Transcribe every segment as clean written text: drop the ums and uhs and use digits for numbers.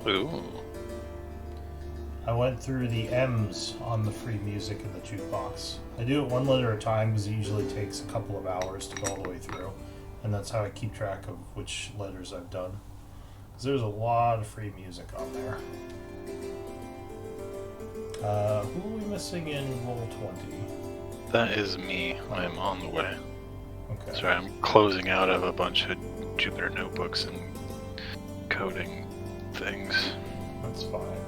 Ooh. I went through the M's on the free music in the jukebox. I do it one letter at a time because it usually takes a couple of hours to go all the way through. And that's how I keep track of which letters I've done. Because there's a lot of free music on there. Who are we missing in Roll20? That is me. I am on the way. Okay. Sorry, I'm closing out of a bunch of Jupyter notebooks and coding things. That's fine.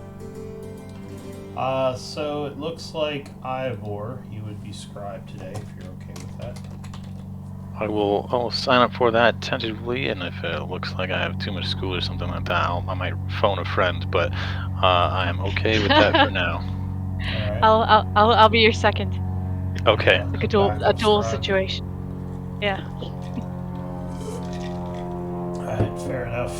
So it looks like Ivor, you would be scribe today if you're okay with that. I'll sign up for that tentatively, and if it looks like I have too much school or something like that, I might phone a friend. But I am okay with that for now. All right. I'll be your second. Okay. Like a dual Scribe. situation. Yeah. Alright, fair enough.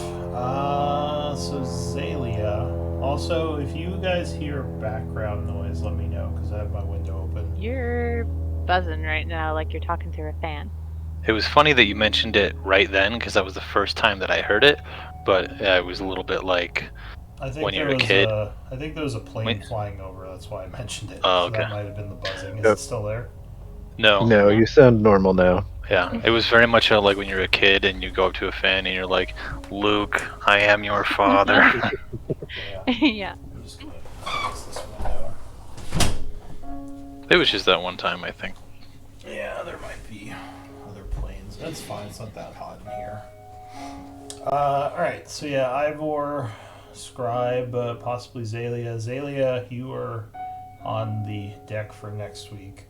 So Zalia. Also, if you guys hear background noise, let me know, because I have my window open. You're buzzing right now like you're talking through a fan. It was funny that you mentioned it right then, because that was the first time that I heard it. But it was a little bit like when you're a kid. I think there was a plane flying over. That's why I mentioned it. Oh, So okay. that might have been the buzzing. Is it still there? No. No, you sound normal now. Yeah, it was very much like when you're a kid and you go up to a fan and you're like, Luke, I am your father. Yeah. I'm just gonna close this window. It was just that one time, I think. Yeah, there might be other planes. That's fine. It's not that hot in here. Alright, so yeah, Ivor, Scribe, possibly Zalia. Zalia, you are on the deck for next week.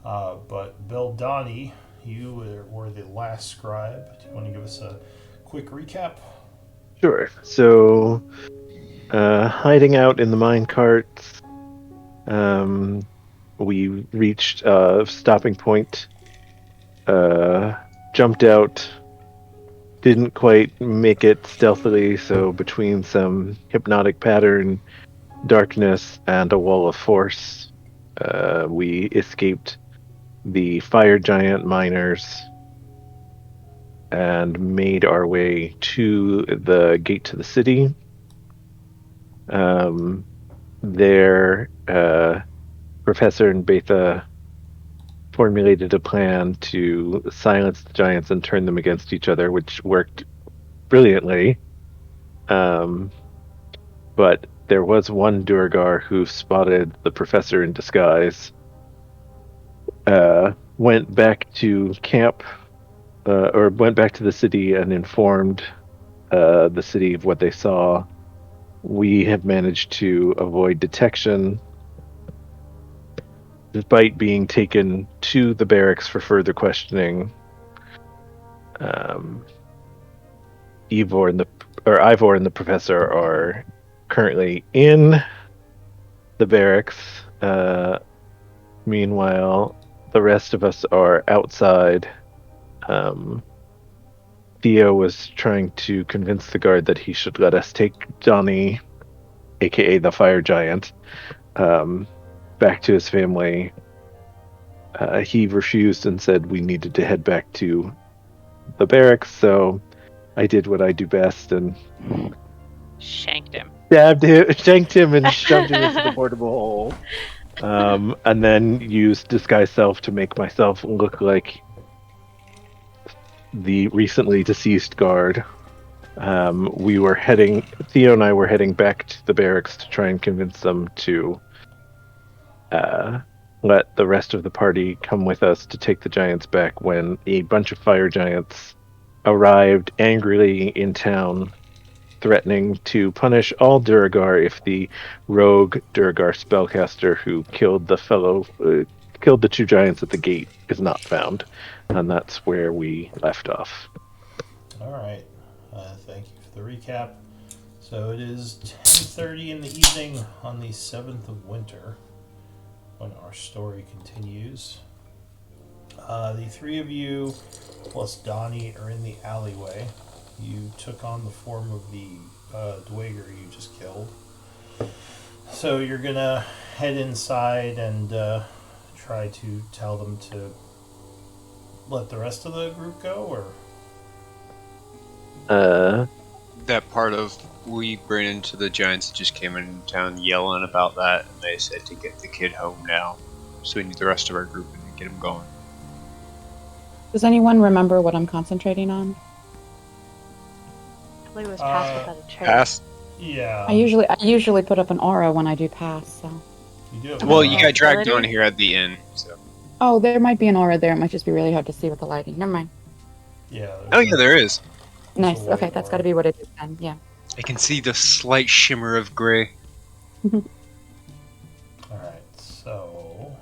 But Bill Donnie, you were the last scribe. Do you want to give us a quick recap? Sure. So, hiding out in the mine carts, we reached a stopping point, jumped out, didn't quite make it stealthily, so between some hypnotic pattern, darkness, and a wall of force, we escaped the fire giant miners and made our way to the gate to the city. There, Professor and Betha formulated a plan to silence the giants and turn them against each other, which worked brilliantly. But there was one Durgar who spotted the professor in disguise, went back to camp, or went back to the city and informed the city of what they saw. We have managed to avoid detection, despite being taken to the barracks for further questioning. Ivor and the professor are currently in the barracks. Meanwhile, the rest of us are outside. Theo was trying to convince the guard that he should let us take Johnny, aka the fire giant, back to his family. He refused and said we needed to head back to the barracks, so I did what I do best and Shanked him. shanked him and shoved him into the portable hole. And then used disguise self to make myself look like the recently deceased guard. Theo and I were heading back to the barracks to try and convince them to let the rest of the party come with us to take the giants back when a bunch of fire giants arrived angrily in town, threatening to punish all Duragar if the rogue Duragar spellcaster who killed the two giants at the gate is not found. And that's where we left off. Alright. Thank you for the recap. So it is 10:30 in the evening on the 7th of winter when our story continues. The three of you plus Donnie are in the alleyway. You took on the form of the Dweger you just killed. So you're gonna head inside and try to tell them to let the rest of the group go, or? that part of we ran into the giants that just came in town yelling about that, and they said to get the kid home now. So we need the rest of our group and get him going. Does anyone remember what I'm concentrating on? I believe it was passed without a trace. Pass. Yeah. I usually put up an aura when I do pass. So. You do have Well, an you aura. got dragged on here at the end, so. Oh, there might be an aura there. It might just be really hard to see with the lighting. Never mind. Yeah. Oh yeah, there is. Nice. white Okay, that's aura. got to be what it is then. Yeah. I can see the slight shimmer of gray. Alright, so.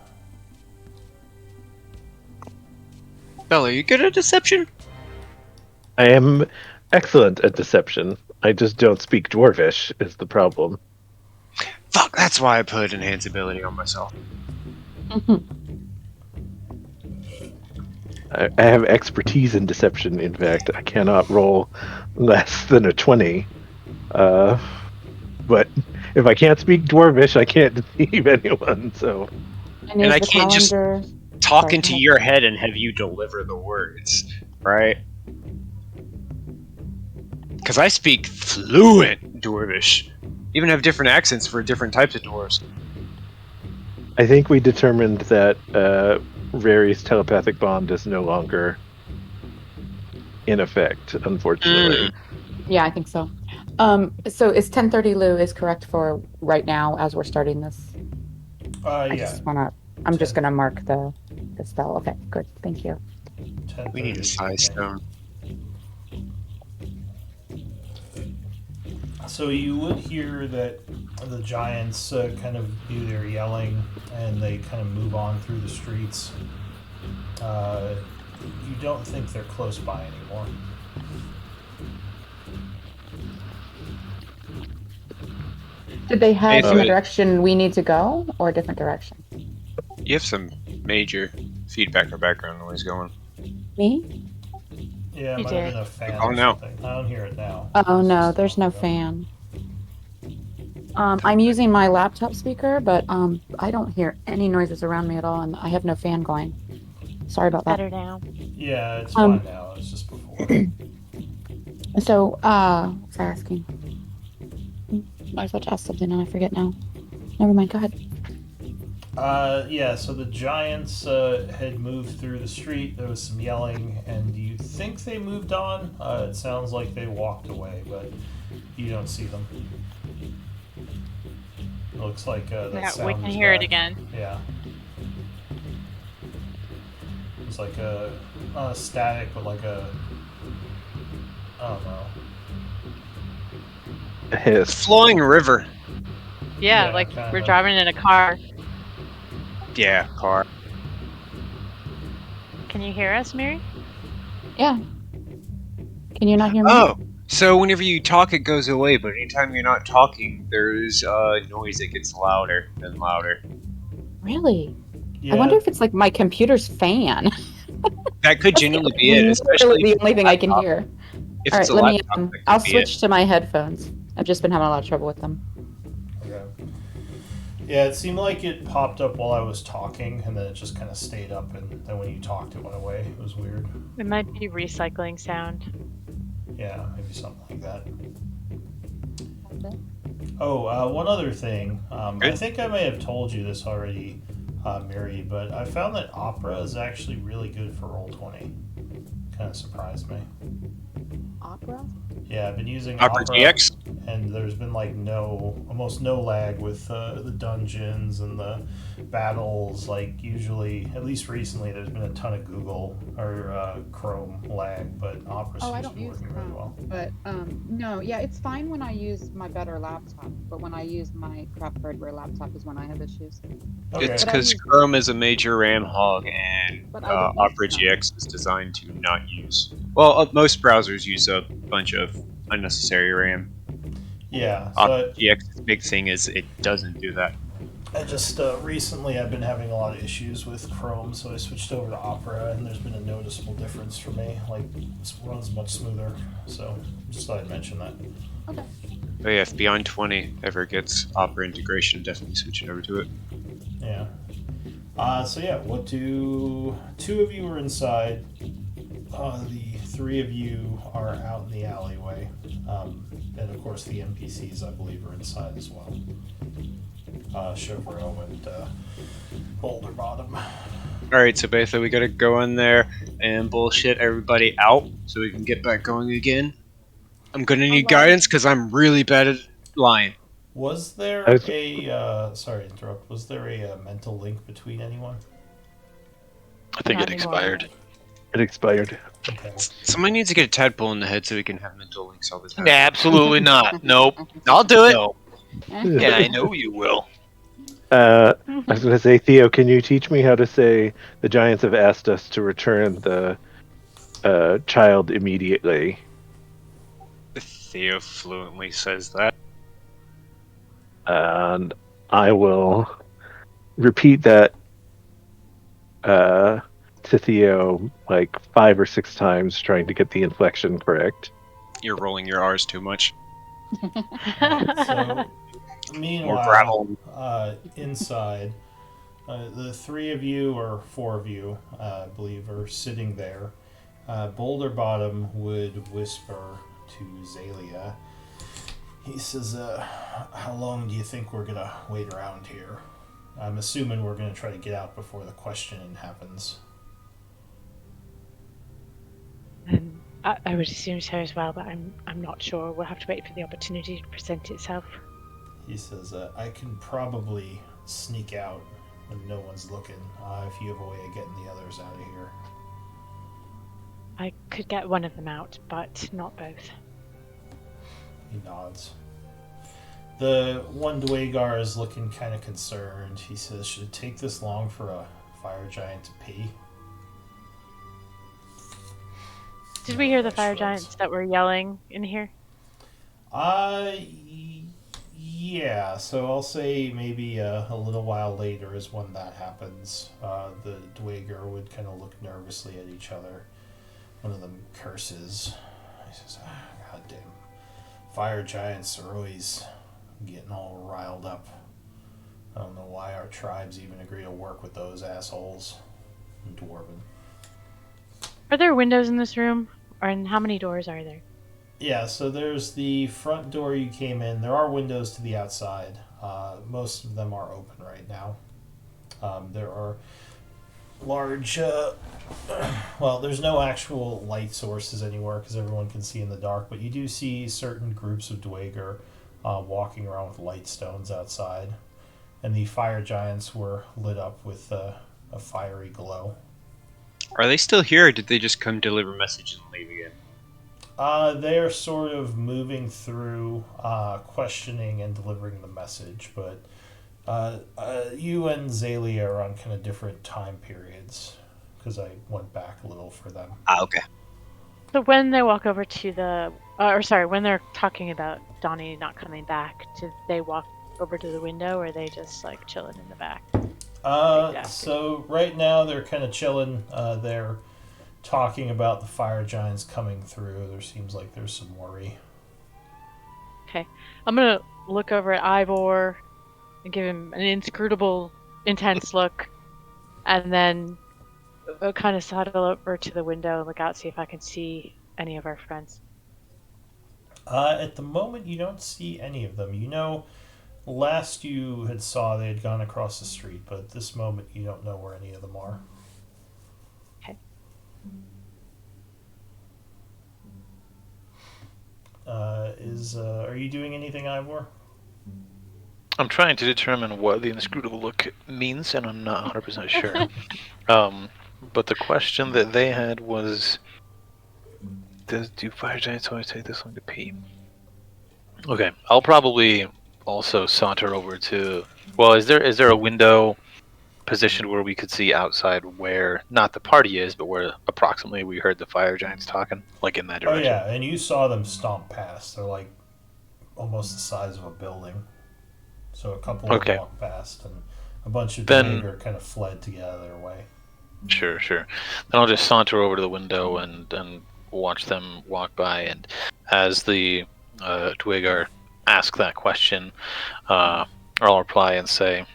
Bella, are you good at deception? I am excellent at deception. I just don't speak Dwarvish, is the problem. Fuck, that's why I put enhance ability on myself. I have expertise in deception, in fact. I cannot roll less than a 20. But if I can't speak Dwarvish, I can't deceive anyone, so... And And is I the can't just calendar... talk Sorry, into go ahead. your head and have you deliver the words, right? Because I speak fluent Dwarvish. Even have different accents for different types of dwarves. I think we determined that Rary's telepathic bond is no longer in effect, unfortunately. Yeah, I think so. So is 10:30 Lou is correct for right now as we're starting this? I Yeah. just wanna. I'm just gonna mark the spell. Okay, good. Thank you. 10:30 We need a size stone. So you would hear that the giants kind of do their yelling, and they kind of move on through the streets. You don't think they're close by anymore. Did they head in the Basically- direction we need to go, or a different direction? You have some major feedback or background noise going. Me? Yeah, it You might have did. been a fan Oh, or no. something. I don't hear it now. Oh It's no, just there's no ago. fan. I'm using my laptop speaker, but I don't hear any noises around me at all, and I have no fan going. Sorry about that. Better now. Yeah, it's Um, fine now. It's just before. So, what was I asking? I was about to ask something and I forget now. Never mind, go ahead. Yeah, so the giants had moved through the street. There was some yelling, and you think they moved on. It sounds like they walked away, but you don't see them. It looks like that Yeah, sound we can is hear it back. again. Yeah. It's like not a static, but like a, I don't know. A hiss. Flowing river. Yeah, Yeah, like kinda. we're driving in a car. Yeah, car. Can you hear us, Mary? Yeah. Can you not hear me? Oh, so whenever you talk, it goes away, but anytime you're not talking, there's noise that gets louder and louder. Really? Yeah, I wonder if it's like my computer's fan. That could genuinely be it, Literally especially the only thing I can hear. if All it's right, a let me. laptop. that could I'll be switch to my headphones. I've just been having a lot of trouble with them. okay. Yeah, it seemed like it popped up while I was talking, and then it just kind of stayed up, and then when you talked, it went away. It was weird. It might be recycling sound. Yeah, maybe something like that. Oh, one other thing. I Good. think I may have told you this already, Mary, but I found that Opera is actually really good for Roll20. Kind of surprised me. Opera? Yeah, I've been using Opera GX. and there's been like almost no lag with the dungeons and the battles. Like usually, at least recently, there's been a ton of Google or Chrome lag, but Opera Oh, I seems don't to be use working really well. But no, yeah, it's fine when I use my better laptop. But when I use my crap hardware laptop is when I have issues. Okay. It's But I because use- Chrome is a major RAM hog, and But I don't use Opera Chrome. GX is designed to not use. Well, most browsers use a bunch of unnecessary RAM. Yeah, Opera so GX's big thing is it doesn't do that. I just recently I've been having a lot of issues with Chrome, so I switched over to Opera, and there's been a noticeable difference for me. Like it runs much smoother. So just thought I'd mention that. Okay. But yeah, if Beyond 20 ever gets Opera integration, definitely switch it over to it. Yeah. So yeah, what do two of you are inside? The 3 of you are out in the alleyway. And of course the NPCs, I believe, are inside as well. Chevreau and Boulder Bottom. Alright, so basically we gotta go in there and bullshit everybody out so we can get back going again. I'm gonna need guidance because I'm really bad at lying. Was there I was- a sorry to interrupt, was there a mental link between anyone? I think Not it anymore. expired. It expired. Okay. Somebody needs to get a tadpole in the head so we can have mental links all the time. Absolutely not. Nope. I'll do it! No. Yeah, I know you will. I was going to say, Theo, can you teach me how to say the Giants have asked us to return the child immediately? Theo fluently says that. And I will repeat that to Theo like 5 or 6 times, trying to get the inflection correct. You're rolling your R's too much. So, More meanwhile, gravel. inside, the 3 of you, or 4 of you, I believe, are sitting there. Boulder Bottom would whisper to Zalia. He says, how long do you think we're going to wait around here? I'm assuming we're going to try to get out before the questioning happens. I would assume so as well, but I'm not sure. We'll have to wait for the opportunity to present itself. He says, I can probably sneak out when no one's looking, if you have a way of getting the others out of here. I could get one of them out, but not both. He nods. The one Dwagar is looking kind of concerned. He says, should it take this long for a fire giant to pee? Did we hear the I fire shrugs. giants that were yelling in here? Yeah, so I'll say maybe a little while later is when that happens. The Dwager would kind of look nervously at each other. One of them curses. He says, God damn. Fire giants are always getting all riled up. I don't know why our tribes even agree to work with those assholes. In Dwarven. Are there windows in this room? And how many doors are there? Yeah, so there's the front door you came in. There are windows to the outside. Most of them are open right now. There are large... well, there's no actual light sources anywhere because everyone can see in the dark, but you do see certain groups of Dwager walking around with light stones outside. And the fire giants were lit up with a fiery glow. Are they still here, or did they just come deliver messages and leave again? They are sort of moving through, questioning and delivering the message, but you and Zalia are on kind of different time periods, because I went back a little for them. Okay. So when they walk over to the... when they're talking about Donnie not coming back, do they walk over to the window, or are they just, like, chilling in the back? Exactly. So right now they're kind of chilling. They're talking about the fire giants coming through. There seems like there's some worry. Okay. I'm gonna look over at Ivor and give him an inscrutable, intense look, and then kind of sidle over to the window and look out, see if I can see any of our friends. At the moment, you don't see any of them. You know, last you had saw they had gone across the street, but at this moment, you don't know where any of them are. Okay. Are you doing anything, Ivor? I'm trying to determine what the inscrutable look means, and I'm not 100% sure. But the question that they had was, do fire giants always take this long to pee? Okay, I'll probably also saunter over to... Well, is there a window position where we could see outside where, not the party is, but where approximately we heard the fire giants talking? Like in that Oh direction? yeah, and you saw them stomp past. They're like almost the size of a building. So a couple of them walked past, and a bunch of Dwager kind of fled to get out of their way. Sure. Then I'll just saunter over to the window and watch them walk by, and as the Dwager ask that question, I'll reply and say,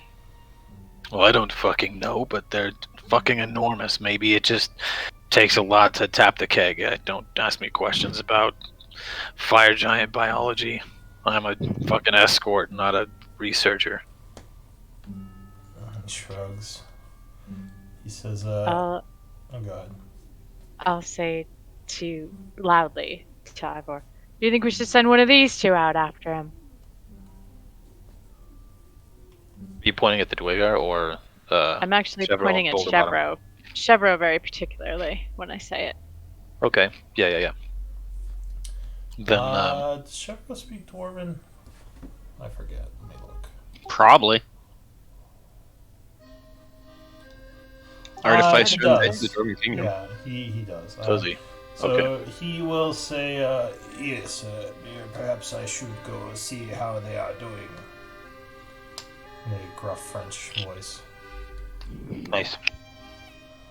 well, I don't fucking know, but they're fucking enormous. Maybe it just takes a lot to tap the keg. Don't ask me questions about fire giant biology. I'm a fucking escort, not a researcher. He shrugs. He says, I'll oh god. I'll say to loudly to Ivor. Do you think we should send one of these two out after him? Are you pointing at the Dwegar or I'm actually Chevro pointing at Boulder Bottom? Chevro. Chevro very particularly when I say it. Okay. Yeah. Then Does Shepro speak Dwarven? I forget. Let me look. Probably. Artificer he does. in the Dwarven Kingdom. Yeah, he does. does he? So he will say, yes, perhaps I should go see how they are doing. In a gruff French voice. Nice.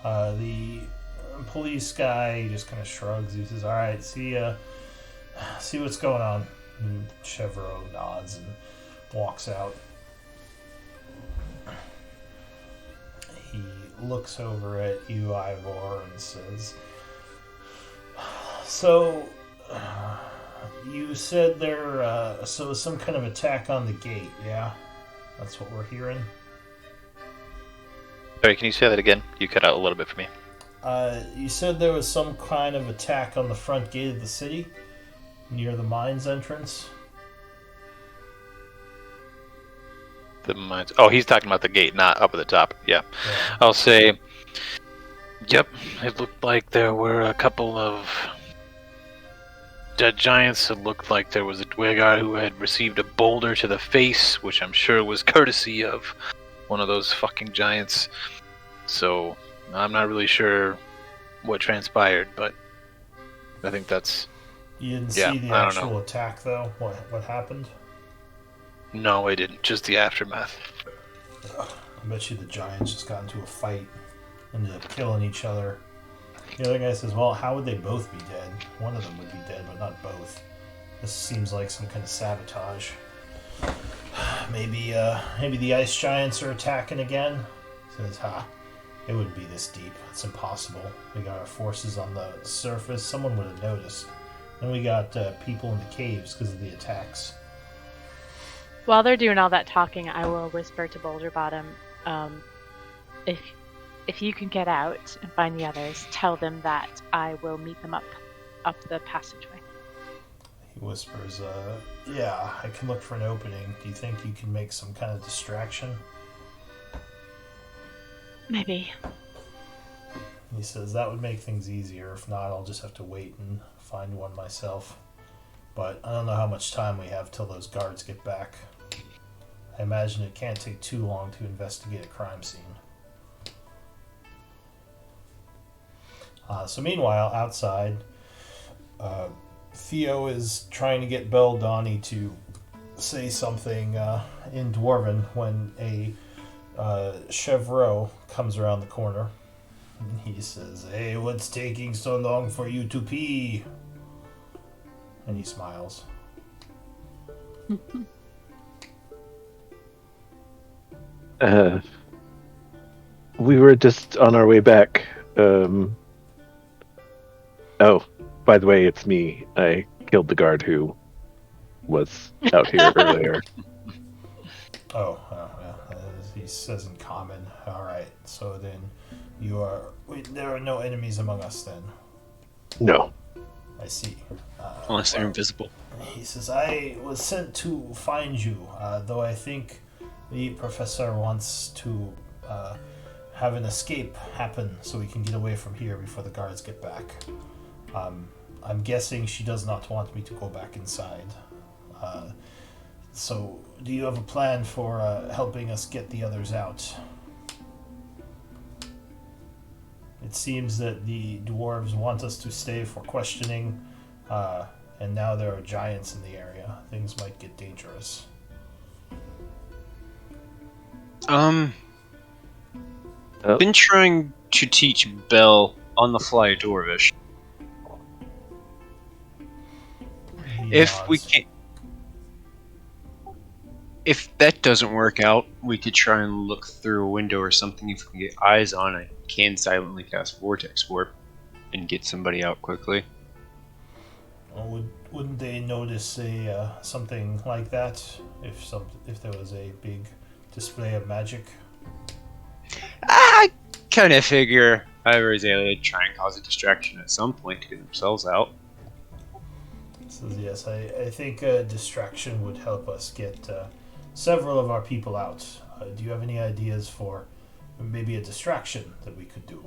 The police guy just kind of shrugs. He says, alright, see what's going on. And Chevro nods and walks out. He looks over at you, Ivor, and says, so, you said there, so some kind of attack on the gate, yeah? That's what we're hearing? Sorry, can you say that again? You cut out a little bit for me. You said there was some kind of attack on the front gate of the city, near the mines entrance? The mines. Oh, he's talking about the gate, not up at the top. Yeah. I'll say, yep, it looked like there were a couple of dead giants. It looked like there was a Dwegar who had received a boulder to the face, which I'm sure was courtesy of one of those fucking giants. So, I'm not really sure what transpired, but I think that's... You didn't see the actual attack, though? What happened? No, I didn't. Just the aftermath. I bet you the giants just got into a fight, ended up killing each other. The other guy says, well, how would they both be dead? One of them would be dead, but not both. This seems like some kind of sabotage. Maybe the ice giants are attacking again? Says, it wouldn't be this deep. It's impossible. We got our forces on the surface. Someone would have noticed. Then we got people in the caves because of the attacks. While they're doing all that talking, I will whisper to Boulder Bottom, if you can get out and find the others, tell them that I will meet them up the passageway. He whispers, yeah, I can look for an opening. Do you think you can make some kind of distraction? Maybe. He says, that would make things easier. If not, I'll just have to wait and find one myself. But I don't know how much time we have till those guards get back. I imagine it can't take too long to investigate a crime scene. So meanwhile, outside, Theo is trying to get Beldani to say something in Dwarven when a Chevreau comes around the corner. And he says, hey, what's taking so long for you to pee? And he smiles. We were just on our way back. Oh, by the way, it's me. I killed the guard who was out here earlier. Oh, yeah. He says in common. All right, so then there are no enemies among us then. No. I see. Unless they're invisible. He says, I was sent to find you, though I think the professor wants to have an escape happen so we can get away from here before the guards get back. I'm guessing she does not want me to go back inside. So, do you have a plan for helping us get the others out? It seems that the dwarves want us to stay for questioning, and now there are giants in the area. Things might get dangerous. Been trying to teach Bell on the fly Dwarvish. If that doesn't work out, we could try and look through a window or something. If we can get eyes on, I can silently cast Vortex Warp. and get somebody out quickly. Or wouldn't they notice something like that if there was a big display of magic? I kind of figure either Azalea would try and cause a distraction at some point to get themselves out. So yes, I think a distraction would help us get several of our people out. Do you have any ideas for maybe a distraction that we could do?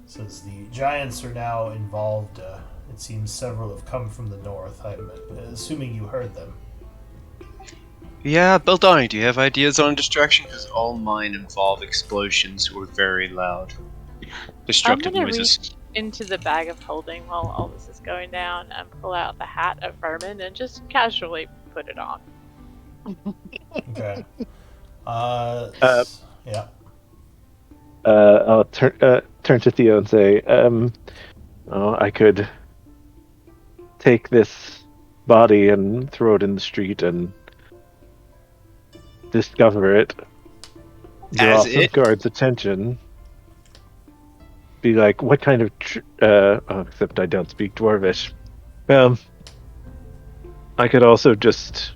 Since the giants are now involved, it seems several have come from the north. I'm assuming you heard them. Yeah, Beldani, do you have ideas on distraction? Because all mine involve explosions or very loud, I'm destructive gonna noises. reach into the bag of holding while all this is going down and pull out the hat of vermin and just casually put it on. Okay. Yeah. I'll turn to Theo and say, I could take this body and throw it in the street and discover it, draw As some it? guards' attention, be like, what kind of except I don't speak Dwarvish. I could also just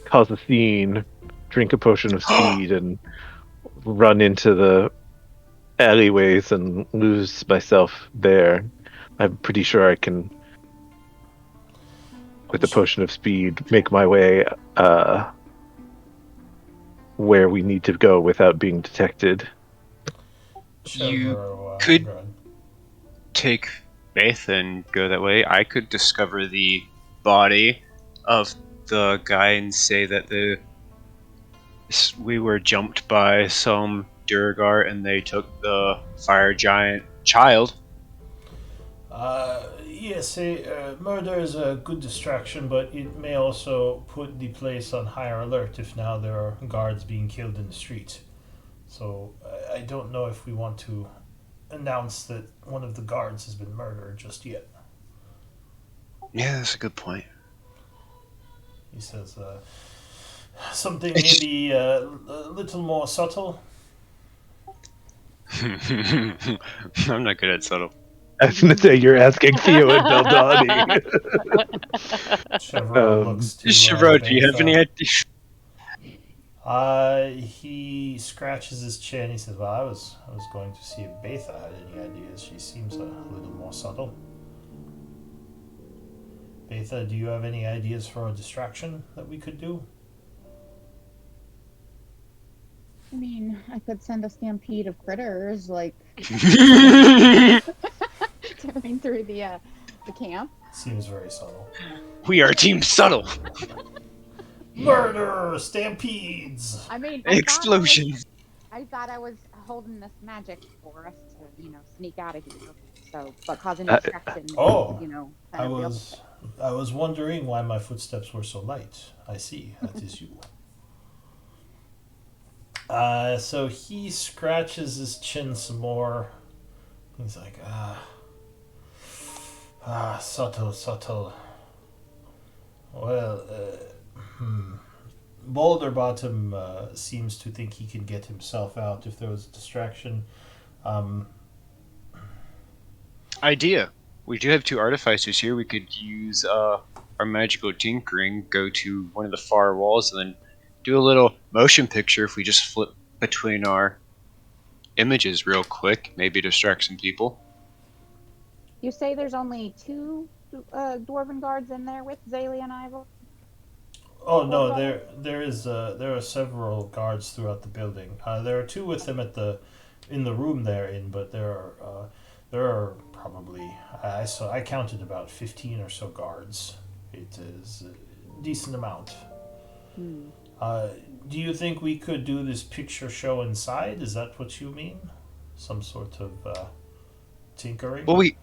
cause a scene, drink a potion of speed, and run into the alleyways and lose myself there. I'm pretty sure I can, with the potion of speed, make my way where we need to go without being detected. You Go could ahead. take faith and go that way. I could discover the body of the guy and say that we were jumped by some Durgar and they took the fire giant child. Yes, murder is a good distraction, but it may also put the place on higher alert if now there are guards being killed in the street. So I don't know if we want to announce that one of the guards has been murdered just yet. Yeah, that's a good point. He says something maybe a little more subtle. I'm not good at subtle. I was gonna say you're asking Theo and Beldani. Chevron looks to Shiro, do you have any Betha. idea? He scratches his chin. He says, "Well, I was going to see if Betha had any ideas. She seems a little more subtle." Betha, do you have any ideas for a distraction that we could do? I mean, I could send a stampede of critters, like tearing through the camp. Seems very subtle. We are Team Subtle. Murder, stampedes. I mean, Explosions. I thought I was holding this magic for us to, sneak out of here. So, but causing distraction. Oh, kind of I was wondering why my footsteps were so light. I see, that is you. So he scratches his chin some more. He's like, subtle. Well, Boulder Bottom seems to think he can get himself out if there was a distraction. Idea. We do have 2 artificers here. We could use our magical tinkering, go to one of the far walls, and then do a little motion picture if we just flip between our images real quick. Maybe distract some people. You say there's only 2 dwarven guards in there with Zalia and Ivor? Oh no, there are several guards throughout the building. There are 2 with them in the room they're in, but there are probably I counted about 15 or so guards. It is a decent amount. Do you think we could do this picture show inside? Is that what you mean? Some sort of tinkering? Well, we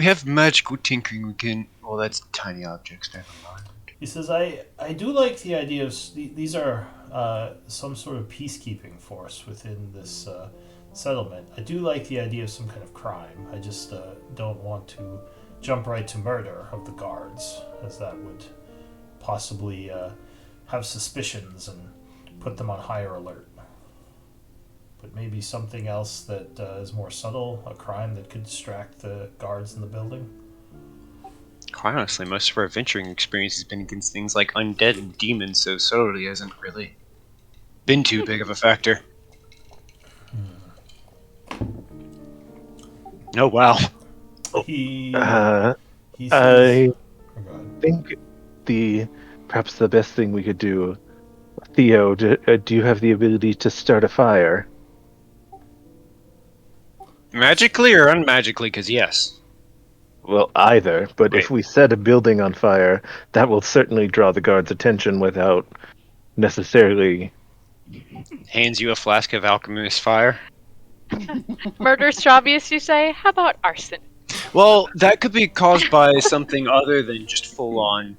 have magical tinkering. We can. Well, that's tiny objects. Never mind. He says, I do like the idea of these are some sort of peacekeeping force within this settlement. I do like the idea of some kind of crime. I just don't want to jump right to murder of the guards, as that would possibly have suspicions and put them on higher alert. but maybe something else that is more subtle, a crime that could distract the guards in the building. Quite honestly, most of our venturing experience has been against things like undead and demons, so subtlety hasn't really been too big of a factor. Oh wow. He I says, oh, go ahead. think perhaps the best thing we could do, Theo, do you have the ability to start a fire? Magically or unmagically? Because yes. Well, either, but Wait. if we set a building on fire, that will certainly draw the guards' attention without necessarily. Hands you a flask of alchemist fire. Murder's obvious, you say? How about arson? Well, that could be caused by something other than just full on.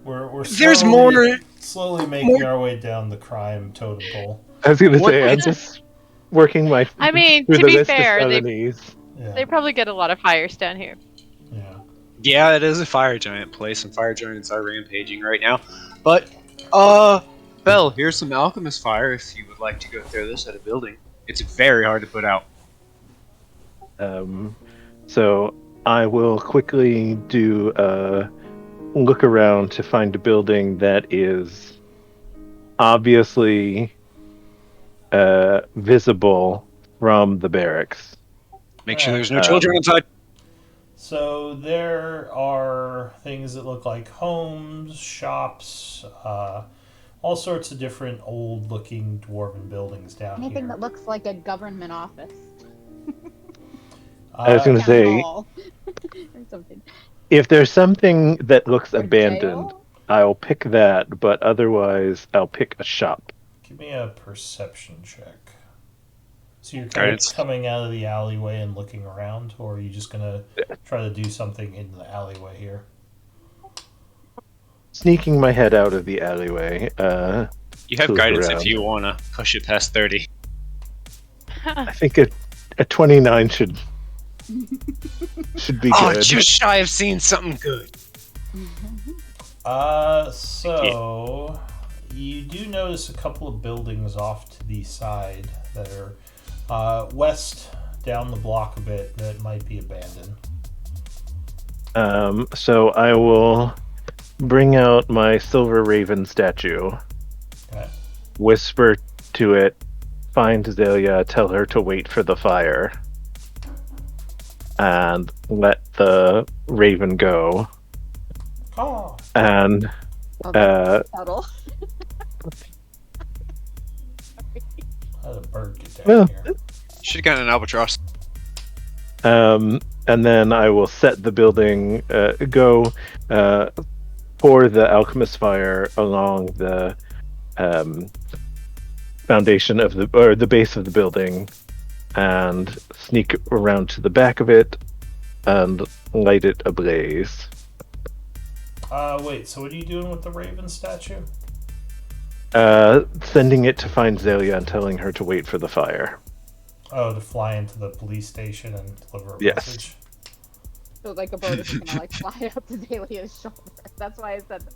We're There's more. slowly making our way down the crime totem pole. I was going to What say, I'm is- just working my I mean, through to the be list fair, of they felonies. Yeah. they probably get a lot of fires down here. Yeah. Yeah, it is a fire giant place, and fire giants are rampaging right now. But, Belle, here's some alchemist fire if you would like to go throw this at a building. It's very hard to put out. So I will quickly do a look around to find a building that is obviously visible from the barracks. Make sure there's no children inside. So there are things that look like homes, shops, all sorts of different old-looking dwarven buildings down Anything here. that looks like a government office. I was gonna Town say- hall. Or something. If there's something that looks Or abandoned, jail? I'll pick that, but otherwise I'll pick a shop. Give me a perception check. So you're kind Guidance. of coming out of the alleyway and looking around, or are you just gonna try to do something in the alleyway here? Sneaking my head out of the alleyway. You have Look guidance around. if you want to push it past 30. I think a 29 should be Oh, good. just shy of seeing something good. So you do notice a couple of buildings off to the side that are west down the block a bit that might be abandoned. So I will bring out my silver raven statue, Okay. whisper to it, find Zelia, tell her to wait for the fire, and let the raven go. Oh, And Oh, that's subtle. how did a bird get down Well, here? Should have gotten an albatross. and then I will set the building, pour the alchemist fire along the foundation of the base of the building, and sneak around to the back of it and light it ablaze. Wait, so what are you doing with the raven statue? Sending it to find Zelia and telling her to wait for the fire. Oh, to fly into the police station and deliver a Yes. message? So like a bird is gonna like fly up to Dahlia's shoulder. That's why I said that.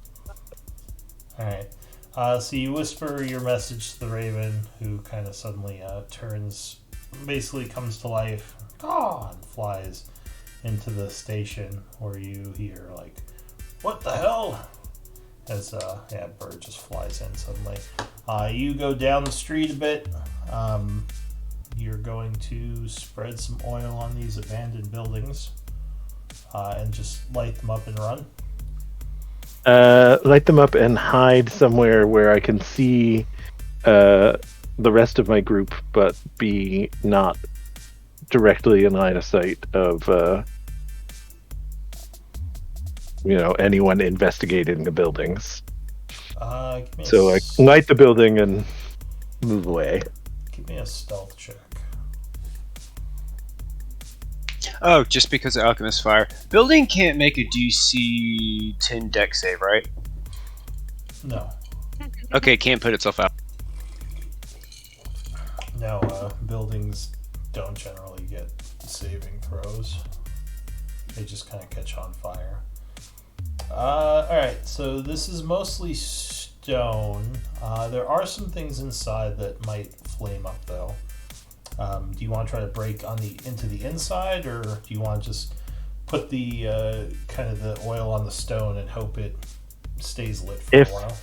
Alright. So you whisper your message to the raven, who kind of suddenly turns, basically comes to life, and flies into the station, where you hear, like, what the hell? As, bird just flies in suddenly. You go down the street a bit. You're going to spread some oil on these abandoned buildings and just light them up and run. Light them up and hide somewhere where I can see the rest of my group, but be not directly in line of sight of anyone investigating the buildings. Give me So I light the building and move away. give me a stealth check. Oh, just because of alchemist fire. Building can't make a DC 10 deck save, right? No. Okay, can't put itself out. No, buildings don't generally get saving throws. They just kind of catch on fire. Alright, so this is mostly stone. There are some things inside that might flame up though. Do you want to try to break into the inside, or do you want to just put the kind of the oil on the stone and hope it stays lit for a while?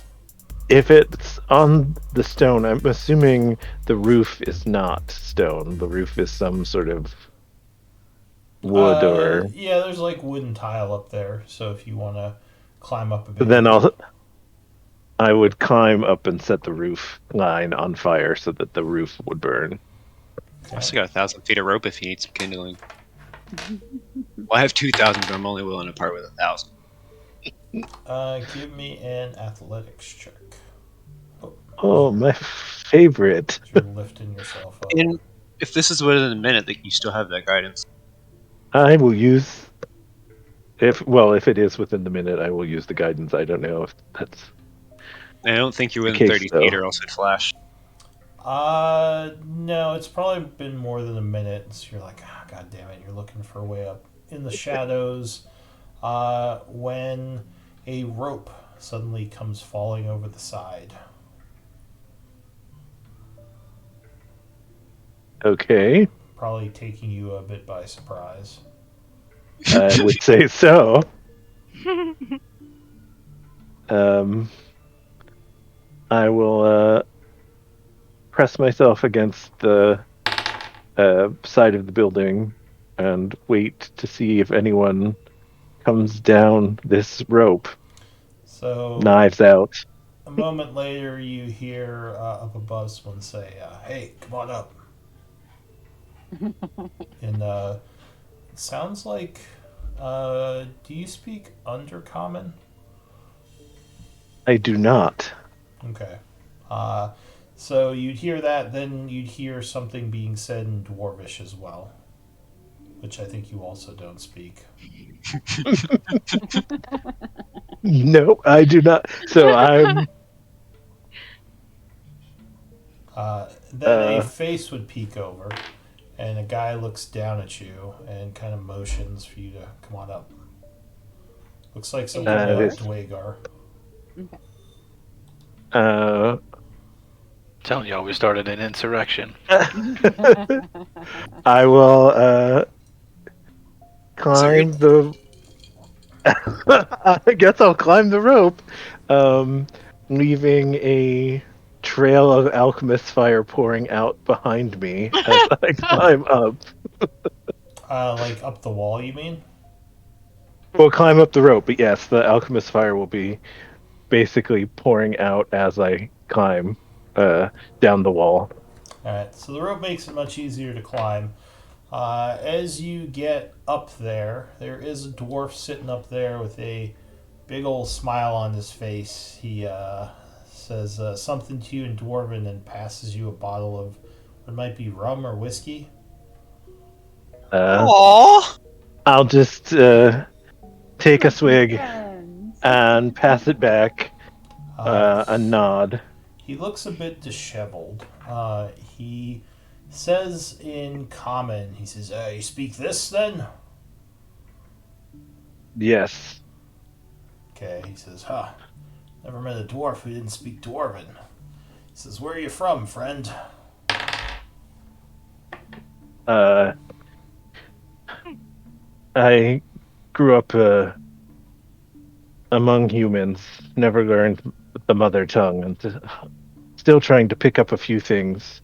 If it's on the stone, I'm assuming the roof is not stone. The roof is some sort of wood or. Yeah, there's like wooden tile up there, so if you want to climb up a bit. Then I would climb up and set the roof line on fire so that the roof would burn. I also got 1,000 feet of rope if you need some kindling. Well, I have 2,000, but I'm only willing to part with 1,000. Give me an athletics check. Oh, my favorite. You're lifting yourself up. And if this is within a minute, that you still have that guidance. I will use. If it is within the minute, I will use the guidance. I don't know if that's. I don't think you're within case, 30 feet, or else it'd flash. No, it's probably been more than a minute. So you're like, oh, God damn it, you're looking for a way up in the shadows. When a rope suddenly comes falling over the side. Okay. Probably taking you a bit by surprise. I would say so. I will press myself against the side of the building and wait to see if anyone comes down this rope. So, Knives out. a moment later, you hear up above someone say, "Hey, come on up." And it sounds like, do you speak Undercommon? I do not. Okay. So you'd hear that, then you'd hear something being said in Dwarvish as well, which I think you also don't speak. No, I do not. So I'm. Then a face would peek over, and a guy looks down at you and kind of motions for you to come on up. Looks like some kind of Dwagar. Telling y'all we started an insurrection. I will climb the. I guess I'll climb the rope, leaving a trail of alchemist fire pouring out behind me as I climb up. Like up the wall, you mean? We'll climb up the rope, but yes, the alchemist fire will be basically pouring out as I climb down the wall. Alright, so the rope makes it much easier to climb. As you get up there is a dwarf sitting up there with a big old smile on his face. He says something to you in Dwarven and passes you a bottle of what might be rum or whiskey. Aww! I'll just take a swig and pass it back, a nod. He looks a bit disheveled. He says in common, he says, you speak this then? Yes. Okay, he says, never met a dwarf who didn't speak Dwarven. He says, where are you from, friend? I grew up among humans, never learned the mother tongue, and still trying to pick up a few things.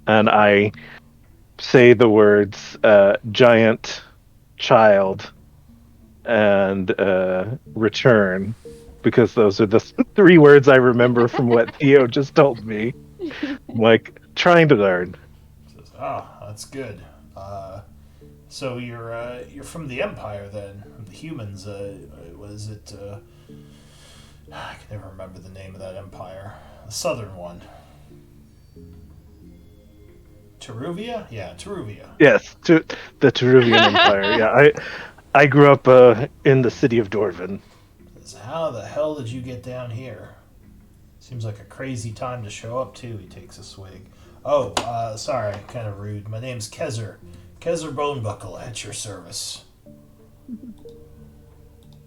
And I say the words giant, child, and return, because those are the three words I remember from what Theo just told me. I'm like, trying to learn. He says, that's good. So you're from the Empire then? The humans, was it, I can never remember the name of that empire. The southern one. Teruvia? Yeah, Teruvia. Yes, to the Teruvian Empire. Yeah, I grew up in the city of Dorvan. So how the hell did you get down here? Seems like a crazy time to show up too. He takes a swig. Oh, sorry, kind of rude. My name's Kezer. Kezer Bonebuckle, at your service.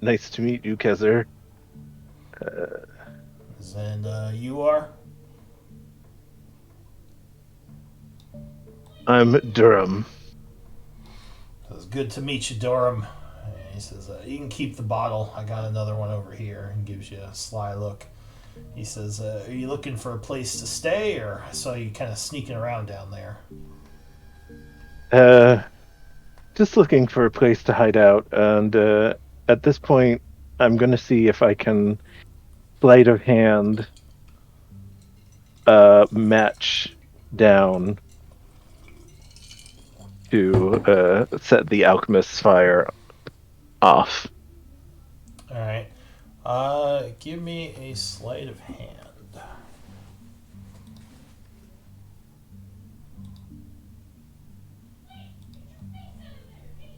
Nice to meet you, Kezer. And you are? I'm Durham. It's good to meet you, Durham. And he says, you can keep the bottle. I got another one over here. And gives you a sly look. He says, are you looking for a place to stay, or I saw you kind of sneaking around down there? Uh, just looking for a place to hide out, and at this point, I'm going to see if I can sleight of hand match down to set the alchemist's fire off. All right. Give me a sleight of hand.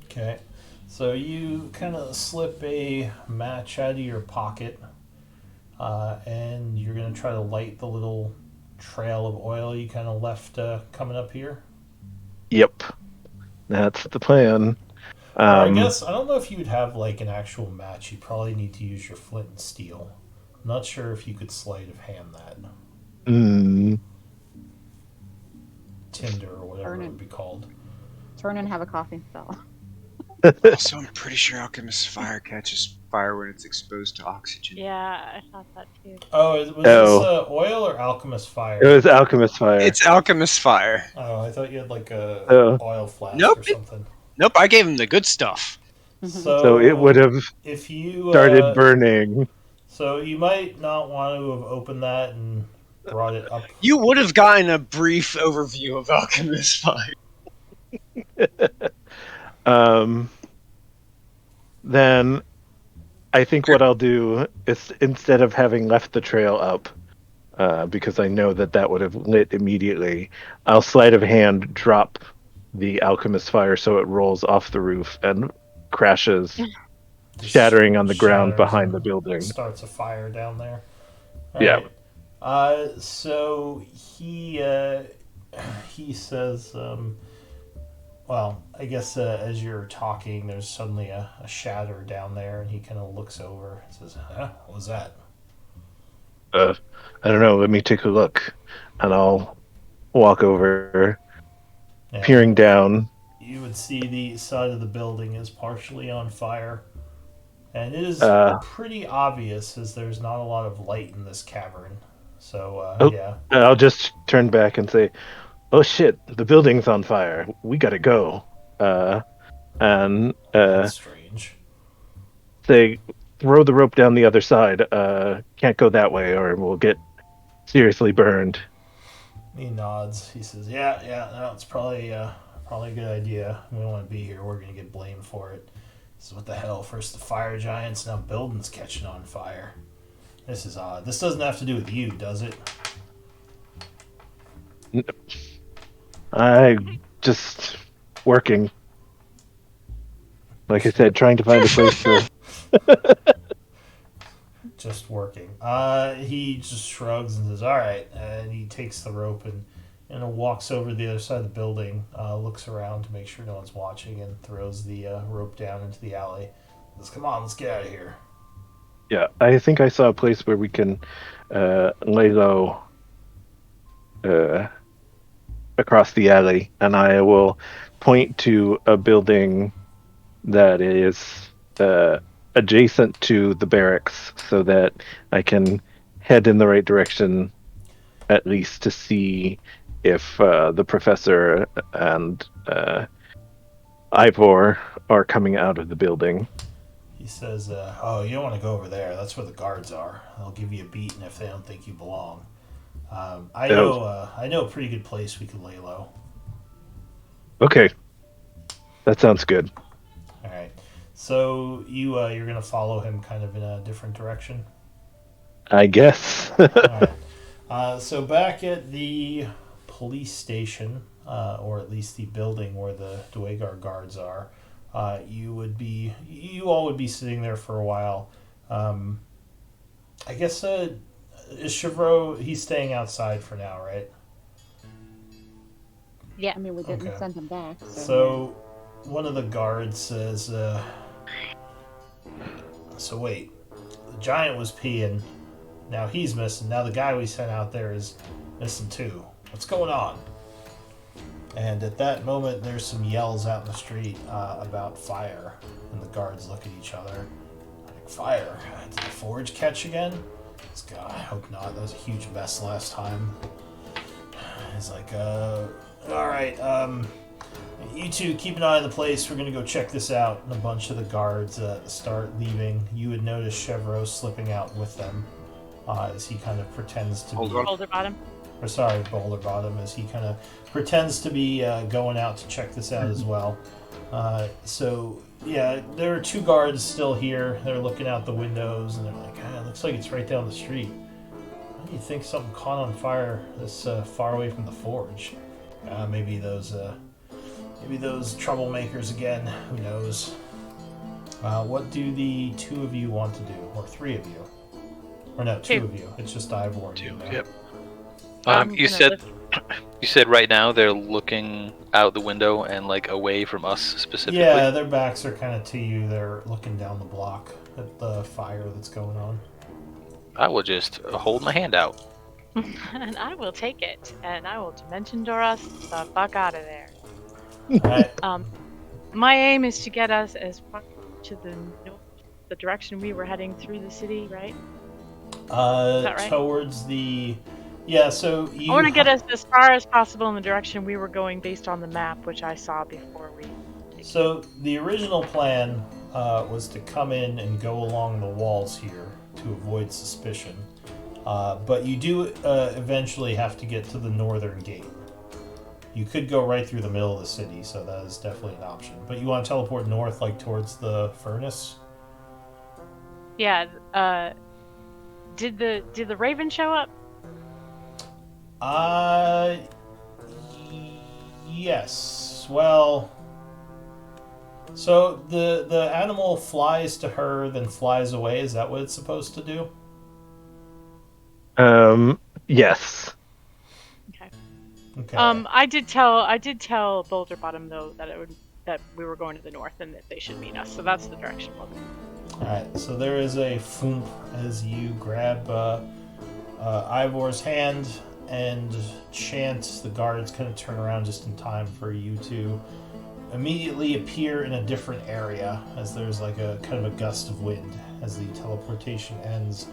Okay. So you kind of slip a match out of your pocket, and you're going to try to light the little trail of oil you kind of left coming up here. Yep, that's the plan. Or I guess, I don't know if you would have like an actual match. You'd probably need to use your flint and steel. I'm not sure if you could sleight of hand that. Mm, Tinder or whatever it would be called. Turn and have a coughing spell. Also, I'm pretty sure alchemist's fire catches fire when it's exposed to oxygen. Yeah, I thought that too. Oh, was Oh. this oil or alchemist fire? It was alchemist fire. It's alchemist fire. Oh, I thought you had like a Oh. oil flask Nope. or something. Nope, I gave him the good stuff. So it would have if you started burning. So you might not want to have opened that and brought it up. You would have gotten a brief overview of alchemist fire. Then I think what I'll do is, instead of having left the trail up, because I know that would have lit immediately, I'll sleight of hand drop the alchemist fire so it rolls off the roof and crashes, shattering on the ground behind the building. Starts a fire down there. Yeah. So he says, well, I guess as you're talking, there's suddenly a shatter down there, and he kind of looks over and says, huh? What was that? I don't know. Let me take a look. And I'll walk over, peering down. You would see the side of the building is partially on fire. And it is pretty obvious, as there's not a lot of light in this cavern. So, yeah. I'll just turn back and say, oh shit, the building's on fire. We gotta go. That's strange. They throw the rope down the other side. Can't go that way or we'll get seriously burned. He nods. He says, yeah, no, it's probably a good idea. We don't want to be here. We're going to get blamed for it. He says, what the hell? First the fire giants, now buildings catching on fire. This is odd. This doesn't have to do with you, does it? I'm just working. Like I said, trying to find a place to... Just working. He just shrugs and says, all right. And he takes the rope and walks over to the other side of the building, looks around to make sure no one's watching, and throws the rope down into the alley. He says, come on, let's get out of here. Yeah, I think I saw a place where we can lay low across the alley, and I will point to a building that is adjacent to the barracks so that I can head in the right direction, at least to see if the professor and Ivor are coming out of the building. He says, oh, you don't want to go over there. That's where the guards are. They'll give you a beating if they don't think you belong. I know a pretty good place we can lay low. Okay. That sounds good. All right. So you're going to follow him kind of in a different direction? I guess. All right. So back at the police station, or at least the building where the Dwegar guards are, you all would be sitting there for a while. I guess Chevreau, he's staying outside for now, right? Yeah, I mean, we didn't send him back. So one of the guards says, so wait, the giant was peeing, now he's missing, now the guy we sent out there is missing too. What's going on? And at that moment, there's some yells out in the street about fire, and the guards look at each other. Like, fire? Did the forge catch again? God, I hope not. That was a huge mess last time. He's like, alright, you two keep an eye on the place. We're gonna go check this out. And a bunch of the guards start leaving. You would notice Chevreau slipping out with them as he kind of pretends to be... Boulder Bottom. Or sorry, Boulder Bottom, as he kind of pretends to be going out to check this out as well. So, yeah, there are two guards still here. They're looking out the windows, and they're like, it looks like it's right down the street. Why do you think something caught on fire this far away from the forge? Maybe those troublemakers again. Who knows? What do the two of you want to do? Or three of you? Or no, two of you. It's just Ivor. Two, you know. yep. You said right now they're looking out the window and like away from us specifically. Yeah, their backs are kind of to you. They're looking down the block at the fire that's going on. I will just hold my hand out. And I will take it, and I will dimension door us the fuck out of there. Right. My aim is to get us as far to the north, the direction we were heading through the city, right? Is that right? Towards the... Yeah, so you... I want to get us as far as possible in the direction we were going based on the map, which I saw before we... So the original plan was to come in and go along the walls here to avoid suspicion. But you do eventually have to get to the northern gate. You could go right through the middle of the city, so that is definitely an option. But you want to teleport north, like towards the furnace? Yeah, did the Raven show up? Yes. Well, so the animal flies to her, then flies away. Is that what it's supposed to do? Yes. Okay. Okay. I did tell Boulder Bottom though that we were going to the north and that they should meet us. So that's the direction we'll go. All right. So there is a foomp as you grab Ivor's hand and chant. The guards kind of turn around just in time for you to immediately appear in a different area, as there's like a kind of a gust of wind as the teleportation ends,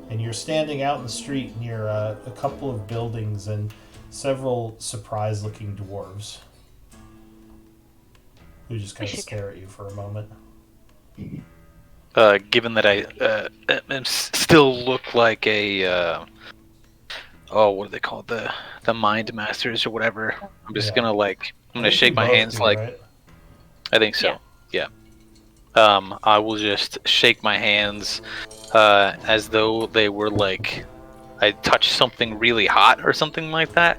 and you're standing out in the street near a couple of buildings and several surprised-looking dwarves who just kind of stare at you for a moment. Given that I still look like a what do they call it? The mind masters or whatever. I'm just gonna shake my hands do, like right? I think so. Yeah. I will just shake my hands as though they were like I touched something really hot or something like that,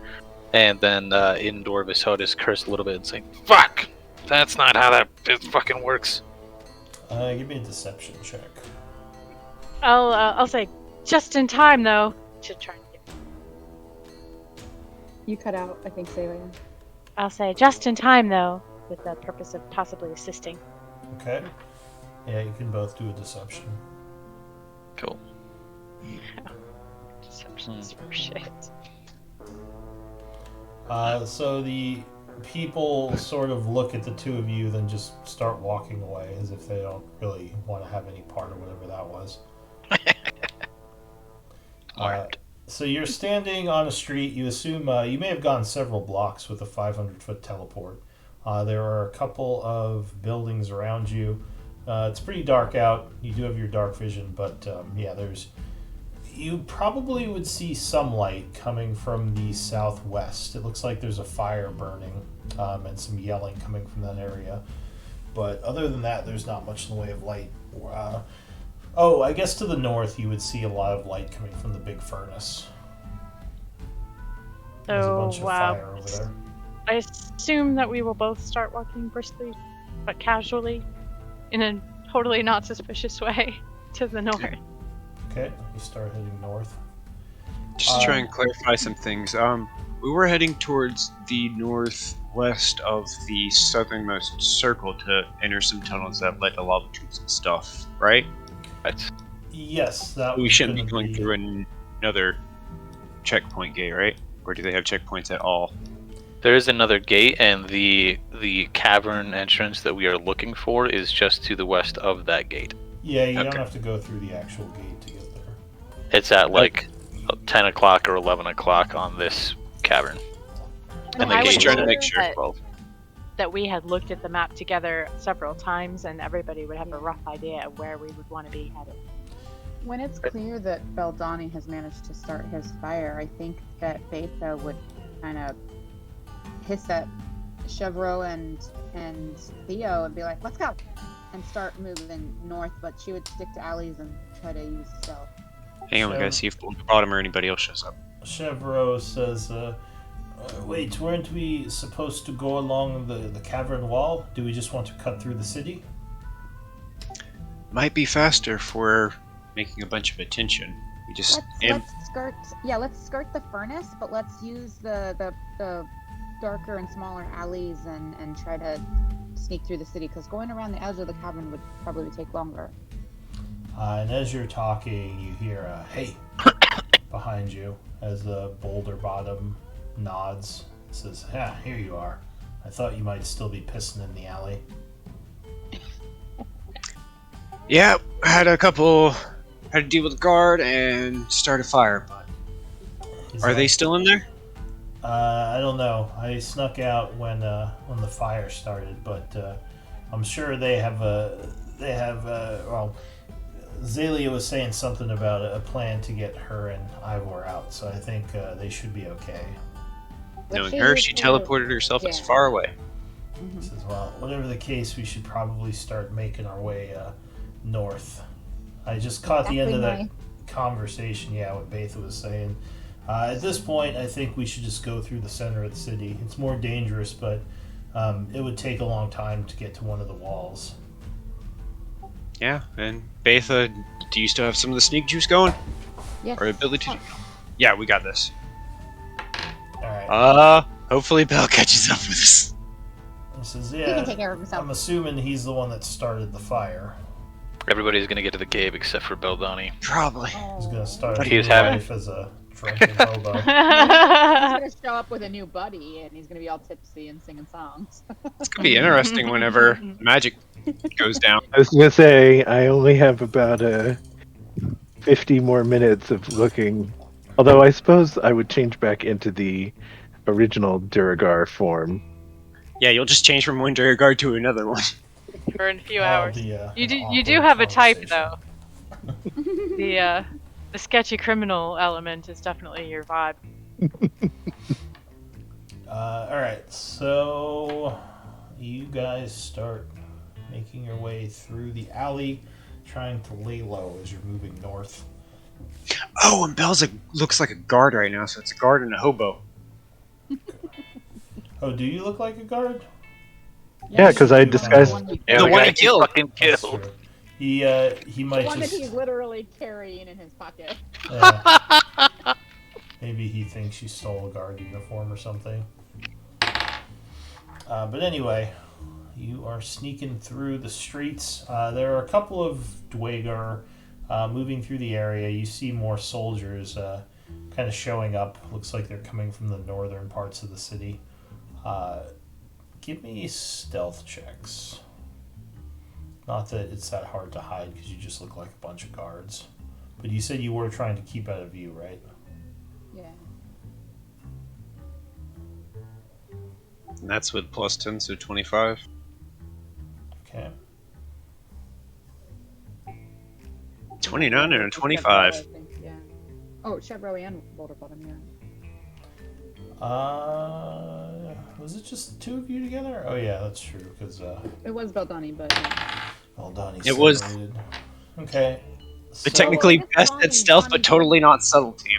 and then in Dwarvish I'll just curse a little bit and say, "Fuck! That's not how it fucking works." Give me a deception check. I'll say just in time though to try and get. You cut out, I think, Celia. I'll say just in time though, with the purpose of possibly assisting. Okay. Yeah, you can both do a deception. Cool. Deception's for shit. So the people sort of look at the two of you, then just start walking away as if they don't really want to have any part of whatever that was. Alright. So you're standing on a street. You assume you may have gone several blocks with a 500-foot teleport. There are a couple of buildings around you. It's pretty dark out. You do have your dark vision, but you probably would see some light coming from the southwest. It looks like there's a fire burning and some yelling coming from that area. But other than that, there's not much in the way of light. I guess to the north you would see a lot of light coming from the big furnace. There's a bunch of fire over there. I assume that we will both start walking briskly, but casually, in a totally not suspicious way, to the north. Okay, you start heading north. Just to try and clarify some things. We were heading towards the northwest of the southernmost circle to enter some tunnels that led to lava tubes and stuff, right? Right. Yes, that We was shouldn't be gonna going through another checkpoint gate, right? Or do they have checkpoints at all? There is another gate, and the cavern entrance that we are looking for is just to the west of that gate. Yeah, you don't Okay. have to go through the actual gate to get there. It's at like 10 o'clock or 11 o'clock on this cavern. And the I gate Just was trying to is make sure sure. that we had looked at the map together several times, and everybody would have a rough idea of where we would want to be headed. When it's clear that Beldani has managed to start his fire, I think that Betha would kind of hiss at Chevreau and Theo and be like, "Let's go," and start moving north. But she would stick to alleys and try to use stealth. Hang on, we gotta see if Bottom or anybody else shows up. Chevreau says, wait, weren't we supposed to go along the cavern wall? Do we just want to cut through the city? Might be faster if we're making a bunch of attention. We just Let's skirt the furnace, but let's use the darker and smaller alleys and try to sneak through the city, because going around the edge of the cavern would probably take longer. And as you're talking, you hear a "Hey" behind you as the Boulder Bottom nods. Says, "Yeah, here you are. I thought you might still be pissing in the alley." Yeah, had to deal with the guard and start a fire, but are they still in there? I don't know. I snuck out when the fire started, but I'm sure they have well, Zalia was saying something about a plan to get her and Ivor out, so I think they should be okay. Knowing her, she teleported herself as far away. He says, well, whatever the case, we should probably start making our way north. I just caught the end of that conversation, what Betha was saying. At this point, I think we should just go through the center of the city. It's more dangerous, but it would take a long time to get to one of the walls. Yeah, and Betha, do you still have some of the sneak juice going? Yes. Or ability to? Yeah, we got this. Alright. Hopefully Bell catches up with us. He says, He can take care of himself. I'm assuming he's the one that started the fire. Everybody's gonna get to the cave except for Beldani. Probably. He's going to start But his he's having- life as a drunken hobo. He's gonna show up with a new buddy, and he's gonna be all tipsy and singing songs. It's gonna be interesting whenever magic goes down. I was gonna say I only have about 50 more minutes of looking. Although I suppose I would change back into the original Duragar form. Yeah, you'll just change from one Duragar to another one. For a few That'll hours. be, You an do awkward have a type conversation. though. The sketchy criminal element is definitely your vibe. Alright, so you guys start making your way through the alley, trying to lay low as you're moving north. Oh, and Bell's looks like a guard right now, so it's a guard and a hobo. Oh, do you look like a guard? Yeah, because I You disguised. kinda- Yeah, The the one guy he killed. fucking That's killed. true. He might One that just he's literally carrying in his pocket. maybe he thinks you stole a guard uniform or something. But anyway, you are sneaking through the streets. There are a couple of Dwagar moving through the area. You see more soldiers kind of showing up. Looks like they're coming from the northern parts of the city. Give me stealth checks. Not that it's that hard to hide because you just look like a bunch of guards. But you said you were trying to keep out of view, right? Yeah. And that's with plus 10, so 25. Okay. 29 and a It's 25. Chevreau, I think, yeah. Oh, Chevreau and Boulder Bottom, yeah. Was it just the two of you together? Oh yeah, that's true. Because It was Beldani, but yeah. Donnie's It was- separated. Okay. But technically Well, best at stealth, but totally not subtlety.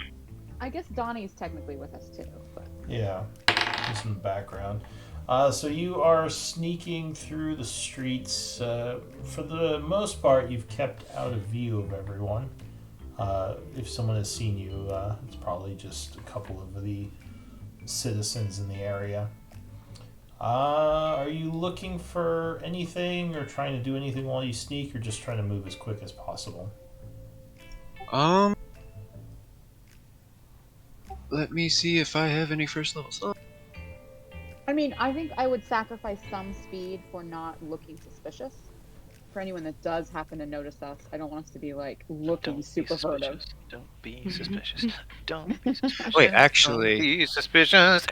I guess Donnie's technically with us too, but Yeah, just in the background. So you are sneaking through the streets. For the most part, you've kept out of view of everyone. If someone has seen you, it's probably just a couple of the citizens in the area. Are you looking for anything or trying to do anything while you sneak, or just trying to move as quick as possible? Let me see if I have any first level stuff. I mean, I think I would sacrifice some speed for not looking suspicious. For anyone that does happen to notice us, I don't want us to be like looking Don't be super furtive. suspicious. Don't be suspicious. Don't be suspicious. Wait, Don't actually, be suspicious.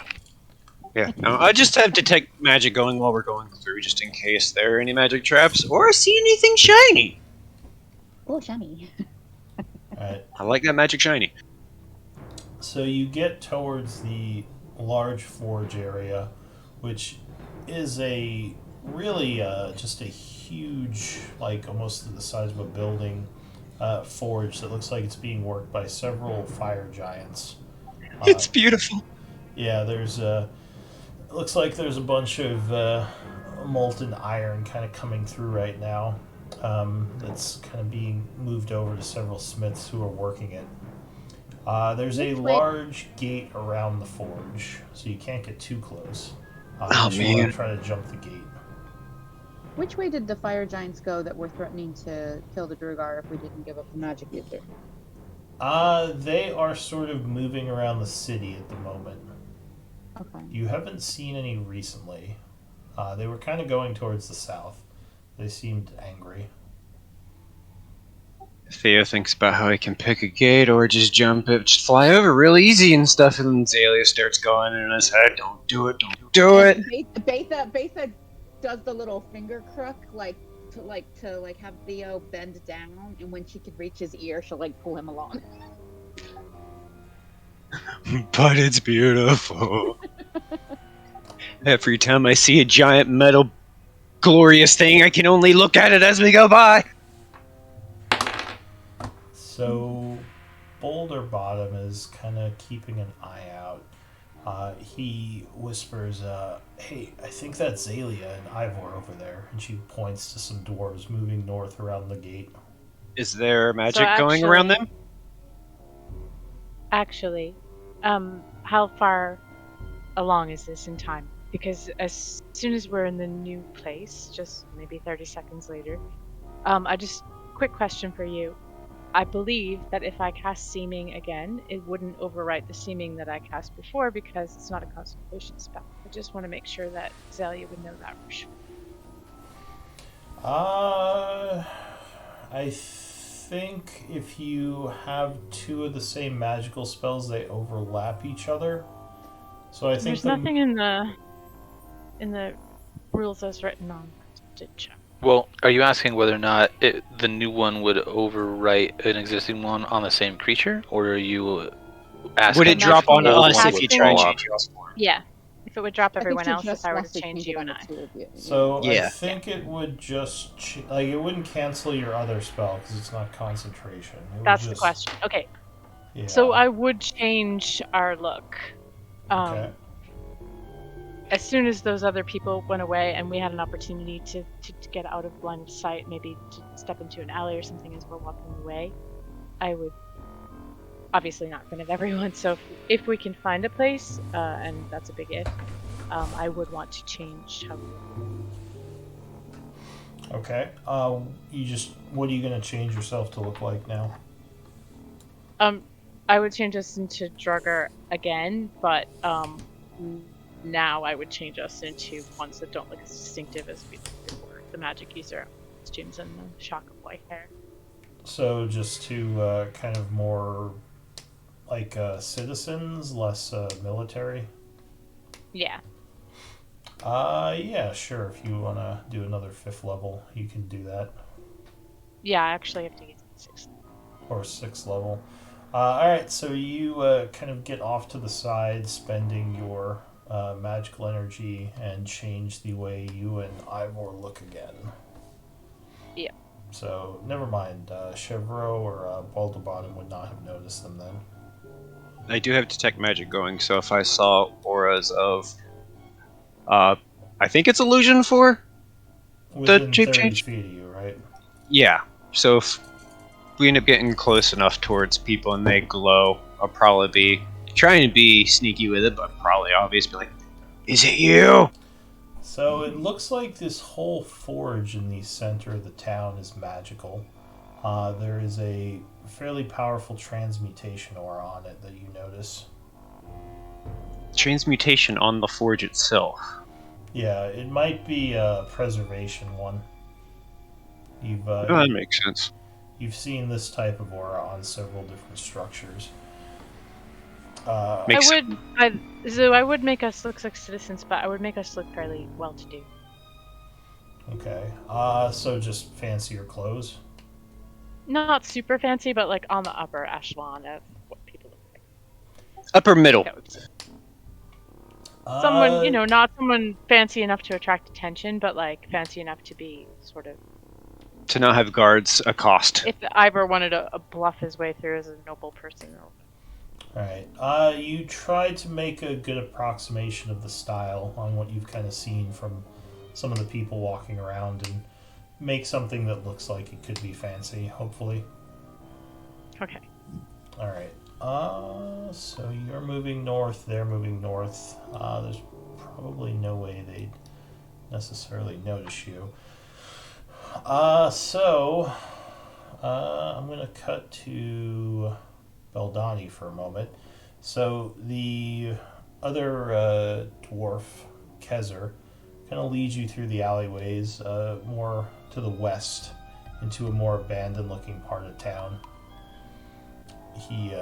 yeah. No, I just have detect magic going while we're going through, just in case there are any magic traps or see anything shiny. Oh, shiny. Alright. I like that magic shiny. So you get towards the large forge area, which is a really just a huge, like almost the size of a building, forge that looks like it's being worked by several fire giants. It's beautiful. Yeah, there's it looks like there's a bunch of molten iron kind of coming through right now. That's kind of being moved over to several smiths who are working it. There's a Which way- large gate around the forge, so you can't get too close. Oh, Unless you want man. to try to jump the gate. Which way did the fire giants go that were threatening to kill the Drugar if we didn't give up the magic user? They are sort of moving around the city at the moment. Okay. You haven't seen any recently. They were kind of going towards the south. They seemed angry. Theo thinks about how he can pick a gate or just jump it, just fly over real easy and stuff, and then Zalia starts going in his head, don't do it, don't do it. Betha does the little finger crook, to have Theo bend down, and when she could reach his ear, she'll like pull him along. But it's beautiful. Every time I see a giant metal glorious thing, I can only look at it as we go by. So, Boulder Bottom is kind of keeping an eye out. He whispers, hey, I think that's Zalia and Ivor over there. And she points to some dwarves moving north around the gate. Is there magic So going around them? Actually, how far along is this in time? Because as soon as we're in the new place, just maybe 30 seconds later, quick question for you. I believe that if I cast Seeming again, it wouldn't overwrite the Seeming that I cast before because it's not a concentration spell. I just want to make sure that Zalia would know that for sure. I think if you have two of the same magical spells, they overlap each other. So I think There's nothing in the rules as written on. To check. Well, are you asking whether or not the new one would overwrite an existing one on the same creature, or are you asking? Would it drop on the old us one if would you try and fall change off? your form? Yeah, if it would drop I think everyone she else just if I were wants to change keep it you on and the I. two of you. So I Yeah. think it would just it wouldn't cancel your other spell because it's not concentration. It would That's the just- question. Okay, Yeah. so I would change our look. Okay. As soon as those other people went away and we had an opportunity to get out of line of sight, maybe to step into an alley or something as we're walking away, I would, obviously not in front of everyone, so if we can find a place, and that's a big if, I would want to change how we look. Okay. What are you gonna change yourself to look like now? I would change us into Drugger again, but now I would change us into ones that don't look as distinctive as we did before. The magic user costumes and the shock of white hair. So just to kind of more like citizens, less military. Yeah. Yeah, sure. If you wanna do another 5th level, you can do that, Yeah, I actually have to get 6. or 6th level. All right. So you kind of get off to the side, spending your magical energy, and change the way you and Ivor look again. Yeah. So never mind. Chevreau or Baldabottom would not have noticed them then. I do have detect magic going, so if I saw auras of, I think it's illusion for Within shape 30 change? feet of you, right? Yeah. So if we end up getting close enough towards people and they glow, I'll probably be trying to be sneaky with it, but probably obvious. Be like, "Is it you?" So it looks like this whole forge in the center of the town is magical. There is a fairly powerful transmutation aura on it that you notice. transmutation on the forge itself. Yeah, it might be a preservation one. You've Oh, that makes sense. you've seen this type of aura on several different structures. Makes I would make us look like citizens, but I would make us look fairly well-to-do. Okay. So just fancier clothes. Not super fancy, but like on the upper echelon of what people look like. upper middle. That would be someone, Uh, not someone fancy enough to attract attention, but like fancy enough to be sort of. To not have guards accost. If Ivor wanted to bluff his way through as a noble person. Alright. You tried to make a good approximation of the style on what you've kind of seen from some of the people walking around and make something that looks like it could be fancy, hopefully. Okay. Alright. So you're moving north, they're moving north. There's probably no way they'd necessarily notice you. I'm going to cut to Beldani for a moment. So the other dwarf, Kezer, kind of leads you through the alleyways more to the west into a more abandoned-looking part of town. He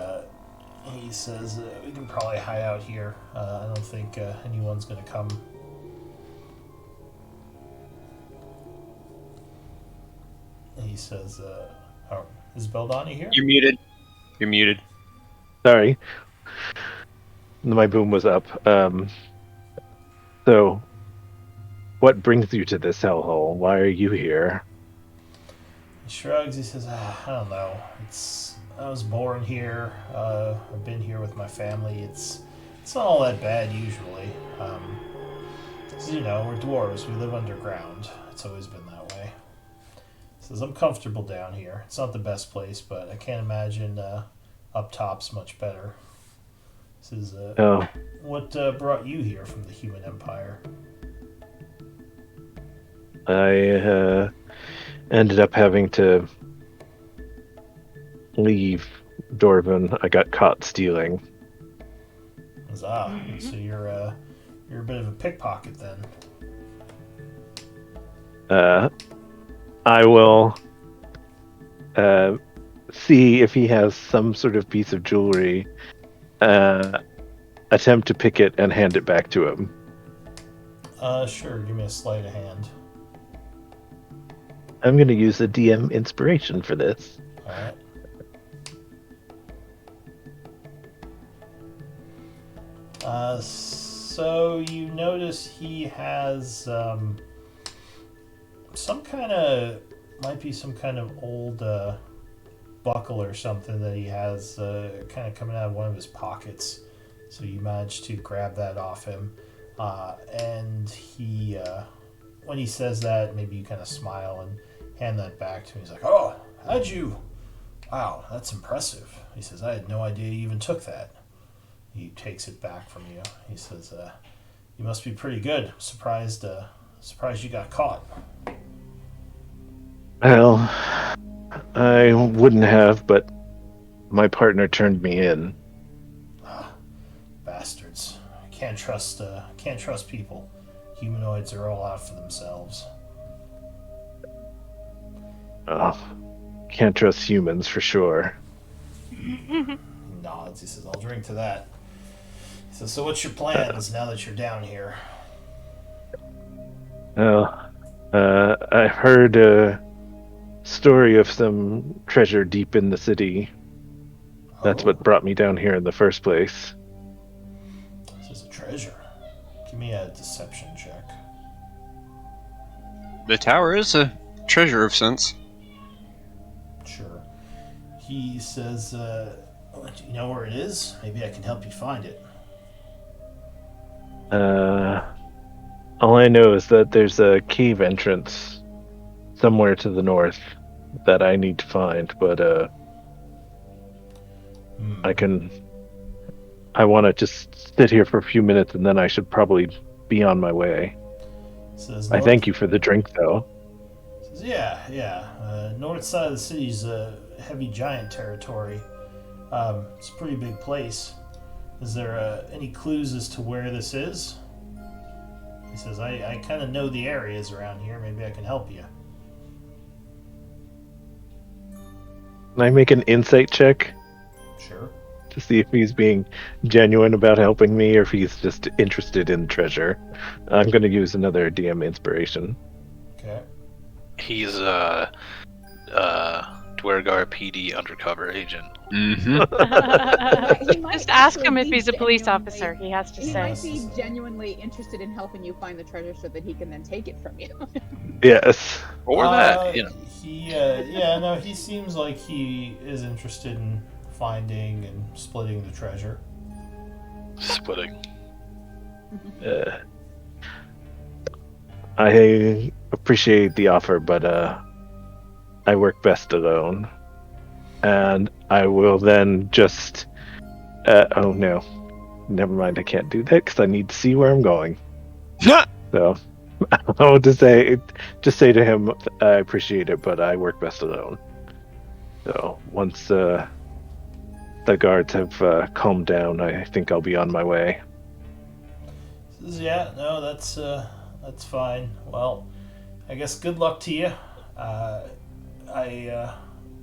says, we can probably hide out here. I don't think anyone's going to come. He says, oh, is Beldani here? You're muted. You're muted. Sorry. My boom was up. So, what brings you to this hellhole? Why are you here? He shrugs. He says, I don't know. I was born here. I've been here with my family. It's not all that bad usually. We're dwarves. We live underground. It's always been that way. He says, I'm comfortable down here. It's not the best place, but I can't imagine up top's much better. He says, what brought you here from the human empire? I ended up having to leave Dorvan. I got caught stealing. He says, so you're a bit of a pickpocket then. I will see if he has some sort of piece of jewelry, attempt to pick it and hand it back to him. Sure, give me a sleight of hand. I'm going to use a DM inspiration for this. Alright. So you notice he has some kind of, might be some kind of old buckle or something that he has kind of coming out of one of his pockets. So you manage to grab that off him. And he, when he says that, maybe you kind of smile and hand that back to him. He's like, oh, how'd you? Wow, that's impressive. He says, I had no idea you even took that. He takes it back from you. He says, you must be pretty good. Surprised you got caught. Well, I wouldn't have, but my partner turned me in. Bastards. Can't trust people. Humanoids are all out for themselves. Can't trust humans for sure. He nods. He says, I'll drink to that. He says, so what's your plans now that you're down here? Well, I've heard a story of some treasure deep in the city. That's what brought me down here in the first place. This is a treasure. Give me a deception check. The tower is a treasure of sense. Sure. He says, do you know where it is? Maybe I can help you find it. All I know is that there's a cave entrance somewhere to the north that I need to find, but I want to just sit here for a few minutes and then I should probably be on my way. Says, I thank you for the drink, though. Says, yeah. North side of the city's heavy giant territory. It's a pretty big place. Is there any clues as to where this is? He says, I kind of know the areas around here. Maybe I can help you. Can I make an insight check Sure. to see if he's being genuine about helping me or if he's just interested in treasure? I'm going to use another DM inspiration. Okay. He's Dwergar PD undercover agent. Mm-hmm. He might Just ask actually him if be he's a police genuinely- officer. He has to He say. might be genuinely interested in helping you find the treasure so that he can then take it from you. Yes. Or that, you know. He seems like he is interested in finding and splitting the treasure. Splitting. I appreciate the offer, but I work best alone. And I will then just... oh no. Never mind, I can't do that because I need to see where I'm going. So, I'll just say to him, I appreciate it, but I work best alone. So, once the guards have calmed down, I think I'll be on my way. Says, yeah, no, that's fine. Well, I guess good luck to you.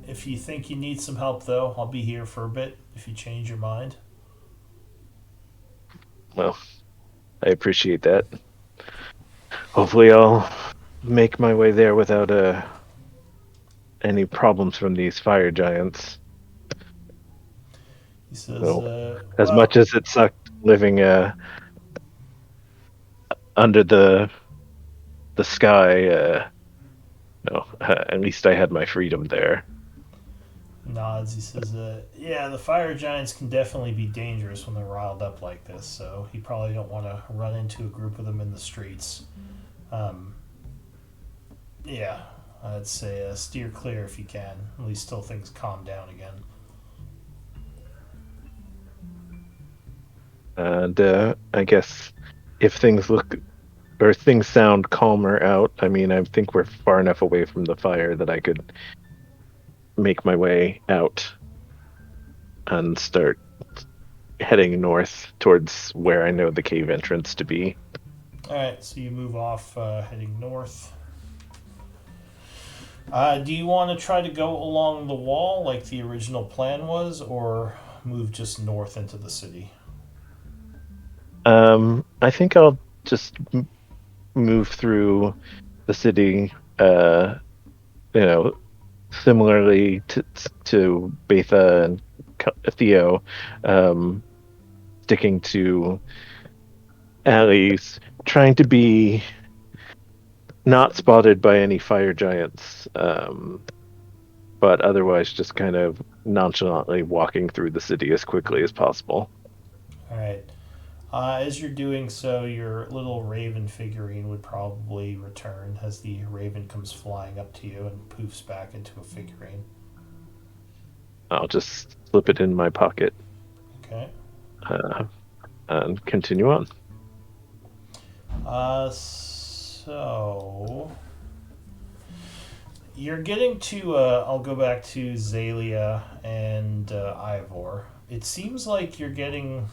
If you think you need some help, though, I'll be here for a bit if you change your mind. Well, I appreciate that. Hopefully I'll make my way there without any problems from these fire giants. He says, So, as much as it sucked living under the sky, at least I had my freedom there. nods. He says, yeah, the fire giants can definitely be dangerous when they're riled up like this, so you probably don't want to run into a group of them in the streets. Yeah, I'd say steer clear if you can, at least till things calm down again. And I guess if things sound calmer out, I mean, I think we're far enough away from the fire that I could make my way out and start heading north towards where I know the cave entrance to be. Alright, so you move off heading north. Do you want to try to go along the wall like the original plan was, or move just north into the city? I think I'll just move through the city, similarly to Betha and Theo, sticking to alleys, trying to be not spotted by any fire giants, but otherwise just kind of nonchalantly walking through the city as quickly as possible. Alright. As you're doing so, your little raven figurine would probably return as the raven comes flying up to you and poofs back into a figurine. I'll just slip it in my pocket Okay. and continue on. So you're getting to I'll go back to Zalia and Ivor. It seems like you're getting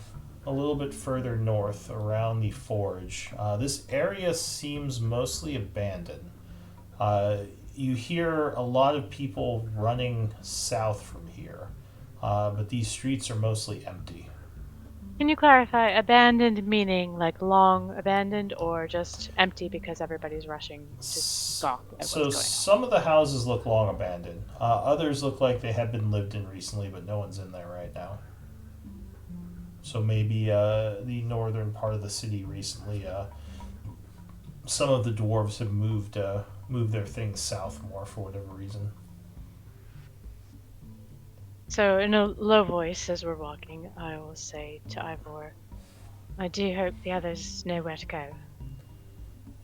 a little bit further north around the forge. This area seems mostly abandoned. You hear a lot of people running south from here, but these streets are mostly empty. Can you clarify abandoned meaning like long abandoned or just empty because everybody's rushing to scoff at what's So going on? some of the houses look long abandoned. Others look like they have been lived in recently, but no one's in there right now. So maybe the northern part of the city recently, some of the dwarves have moved their things south more for whatever reason. So in a low voice as we're walking, I will say to Ivor, I do hope the others know where to go.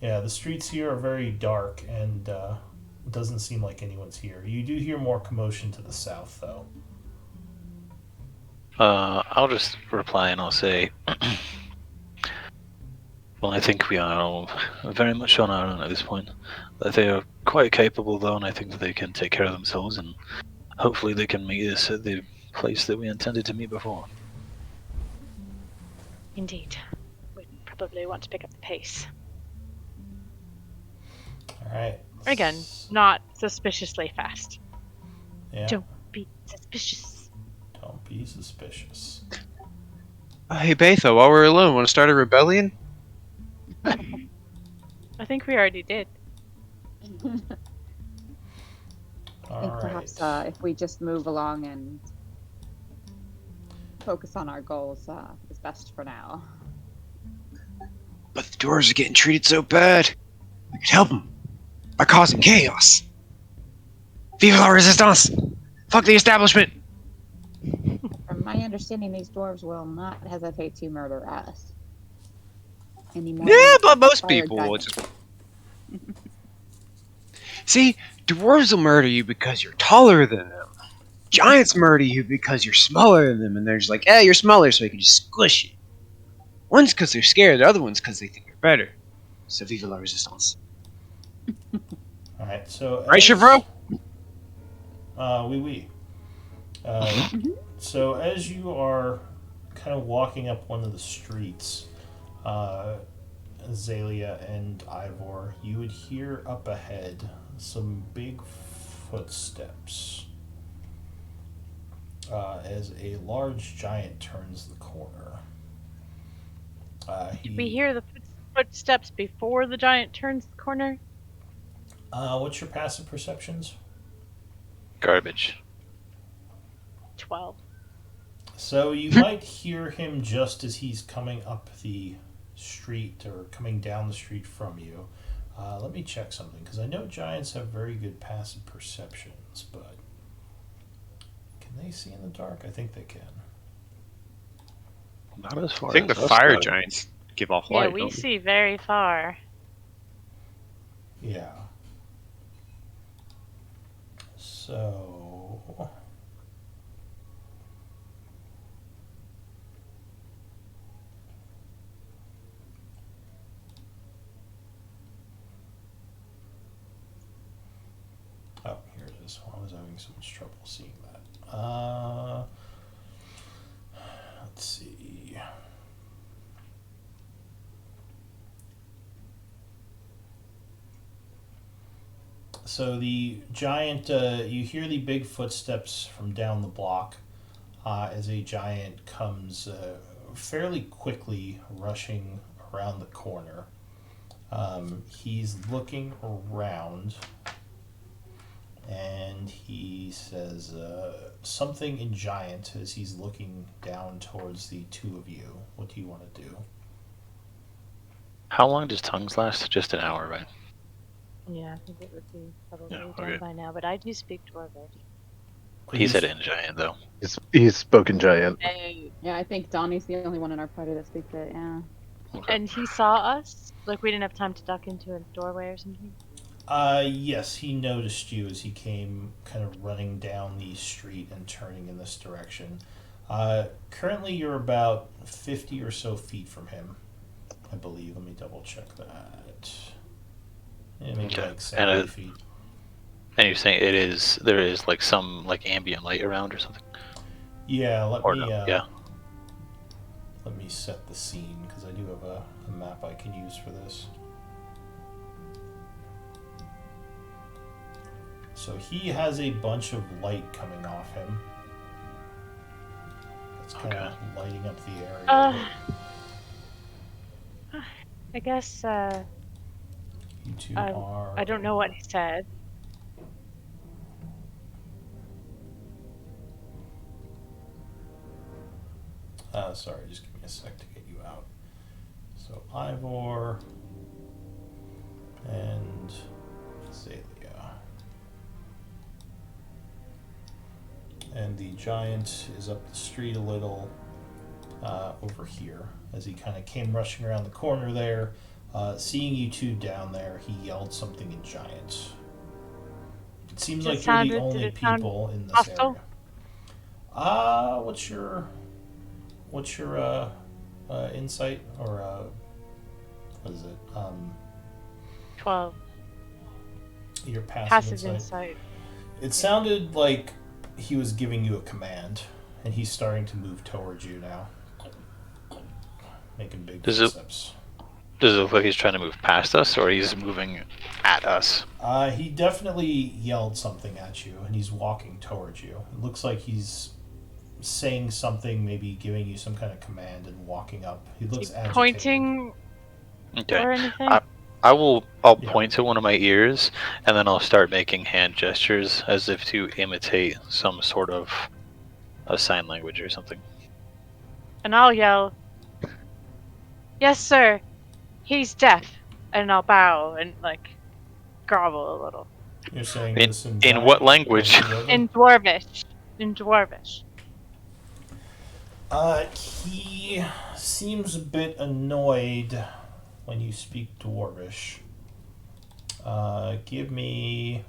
Yeah, the streets here are very dark, and it doesn't seem like anyone's here. You do hear more commotion to the south, though. I'll just reply and I'll say, well, I think we are all very much on our own at this point. That they are quite capable, though, and I think that they can take care of themselves, and hopefully they can meet us at the place that we intended to meet before. Indeed. We probably want to pick up the pace. All right. Again, not suspiciously fast. Yeah. Don't be suspicious. Don't be suspicious. Hey, Betha, while we're alone, want to start a rebellion? I think we already did. I think perhaps if we just move along and focus on our goals is best for now. But the dwarves are getting treated so bad. We could help them by causing chaos. Vive la resistance! Fuck the establishment! From my understanding, these dwarves will not hesitate to murder us. Anymore Yeah, but most fire people will. giants. See, dwarves will murder you because you're taller than them. Giants murder you because you're smaller than them, and they're just like, "Eh, you're smaller, so I can just squish you." One's because they're scared, the other one's because they think they're better. So vive la resistance. All right. So Right, Chevreau? Oui. So as you are kind of walking up one of the streets, Azalea and Ivor, you would hear up ahead some big footsteps as a large giant turns the corner. Did we hear the footsteps before the giant turns the corner? What's your passive perceptions? Garbage. 12. So you might hear him just as he's coming up the street or coming down the street from you. Let me check something because I know giants have very good passive perceptions, but can they see in the dark? I think they can. Not as far I think as the us, fire but- giants give off Yeah, light. we don't see very far. Yeah. So oh, here it is. I was having so much trouble seeing that. Let's see. So the giant, you hear the big footsteps from down the block as a giant comes fairly quickly rushing around the corner. He's looking around and he says something in giant as he's looking down towards the two of you. What do you want to do? How long does tongues last? Just an hour, right? Yeah, I think it would be probably Yeah, done okay. by now, but I do speak Dwarvish. He said in giant, though. He's spoken giant. Yeah, I think Donnie's the only one in our party that speaks it, yeah. Okay. And he saw us? Like, we didn't have time to duck into a doorway or something? Yes, he noticed you as he came kind of running down the street and turning in this direction. Currently, you're about 50 or so feet from him, I believe. Let me double check that. Yeah, maybe Okay. like 70 And feet. And you're saying there is like some like ambient light around or something? Yeah, let Or me no? Yeah. let me set the scene because I do have a map I can use for this. So he has a bunch of light coming off him. It's kind of lighting up the area. I guess, You two are. I don't know what he said. Sorry, just give me a sec to get you out. So Ivor and Zalia. And the giant is up the street a little over here as he kind of came rushing around the corner there. Seeing you two down there, he yelled something in giant. It seems like you're the only people in this area. What's your insight or what is it? 12. Your Passive insight. It sounded like he was giving you a command, and he's starting to move towards you now. making big Does it- footsteps. Does it look like he's trying to move past us, or he's moving at us? He definitely yelled something at you, and he's walking towards you. It looks like he's saying something, maybe giving you some kind of command, and walking up. He looks agitated. Pointing Okay. or anything? I'll Yeah. point to one of my ears, and then I'll start making hand gestures as if to imitate some sort of a sign language or something. And I'll yell, "Yes, sir. He's deaf." And I'll bow and like grovel a little. You're saying In- this in giant what language? or Dwarven? In Dwarvish. In Dwarvish. He seems a bit annoyed when you speak Dwarvish. Give me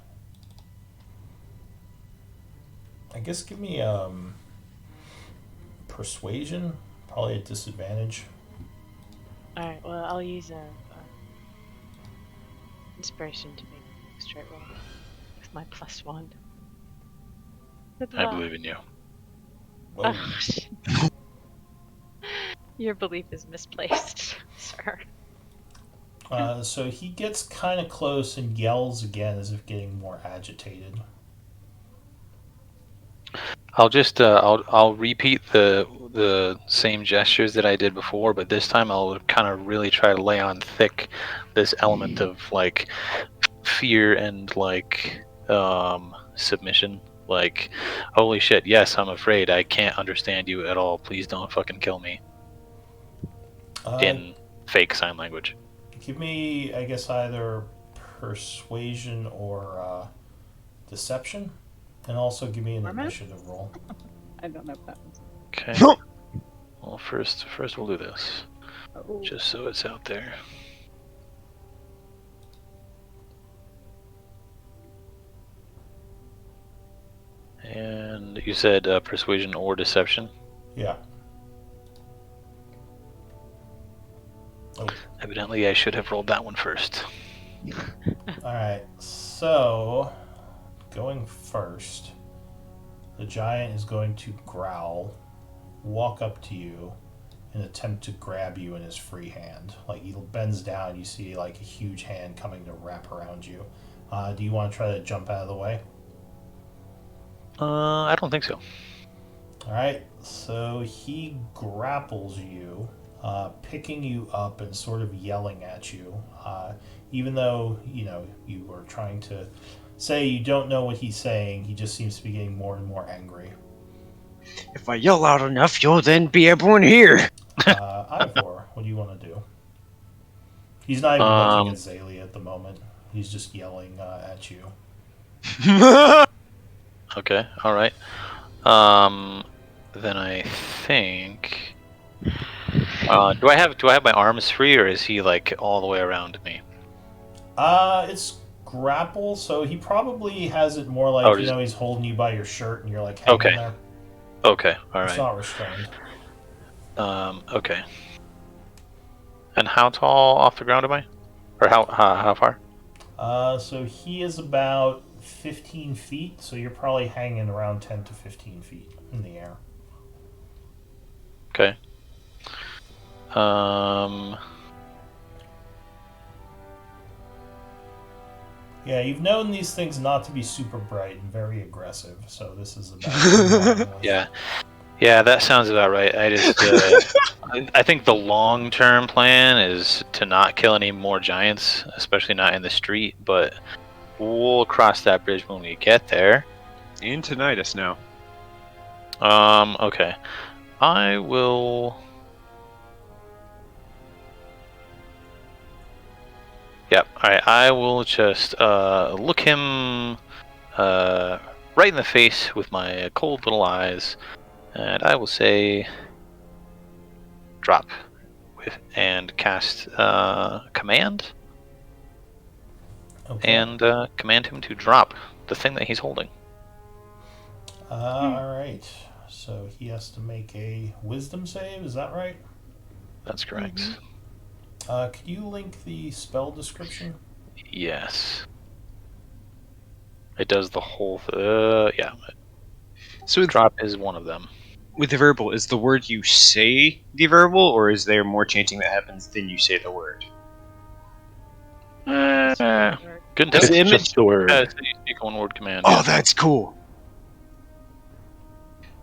persuasion, probably at disadvantage. Alright, well, I'll use a inspiration to make a straight roll with my +1. Good I luck. believe in you. Whoa. Oh, shit. Your belief is misplaced, sir. So he gets kind of close and yells again as if getting more agitated. I'll just I'll repeat the same gestures that I did before, but this time I'll kind of really try to lay on thick this element of like fear and like submission. Like, holy shit, yes, I'm afraid. I can't understand you at all. Please don't fucking kill me. In fake sign language. Give me, I guess, either persuasion or deception, and also give me an Armor? initiative roll. I don't know if that was. Okay. Well, first we'll do this, Oh. just so it's out there. And you said persuasion or deception? Yeah. Oh. Evidently, I should have rolled that one first. All right. So, going first, the giant is going to growl, walk up to you, and attempt to grab you in his free hand. Like he bends down, you see like a huge hand coming to wrap around you. Do you want to try to jump out of the way? I don't think so. All right. So he grapples you, picking you up and sort of yelling at you. Even though you were trying to say you don't know what he's saying, he just seems to be getting more and more angry. If I yell loud enough, you'll then be everyone here. Ivor, what do you want to do? He's not even looking at Zaylee at the moment. He's just yelling at you. Okay, all right. Then I think. Do I have my arms free, or is he like all the way around me? It's grapple, so he probably has it more like he's holding you by your shirt, and you're like hanging there. Okay, all It's right. not restrained. Okay. And how tall off the ground am I? Or how far? So he is about 15 feet, so you're probably hanging around 10 to 15 feet in the air. Okay. Yeah, you've known these things not to be super bright and very aggressive, so this is about Yeah, that sounds about right. I just I think the long-term plan is to not kill any more giants, especially not in the street, but we'll cross that bridge when we get there. And tinnitus now. Okay. I will. Yep. All right. I will just look him right in the face with my cold little eyes, and I will say, "Drop," and cast command, and command him to drop the thing that he's holding. All right. So he has to make a wisdom save. Is that right? That's correct. Mm-hmm. Could you link the spell description? Yes. It does the whole. Yeah. So Drop is one of them. with the verbal, is the word you say the verbal, or is there more chanting that happens than you say the word? Couldn't tell Because It's you. the image. just the word. So you speak one word command. Oh, Yeah. that's cool.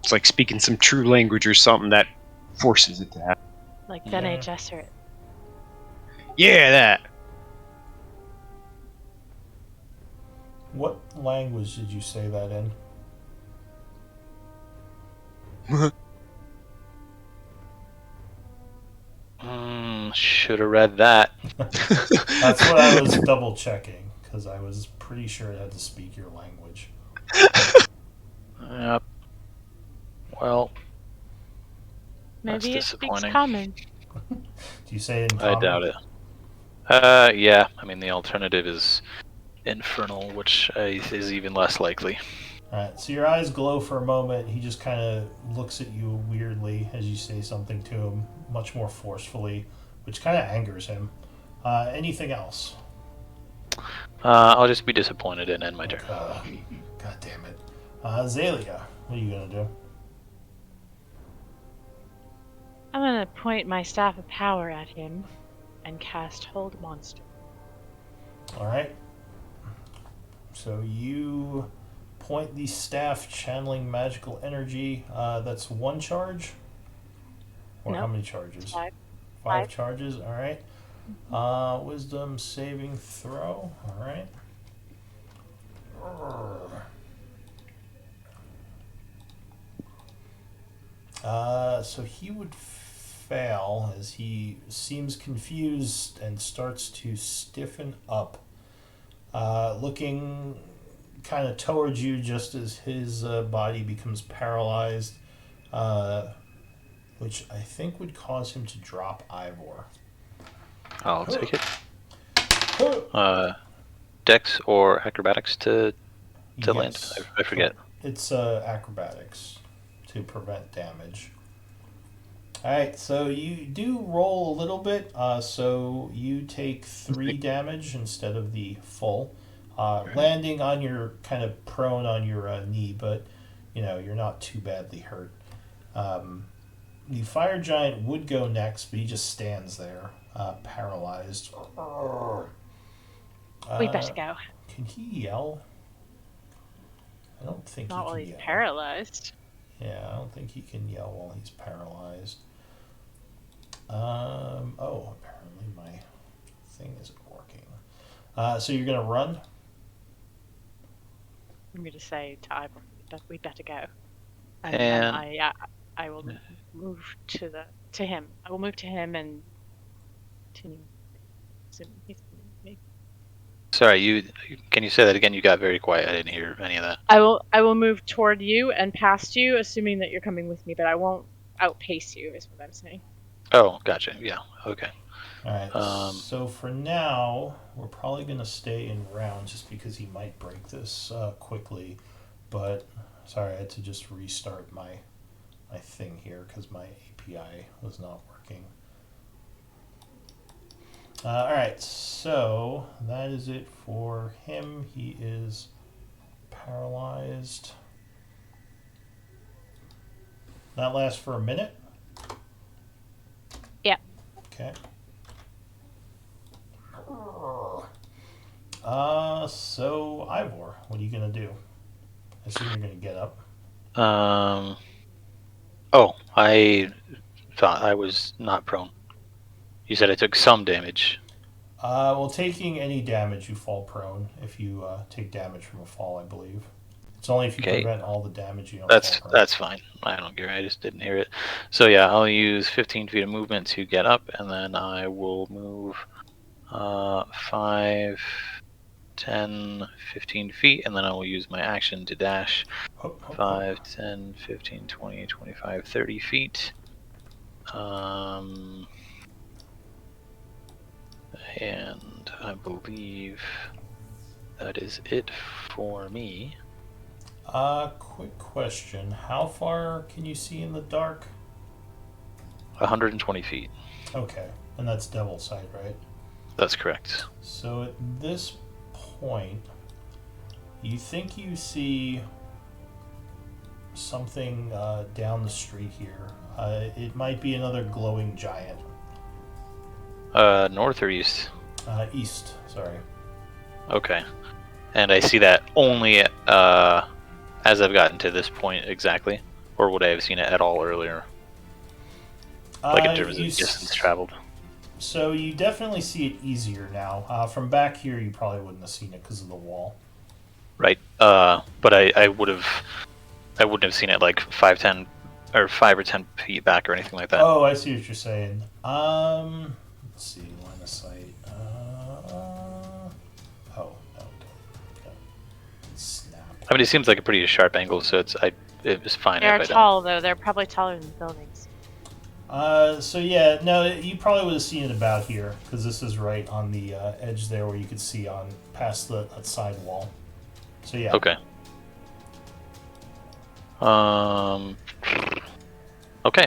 It's like speaking some true language or something that forces it to happen. Like Yeah. Bene Gesserit. Yeah, that. What language did you say that in? Should have read that. That's what I was double checking, because I was pretty sure it had to speak your language. Yep. Well, Maybe it speaks disappointing. common. Do you say it in I common? doubt it. Yeah. I mean, the alternative is infernal, which is even less likely. Alright, so your eyes glow for a moment. He just kind of looks at you weirdly as you say something to him, much more forcefully, which kind of angers him. Anything else? I'll just be disappointed and end my turn. God damn it. Zalia, what are you going to do? I'm gonna point my staff of power at him and cast Hold Monster. Alright. So you point the staff, channeling magical energy. That's one charge? Or how Nope. many charges? Five. Five charges, alright. Wisdom saving throw, alright. So he would fail as he seems confused and starts to stiffen up, looking kind of towards you just as his body becomes paralyzed, which I think would cause him to drop Ivor. I'll take it. Dex or acrobatics to land? Yes. I forget. It's acrobatics to prevent damage. Alright, so you do roll a little bit, so you take 3 damage instead of the full. Landing on your kind of prone on your knee, but you're not too badly hurt. The fire giant would go next, but he just stands there, paralyzed. We better go. Can he yell? I don't think Not he while can he's yell. paralyzed. Yeah, I don't think he can yell while he's paralyzed. Apparently my thing isn't working. So you're gonna run? I'm going to say to Ivor that we better go. And And- I will move to him. I will move to him and continue. He's me. Sorry, can you say that again? You got very quiet. I didn't hear any of that. I will move toward you and past you, assuming that you're coming with me, but I won't outpace you, is what I'm saying. Oh, gotcha. Yeah. Okay. Alright, so for now, we're probably going to stay in round just because he might break this quickly. But, sorry, I had to just restart my thing here because my API was not working. Alright, so that is it for him. He is paralyzed. That lasts for a minute? Yeah. Okay. So Ivor, what are you gonna do? I assume you're gonna get up. Oh, I thought I was not prone. You said I took some damage. Well, taking any damage, you fall prone. If you take damage from a fall, I believe. It's only if you Okay. prevent all the damage you don't That's fall prone. fine. I don't care. I just didn't hear it. So yeah, I'll use 15 feet of movement to get up, and then I will move 5, 10, 15 feet, and then I will use my action to dash 5, 10, 15, 20, 25, 30 feet. And I believe that is it for me. Quick question. How far can you see in the dark? 120 feet. Okay, and that's Devil's Sight, right? That's correct. So at this point, you think you see something down the street here. It might be another glowing giant. North or east? East, sorry. Okay. And I see that only as I've gotten to this point exactly, or would I have seen it at all earlier? Like in terms of distance traveled. So you definitely see it easier now. From back here, you probably wouldn't have seen it because of the wall. Right. But I wouldn't have seen it like 5 or 10 feet back or anything like that. Oh, I see what you're saying. Let's see, line of sight. Oh, no. Snap. I mean, it seems like a pretty sharp angle, so it was fine. They're if I tall, though. They're probably taller than buildings. So yeah, no, you probably would have seen it about here, because this is right on the edge there where you could see on past that side wall. So yeah. Okay. Okay.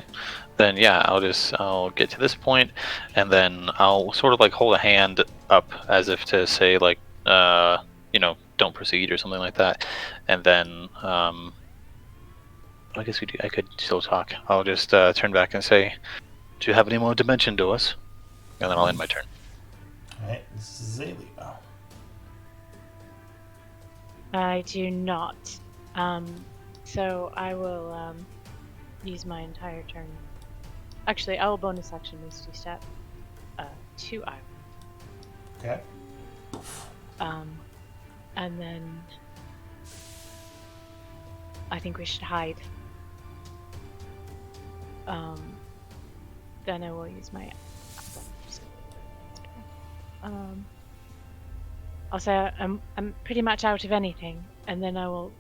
Then yeah, I'll get to this point, and then I'll sort of like hold a hand up as if to say like, don't proceed or something like that, and then I guess I could still talk. I'll just turn back and say, "Do you have any more to mention to us?" And then I'll end my turn. Alright, this is Zalia. I do not. So I will use my entire turn. Actually, I will bonus action Misty Step to Iron. Okay. And then I think we should hide. Then I will use my. I'll say I'm pretty much out of anything, and then I will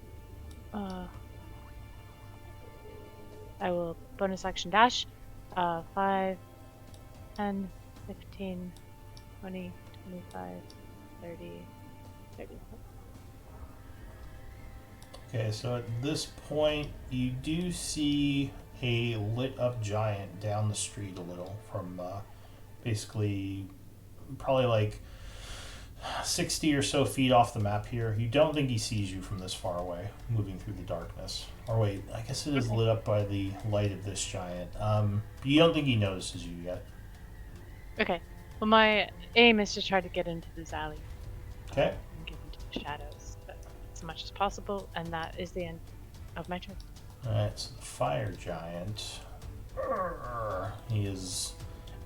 bonus action dash. 5, 10, 15, 20, 25, 30, 30. Okay, so at this point, you do see a lit up giant down the street a little from basically probably like 60 or so feet off the map here. You don't think he sees you from this far away, moving through the darkness. Or wait, I guess it is lit up by the light of this giant. You don't think he notices you yet. Okay. Well, my aim is to try to get into this alley. Okay. And get into the shadows, but as much as possible, and that is the end of my turn. Alright, so the fire giant. He is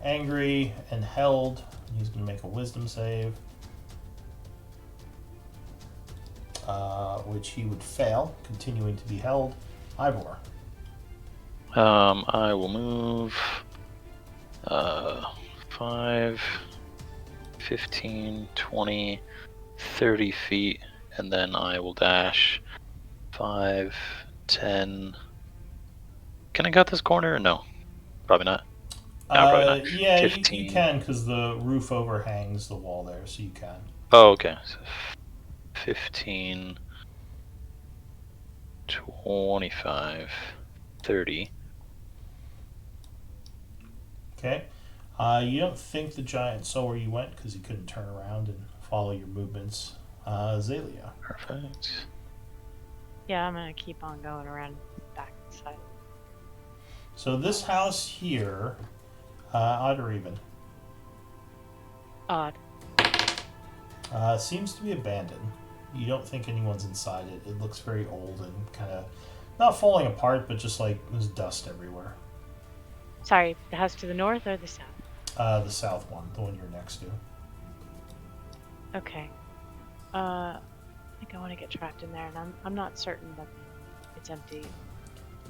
angry and held. He's going to make a wisdom save. Which he would fail, continuing to be held. Ivor. I will move 5, 15, 20, 30 feet, and then I will dash 5, 10. Can I got this corner? No, probably not. No, probably not. Yeah, 15. you can because the roof overhangs the wall there, so you can. Oh, okay. So 15, 25, 30. Okay. You don't think the giant saw where you went because he couldn't turn around and follow your movements. Zalia. Perfect. Yeah, I'm gonna keep on going around back side. So this house here, odd or even? Odd. Seems to be abandoned. You don't think anyone's inside it. It looks very old and kind of not falling apart, but just like there's dust everywhere. Sorry, the house to the north or the south? The south one, the one you're next to. Okay. I think I want to get trapped in there, and I'm not certain that it's empty.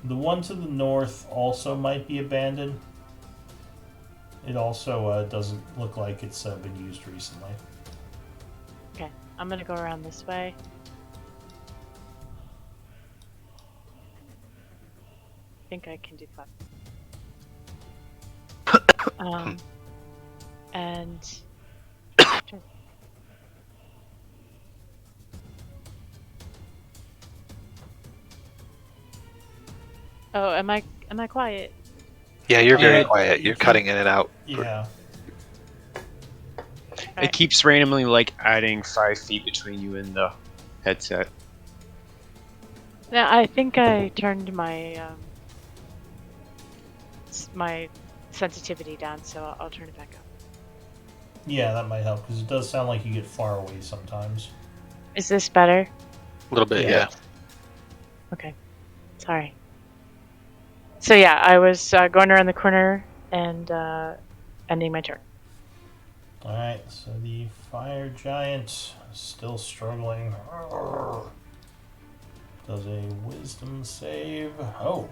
The one to the north also might be abandoned. It also doesn't look like it's been used recently. Okay, I'm gonna go around this way. I think I can do that. And oh, am I quiet? Yeah, you're very Yeah, quiet. You're cutting in and out. Yeah. It keeps randomly like adding 5 feet between you and the headset. Now, I think I turned my my sensitivity down, so I'll turn it back up. Yeah, that might help because it does sound like you get far away sometimes. Is this better? A little bit, Yeah. yeah. Okay. Sorry. So yeah, I was going around the corner and ending my turn. All right, so the fire giant still struggling. Does a wisdom save. Oh.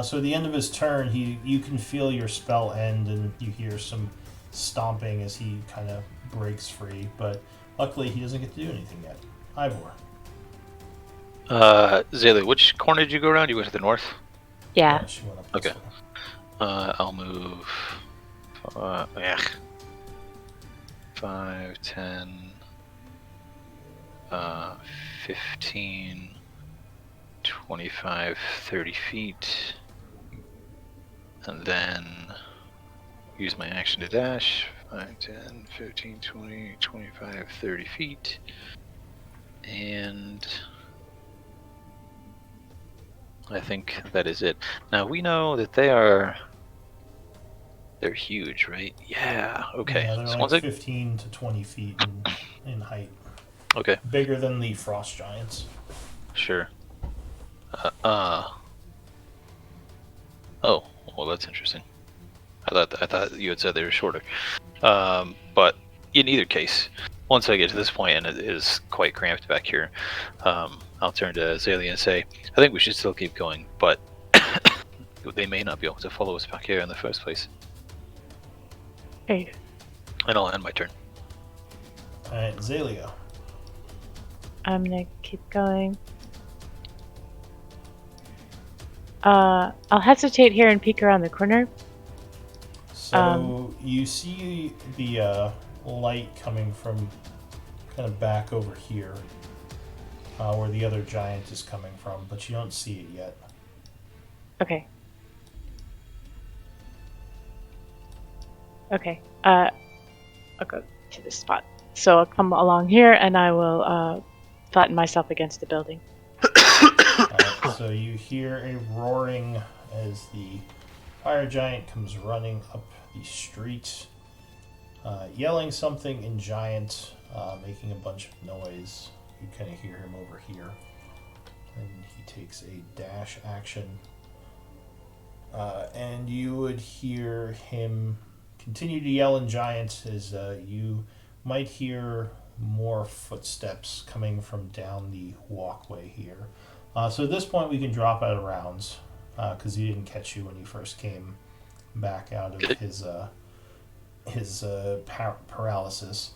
So at the end of his turn, you can feel your spell end, and you hear some stomping as he kind of breaks free. But luckily, he doesn't get to do anything yet. Ivor. Zaylee, which corner did you go around? You went to the north? Yeah. She went up this Okay. way. I'll move. 5, 10, 15, 25, 30 feet. And then use my action to dash. 5, 10, 15, 20, 25, 30 feet. And I think that is it. Now we know that they're huge, right? Yeah, okay. Yeah, they're So like once I- 15 to 20 feet in height. Okay, Bigger than the frost giants. sure. Oh, well, that's interesting. I thought you had said they were shorter. But in either case, once I get to this point and it is quite cramped back here, I'll turn to Azalea and say, I think we should still keep going, but they may not be able to follow us back here in the first place. Okay. And I'll end my turn. All right, Zalia. I'm gonna keep going. I'll hesitate here and peek around the corner. So you see the light coming from kind of back over here, where the other giant is coming from, but you don't see it yet. Okay. Okay. I'll go to this spot. So I'll come along here and I will flatten myself against the building. Alright, so you hear a roaring as the fire giant comes running up the street, yelling something in giant, making a bunch of noise. You kind of hear him over here. And he takes a dash action. And you would hear him continue to yell in giant as you might hear more footsteps coming from down the walkway here. So at this point, we can drop out of rounds because he didn't catch you when you first came back out of his paralysis.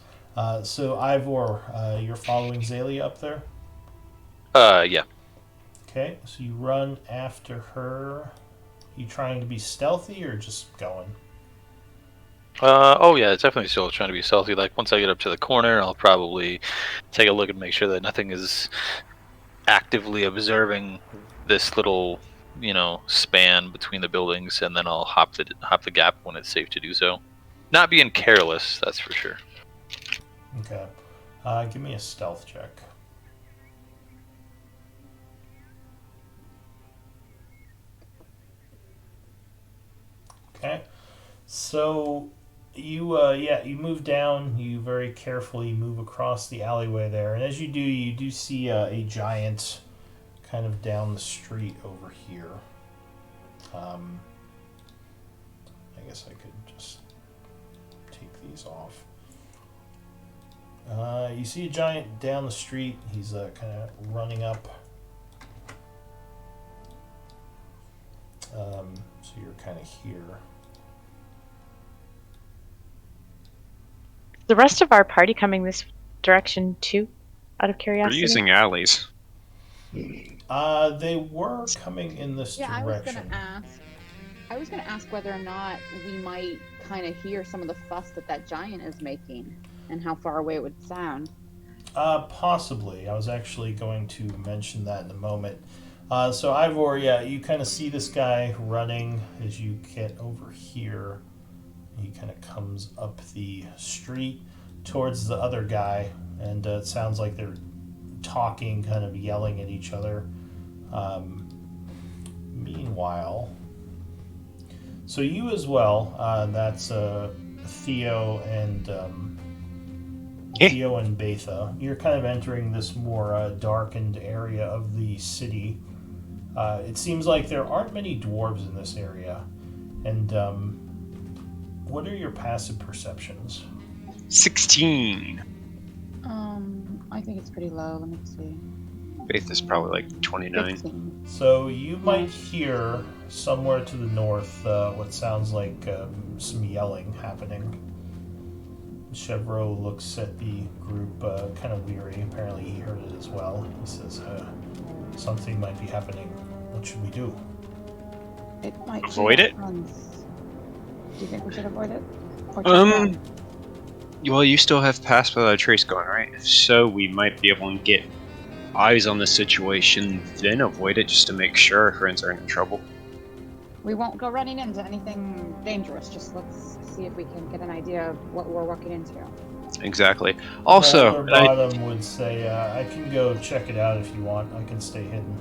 So Ivor, you're following Zalia up there. Yeah. Okay, so you run after her. You trying to be stealthy or just going? Oh yeah, it's definitely still trying to be stealthy. Like once I get up to the corner, I'll probably take a look and make sure that nothing is actively observing this little, span between the buildings, and then I'll hop the gap when it's safe to do so. Not being careless, that's for sure. Okay. Give me a stealth check. Okay. So you move down, you very carefully move across the alleyway there, and as you do see a giant kind of down the street over here. I guess I could just take these off. You see a giant down the street. He's kind of running up. So you're kind of here. The rest of our party coming this direction too, out of We're curiosity? using alleys. They were coming in this Yeah, direction. I was gonna ask whether or not we might kind of hear some of the fuss that giant is making, and how far away it would sound. Possibly. I was actually going to mention that in a moment. So Ivor, yeah, you kind of see this guy running as you get over here. He kind of comes up the street towards the other guy, and it sounds like they're talking, kind of yelling at each other. Meanwhile, so you as well. That's Theo and Betha. You're kind of entering this more darkened area of the city. It seems like there aren't many dwarves in this area. And what are your passive perceptions? 16. I think it's pretty low. Let me see. Faith is probably like 29. 15. So you might hear somewhere to the north what sounds like some yelling happening. Chevreau looks at the group kind of weary. Apparently he heard it as well. He says, something might be happening. What should we do? It might Avoid it? Do you think we should avoid it? Or check it out? Well, you still have Pass Without a Trace going, right? If so, we might be able to get eyes on the situation, then avoid it just to make sure our friends aren't in trouble. We won't go running into anything dangerous. Just let's see if we can get an idea of what we're walking into. Exactly. Also, Bottom would say, I can go check it out if you want. I can stay hidden.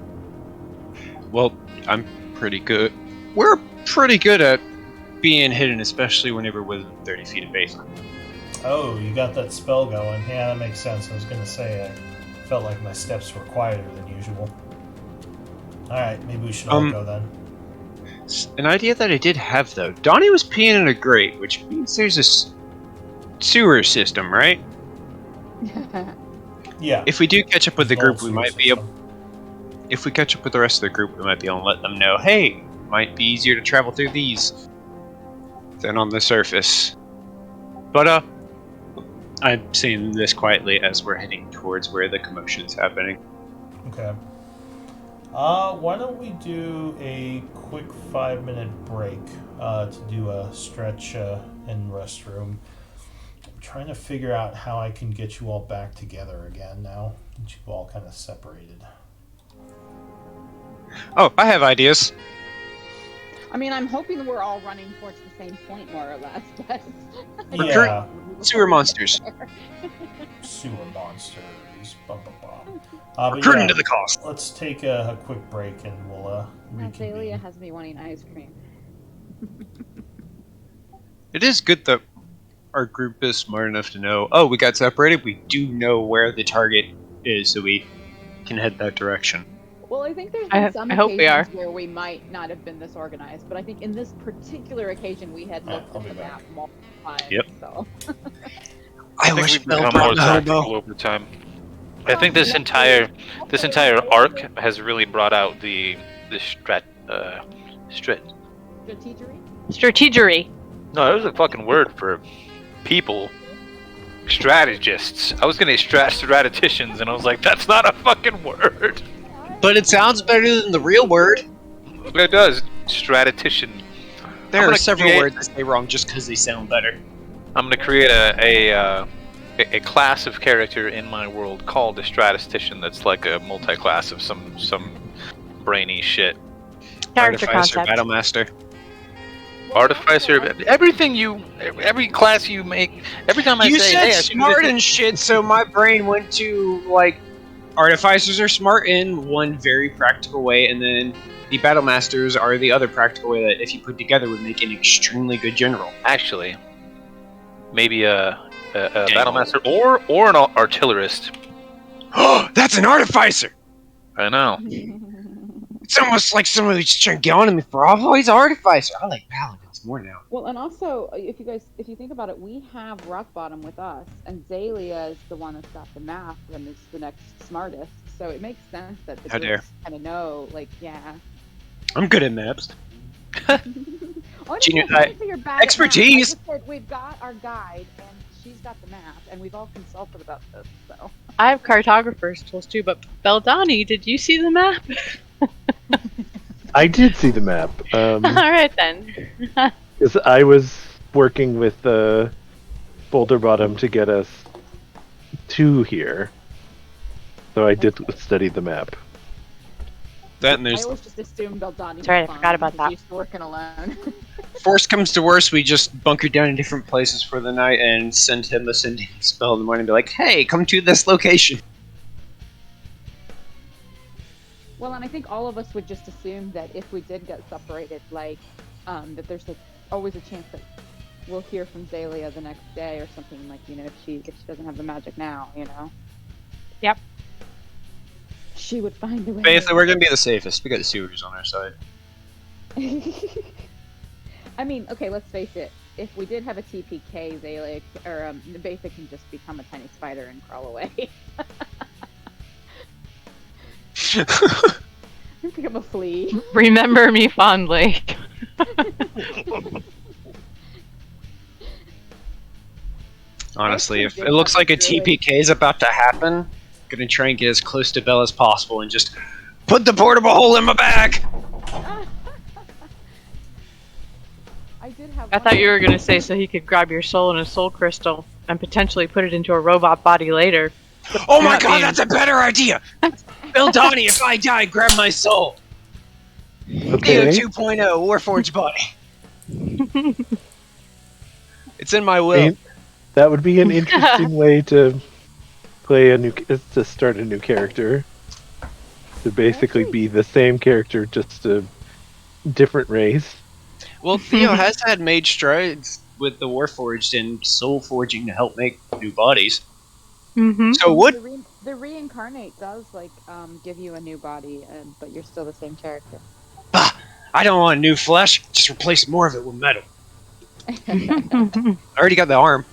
well, I'm pretty good. We're pretty good at being hidden, especially whenever we're within 30 feet of base. Oh, you got that spell going. Yeah, that makes sense. I was going to say, I felt like my steps were quieter than usual. Alright, maybe we should all go then. An idea that I did have, though. Donnie was peeing in a grate, which means there's a sewer system, right? Yeah. If we do catch up with the group, we Sewer might be able... If we catch up with the rest of the group, we might be able to let them know, hey, might be easier to travel through these than on the surface. But, I'm saying this quietly as we're heading towards where the commotion is happening. Okay. Why don't we do a quick 5-minute break to do a stretch and restroom. I'm trying to figure out how I can get you all back together again now that you've all kind of separated. Oh, I have ideas. I mean, I'm hoping we're all running towards the same point, more or less. But Yeah. Sewer monsters. Sewer monsters. Bum, bum, bum. But Recruiting yeah, to the cost. let's take a quick break and we'll Azalea reconvene. has me wanting ice cream. It is good that our group is smart enough to know, oh, we got separated, we do know where the target is, so we can head that direction. Well, I think there's been some I hope we are. occasions where we might not have been this organized, but I think in this particular occasion we had Alright, looked I'll at the be back. map multiple times. Yep. So. I think wish we've Bill become more brought the hobo. tactical over time. I think this entire arc has really brought out the Strategery. No, that was a fucking word for people. Strategists. I was gonna say strategicians, and I was like, that's not a fucking word. But it sounds better than the real word. It does. Strategician. There I'm are gonna several create- words that say wrong just because they sound better. I'm gonna create a class of character in my world called a statistician. That's like a multi-class of some brainy shit. Character Artificer, concept. Battle Master. Artificer. Every class you make. Every time I You say, said hey, I should do smart this- and shit, so my brain went to, like, Artificers are smart in one very practical way, and then the Battle Masters are the other practical way that, if you put together, would make an extremely good general. Actually, maybe a battle master or an artillerist. That's an Artificer! I know. It's almost like somebody was trying to get on to me for all he's Artificer. I like Paladins more now. Well, and also, if you think about it, we have Rock Bottom with us, and Zalia is the one that's got the map and is the next smartest. So it makes sense that the How dare. groups kind of know, like, yeah. I'm good at maps. Oh, Junior- no, I figured bad at expertise. maps. I just said we've got our guide, and she's got the map, and we've all consulted about this. So I have cartographer's tools too, but Beldani, did you see the map? I did see the map. All right then. Because I was working with Boulder Bottom to get us to here. So I did study the map. That and I there's always just assumed Beldani was Sorry, I fine forgot about because that. She's working alone. Force comes to worst, we just bunker down in different places for the night and send him the sending spell in the morning and be like, hey, come to this location. Well, and I think all of us would just assume that if we did get separated, like, that there's always a chance that we'll hear from Zalia the next day or something, like, you know, if she doesn't have the magic now, you know. Yep. She would find a way. Basically, we're gonna be the safest. We got the sewers on our side. I mean, okay, let's face it. If we did have a TPK, Zalia or Beta can just become a tiny spider and crawl away. Become a flea. Remember me fondly. Honestly, if did it looks have like a really- TPK is about to happen, gonna try and get as close to Belle as possible and just put the portable hole in my bag! I did have. I thought you were gonna say so he could grab your soul in a soul crystal and potentially put it into a robot body later. Oh my Not god, being- that's a better idea! Bill Donnie, if I die, grab my soul! Okay. Theo 2.0, Warforged body. It's in my will. Ain't- That would be an interesting way to play to start a new character. To basically be the same character, just a different race. Well, Theo has had made strides with the Warforged and soul forging to help make new bodies. Mm-hmm. So what? The reincarnate does give you a new body, but you're still the same character. Bah, I don't want new flesh. Just replace more of it with metal. I already got the arm.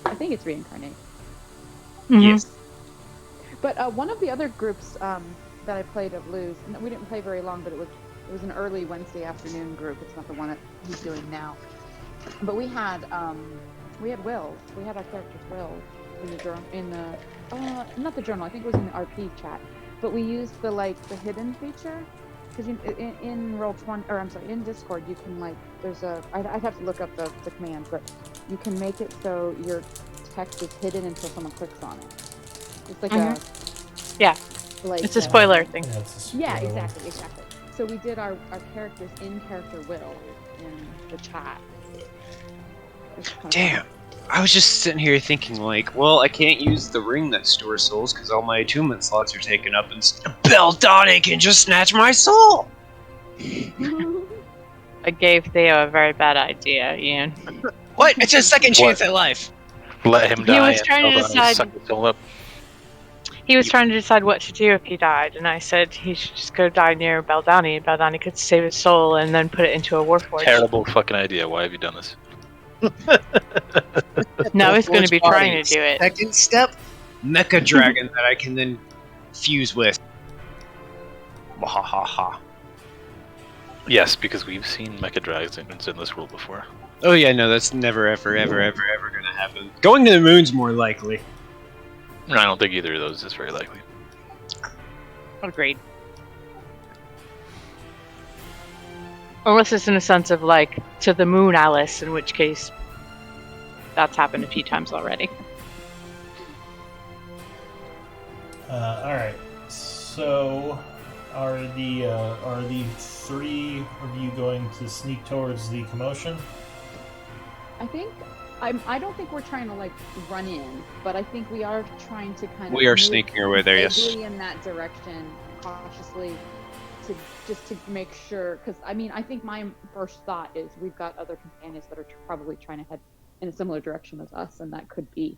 I think it's reincarnate. Yes. But one of the other groups that I played at Lou's, and we didn't play very long, but it was an early Wednesday afternoon group. It's not the one that he's doing now. But we had Will. We had our character's Will in the journal, not the journal. I think it was in the RP chat. But we used the hidden feature because in Roll20, or I'm sorry, in Discord you can I'd have to look up the command, but you can make it so your text is hidden until someone clicks on it. It's like It's a spoiler thing. Yeah, it's a spoiler. Yeah, exactly. So we did our character's in-character Will in the chat. It was kind of Damn. fun. I was just sitting here thinking, well, I can't use the ring that stores souls because all my attunement slots are taken up, and Bill Donnie can just snatch my soul! I gave Theo a very bad idea, Ian. What? It's a second chance at life! Let him He die. was trying to and decide- suck his soul up. He was trying to decide what to do if he died, and I said he should just go die near Baldani. Baldani could save his soul and then put it into a warforged. Terrible fucking idea. Why have you done this? Now he's going to be Warforged trying body. to do it. Second step, Mecha Dragon that I can then fuse with. Wahahaha. Yes, because we've seen mecha dragons in this world before. Oh yeah, no, that's never, ever, ever, ever, ever gonna happen. Going to the moon's more likely. I don't think either of those is very likely. Agreed. Unless it's in a sense of to the moon, Alice, in which case that's happened a few times already. All right. So, are the three of you going to sneak towards the commotion? I think I don't think we're trying to run in, but I think we are trying to kind of We are move sneaking our way there, yes. vaguely in that direction, cautiously, to make sure. Because I think my first thought is we've got other companions that are probably trying to head in a similar direction as us, and that could be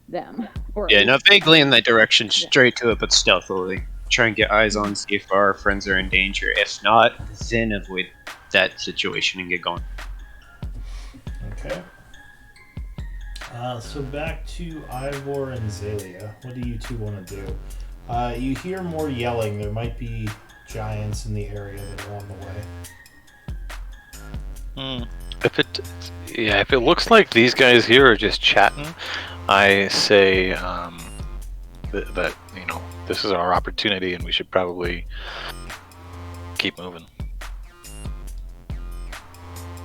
them. Or at Yeah, least- not vaguely in that direction, straight to it, but stealthily. Try and get eyes on, see if our friends are in danger. If not, then avoid that situation and get going. Okay. So back to Ivor and Zalia. What do you two want to do? You hear more yelling. There might be giants in the area that are on the way. If it looks like these guys here are just chatting, I say that this is our opportunity and we should probably keep moving.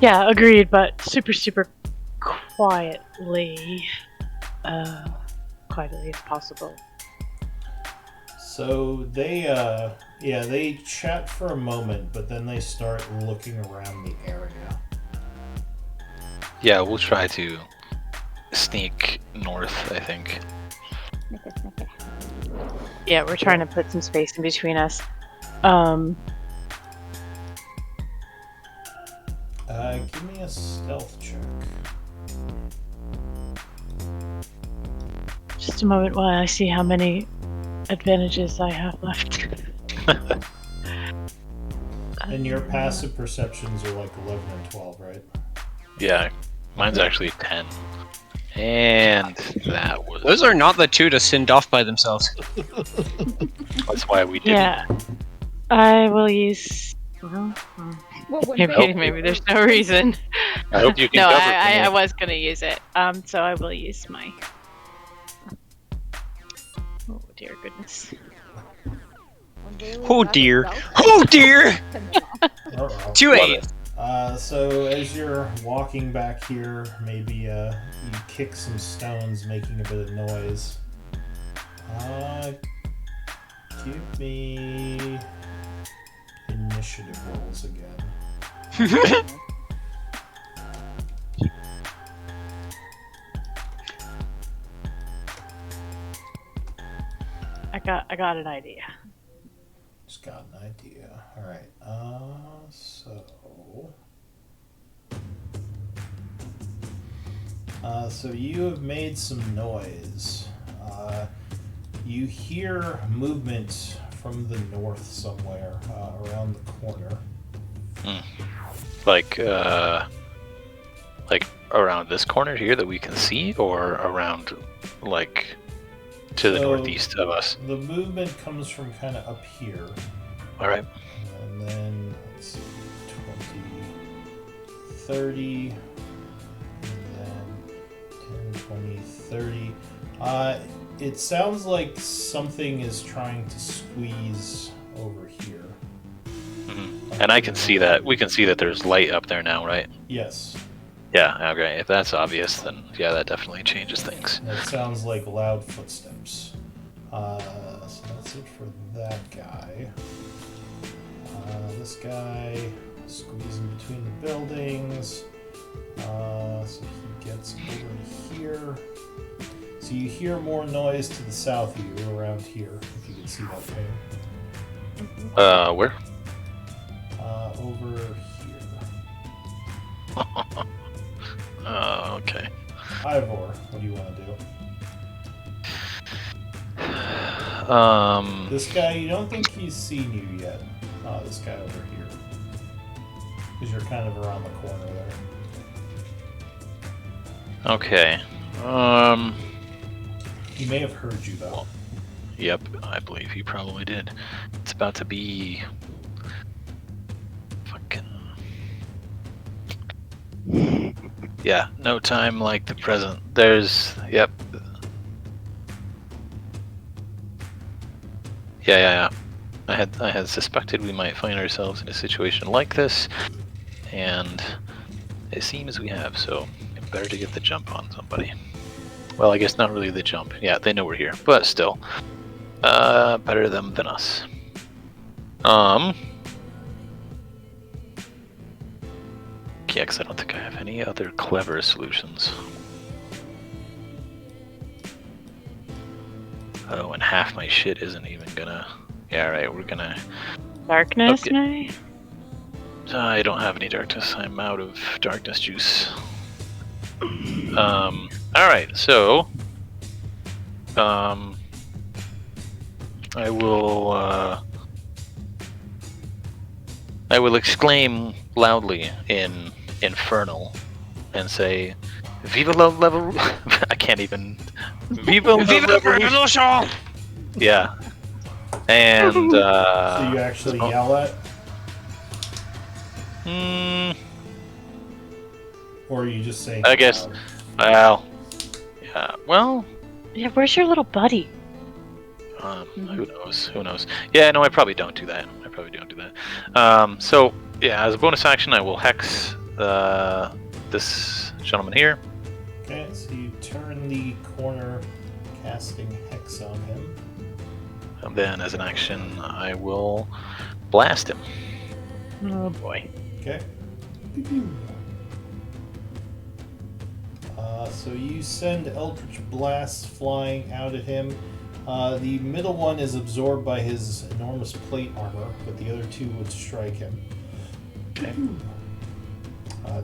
Yeah, agreed, but super, super quietly. Quietly as possible. So they chat for a moment, but then they start looking around the area. Yeah, we'll try to sneak north, I think. Snicker, snicker. Yeah, we're trying to put some space in between us. Give me a stealth check. Just a moment while I see how many advantages I have left. And your passive perceptions are like 11 and 12, right? Yeah, mine's actually 10. And that was. Those are not the two to send off by themselves. That's why we didn't. Yeah, I will use. Well, when Maybe there's no reason. I hope you can No, cover for I me. was gonna use it. So I will use my. Oh dear goodness. Oh dear. Oh dear! Uh-oh. 2 8. So as you're walking back here, maybe you kick some stones, making a bit of noise. Give me initiative rolls again. I got an idea. Just got an idea. All right. So you have made some noise. You hear movement from the north somewhere around the corner. Like around this corner here that we can see, or around, like, to the So northeast of us? The movement comes from kind of up here. All right. And then, let's see, 20, 30, and then 10, 20, 30. It sounds like something is trying to squeeze over here. Mm-hmm. And I can see that. We can see that there's light up there now, right? Yes. Yeah, okay. If that's obvious, then yeah, that definitely changes things. That sounds like loud footsteps. So that's it for that guy. This guy squeezing between the buildings. So he gets over here. So you hear more noise to the south of you, around here, if you can see that thing. Where? Over here. Okay. Ivor, what do you want to do? This guy, you don't think he's seen you yet. This guy over here. Because you're kind of around the corner there. Okay. He may have heard you, though. Yep, I believe he probably did. It's about to be fucking. Yeah, no time like the present. There's, yep. Yeah. I had suspected we might find ourselves in a situation like this, and it seems we have. So better to get the jump on somebody. Well, I guess not really the jump. Yeah, they know we're here, but still, better them than us. Yeah, because I don't think I have any other clever solutions. Oh, and half my shit isn't even gonna. Yeah, right. We're gonna. Darkness, Okay. May? I don't have any darkness. I'm out of darkness juice. All right. So, I will exclaim loudly in Infernal and say, "Viva la level!" I can't even. Viva la revolution! Yeah. And So you actually yell at? Or are you just saying? I guess. Well. Yeah. Well. Yeah, where's your little buddy? Who knows? Who knows? Yeah, no, I probably don't do that. So, yeah, as a bonus action, I will hex this gentleman here. Okay, so you turn the corner, casting hex on him. And then, as an action, I will blast him. Oh boy. Okay. So you send Eldritch Blasts flying out at him. The middle one is absorbed by his enormous plate armor, but the other two would strike him. Okay.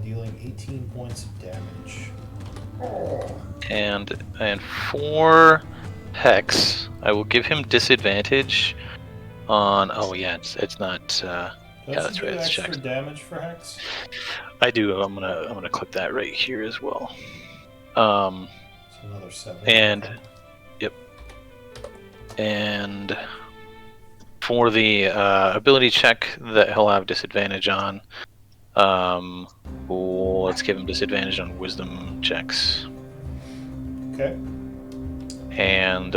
Dealing 18 points of damage. And for Hex, I will give him disadvantage on. Oh yeah, it's not. Don't that's you right. do It's extra checked. damage for Hex? I do. I'm gonna click that right here as well. It's another 7. And Okay. yep. And for the ability check that he'll have disadvantage on, let's give him disadvantage on wisdom checks. Okay. And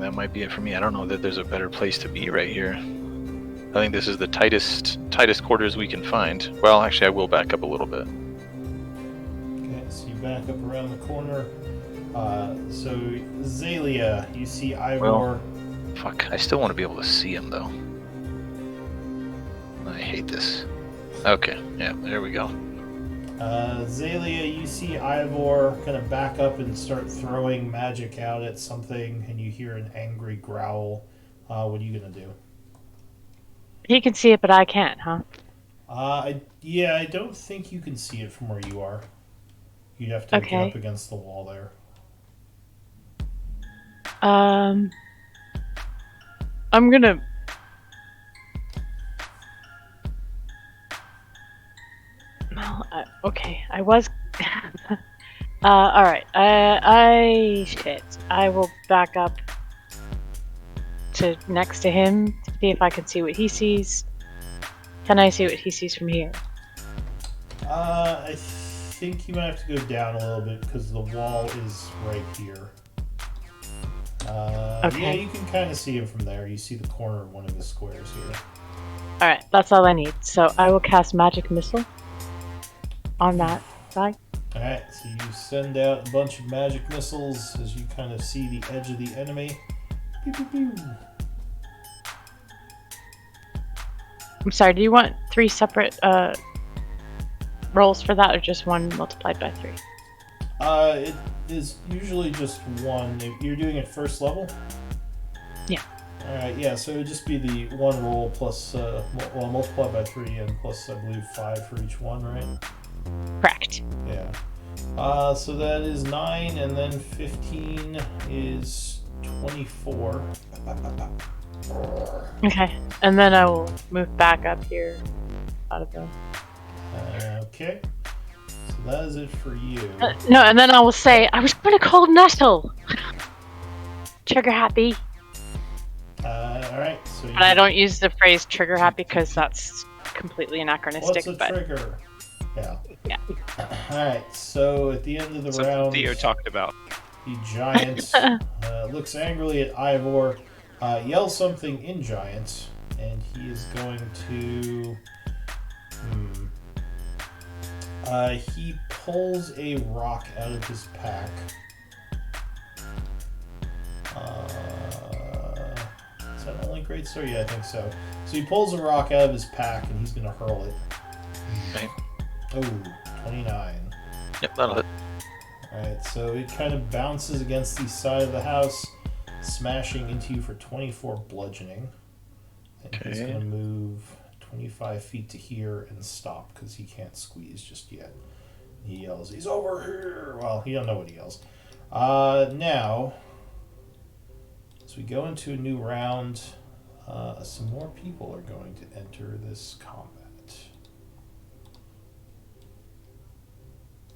that might be it for me. I don't know that there's a better place to be right here. I think this is the tightest quarters we can find. Well, actually, I will back up a little bit. Okay, so you back up around the corner. So Zalia, you see Ivor. Fuck, I still want to be able to see him though. I hate this. Okay, yeah, there we go. Zalia, you see Ivor kind of back up and start throwing magic out at something, and you hear an angry growl. What are you gonna do? He can see it, but I can't, huh? I don't think you can see it from where you are. You'd have to get Okay. up against the wall there. I'm gonna. Well, okay. I was. All right. Shit. I will back up to next to him to see if I can see what he sees. Can I see what he sees from here? I think you might have to go down a little bit because the wall is right here. Okay. Yeah, you can kind of see him from there. You see the corner of one of the squares here. All right. That's all I need. So I will cast Magic Missile on that guy. Alright, so you send out a bunch of magic missiles as you kind of see the edge of the enemy. Pew, pew, pew. I'm sorry. Do you want 3 separate rolls for that, or just one multiplied by 3? It is usually just one. If you're doing it first level? Yeah. Alright, yeah, so it would just be the one roll plus, multiplied by 3 and plus, I believe, 5 for each one, right? Correct. Yeah. So that is 9, and then 15 is 24. Okay. And then I will move back up here out of the. Okay. So that is it for you. No, and then I will say, I was going to call Nestle. Trigger happy. Alright, so But I don't use the phrase trigger happy because that's completely anachronistic. What's a but trigger? Yeah. Yeah. Alright, so at the end of the Something round, Theo talked about. the giant looks angrily at Ivor, yells something in giant, and he is going to. He pulls a rock out of his pack. Is that only great story? Yeah, I think so. So he pulls a rock out of his pack and he's going to hurl it. Okay. Oh, 29. Yep, that'll hit. Alright, so it kind of bounces against the side of the house, smashing into you for 24 bludgeoning. And he's Okay. going to move 25 feet to here and stop because he can't squeeze just yet. He yells, "He's over here!" Well, you don't know what he yells. Now, as we go into a new round, some more people are going to enter this combat.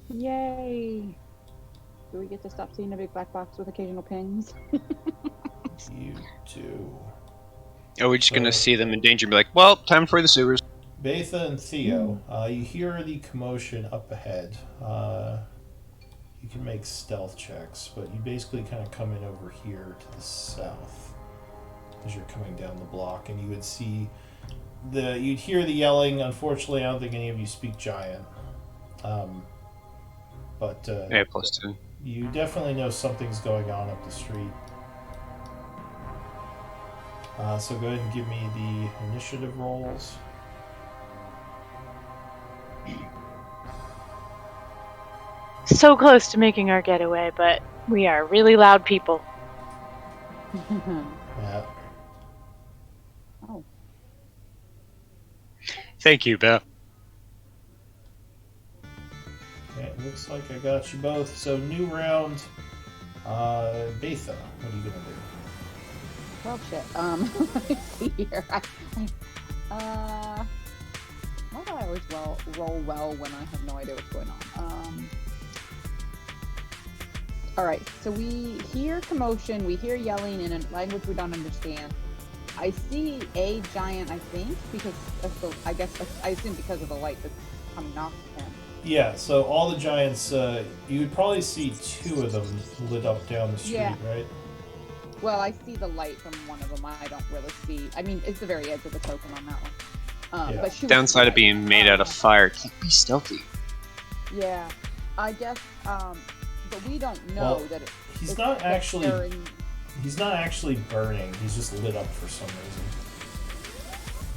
Yay! Do we get to stop seeing a big black box with occasional pings? You do. Are we just gonna see them in danger and be like, well, time for the sewers? Betha and Theo, you hear the commotion up ahead. You can make stealth checks, but you basically kind of come in over here to the south as you're coming down the block, and you would see you'd hear the yelling. Unfortunately, I don't think any of you speak giant, but Yeah, +2. you definitely know something's going on up the street. So go ahead and give me the initiative rolls. so close to making our getaway, but we are really loud people. Yeah. Oh, Thank you, Beth. Okay, it looks like I got you both. So new round. Betha, what are you gonna do? well, shit. Let me see here. Why do I always roll well when I have no idea what's going on? All right. So we hear commotion. We hear yelling in a language we don't understand. I see a giant. I think because of the. I guess I assume because of the light that's coming off of him. Yeah, so all the giants, you would probably see 2 of them lit up down the street, Yeah. right? Well, I see the light from one of them. I don't really see. I mean, it's the very edge of the token on that one. Yeah. But she was Downside of right. being made out of fire, can't be stealthy. Yeah, I guess. But we don't know Well, that it, He's it's not that actually. they're in- He's not actually burning. He's just lit up for some reason.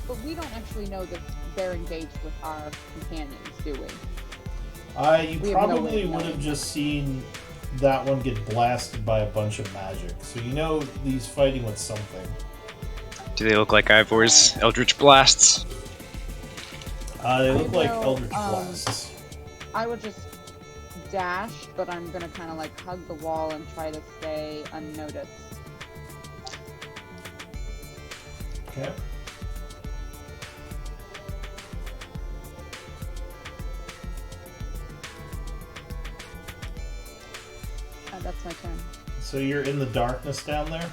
But we don't actually know that they're engaged with our companions, do we? You We have no way probably of would have knowing. just seen that one get blasted by a bunch of magic. So you know he's fighting with something. Do they look like Ivor's Eldritch Blasts? They look like will, Eldritch Blasts. I would just dash, but I'm gonna kind of like hug the wall and try to stay unnoticed. Okay. That's my turn. So you're in the darkness down there?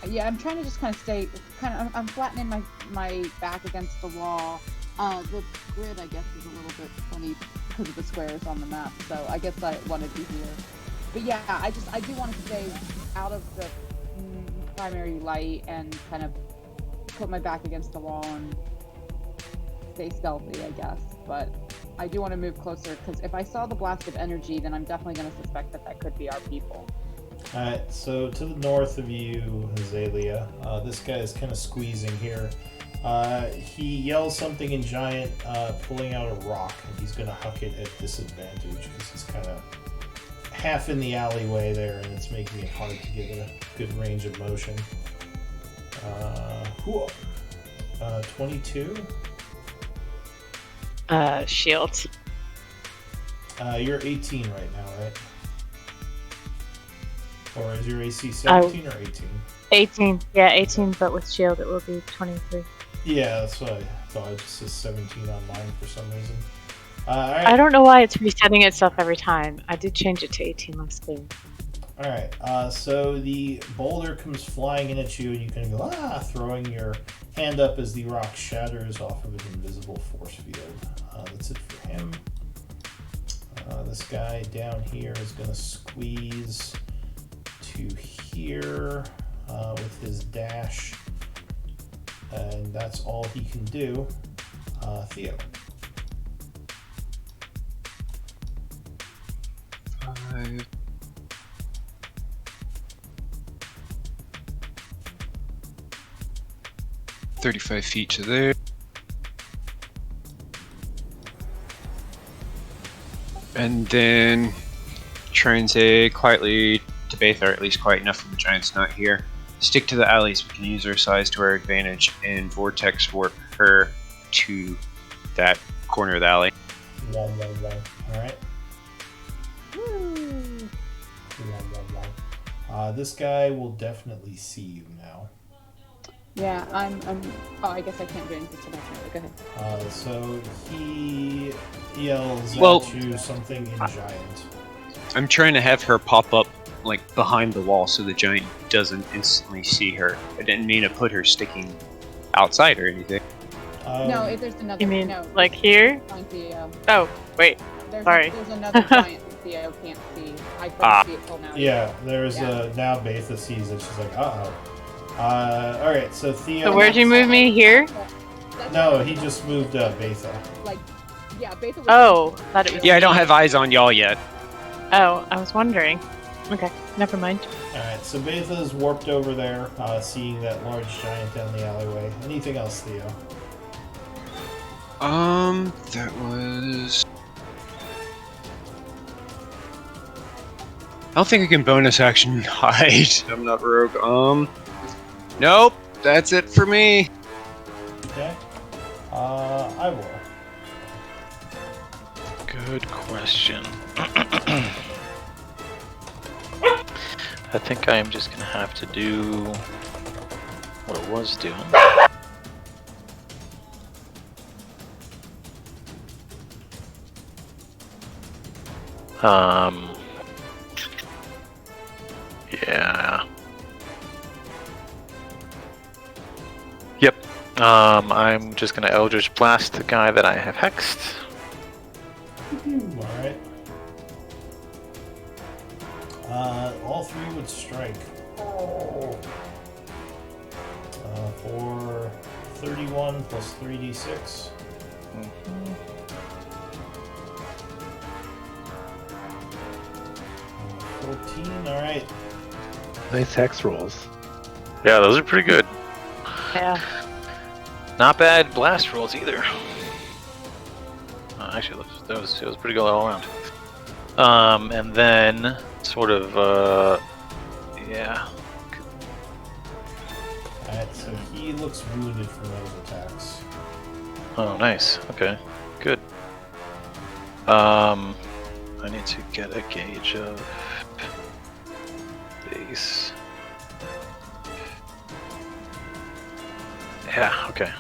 Yeah, I'm trying to just kind of stay. I'm flattening my back against the wall. The grid, I guess, is a little bit funny because of the squares on the map. So I guess I want to be here. But yeah, I do want to stay out of the primary light and kind of put my back against the wall and stay stealthy, I guess. But I do want to move closer because if I saw the blast of energy, then I'm definitely going to suspect that could be our people. Alright, so to the north of you, Azalea, this guy is kind of squeezing here. He yells something in giant, pulling out a rock, and he's going to huck it at disadvantage because he's kind of half in the alleyway there, and it's making it hard to get a good range of motion. 22? Shield. You're 18 right now, right? Or is your AC 17 or 18? 18. Yeah, 18, but with shield it will be 23. Yeah, that's what I thought. It just says 17 online for some reason. Alright. I don't know why it's resetting itself every time. I did change it to 18 last game. Alright, so the boulder comes flying in at you, and you can go, throwing your hand up as the rock shatters off of an invisible force field. That's it for him. This guy down here is going to squeeze to here with his dash, and that's all he can do. Theo. 5. "35 feet to there. And then try and say quietly to Betha, or at least quiet enough when the giant's not here. Stick to the alleys. We can use our size to our advantage and vortex warp her to that corner of the alley. Alright. Woo! This guy will definitely see you now. Yeah, I'm. Oh, I guess I can't do anything for that. Go ahead. So he yells Well- at you something in giant. I'm trying to have her pop up like behind the wall so the giant doesn't instantly see her. I didn't mean to put her sticking outside or anything. No, if there's another. You mean no, like here? on Theo. Oh, wait. There's another giant that Theo can't see. I couldn't see it till now. Yeah, there's Yeah. now Betha sees it. She's like, alright, so Theo. So where'd you move me? Here? That's No, what- he just moved Betha. Like, yeah, Betha was. Oh, thought it was. Yeah, I don't have eyes on y'all yet. Oh, I was wondering. Okay, never mind. Alright, so Betha's warped over there, seeing that large giant down the alleyway. Anything else, Theo? That was I don't think I can bonus action hide. I'm not rogue. Nope. That's it for me. Okay. Ivor. Good question. I think I am just gonna have to do what I was doing. Yeah. Yep. I'm just gonna Eldritch Blast the guy that I have hexed. Alright. All three would strike. For 31 plus 3d6. 14, alright. Nice hex rolls. Yeah, those are pretty good. Yeah. Not bad blast rolls either. Actually, it was pretty good all around. And then sort of, yeah. Alright, so he looks wounded from those attacks. Oh, nice. Okay, good. I need to get a gauge of base. Yeah. Okay.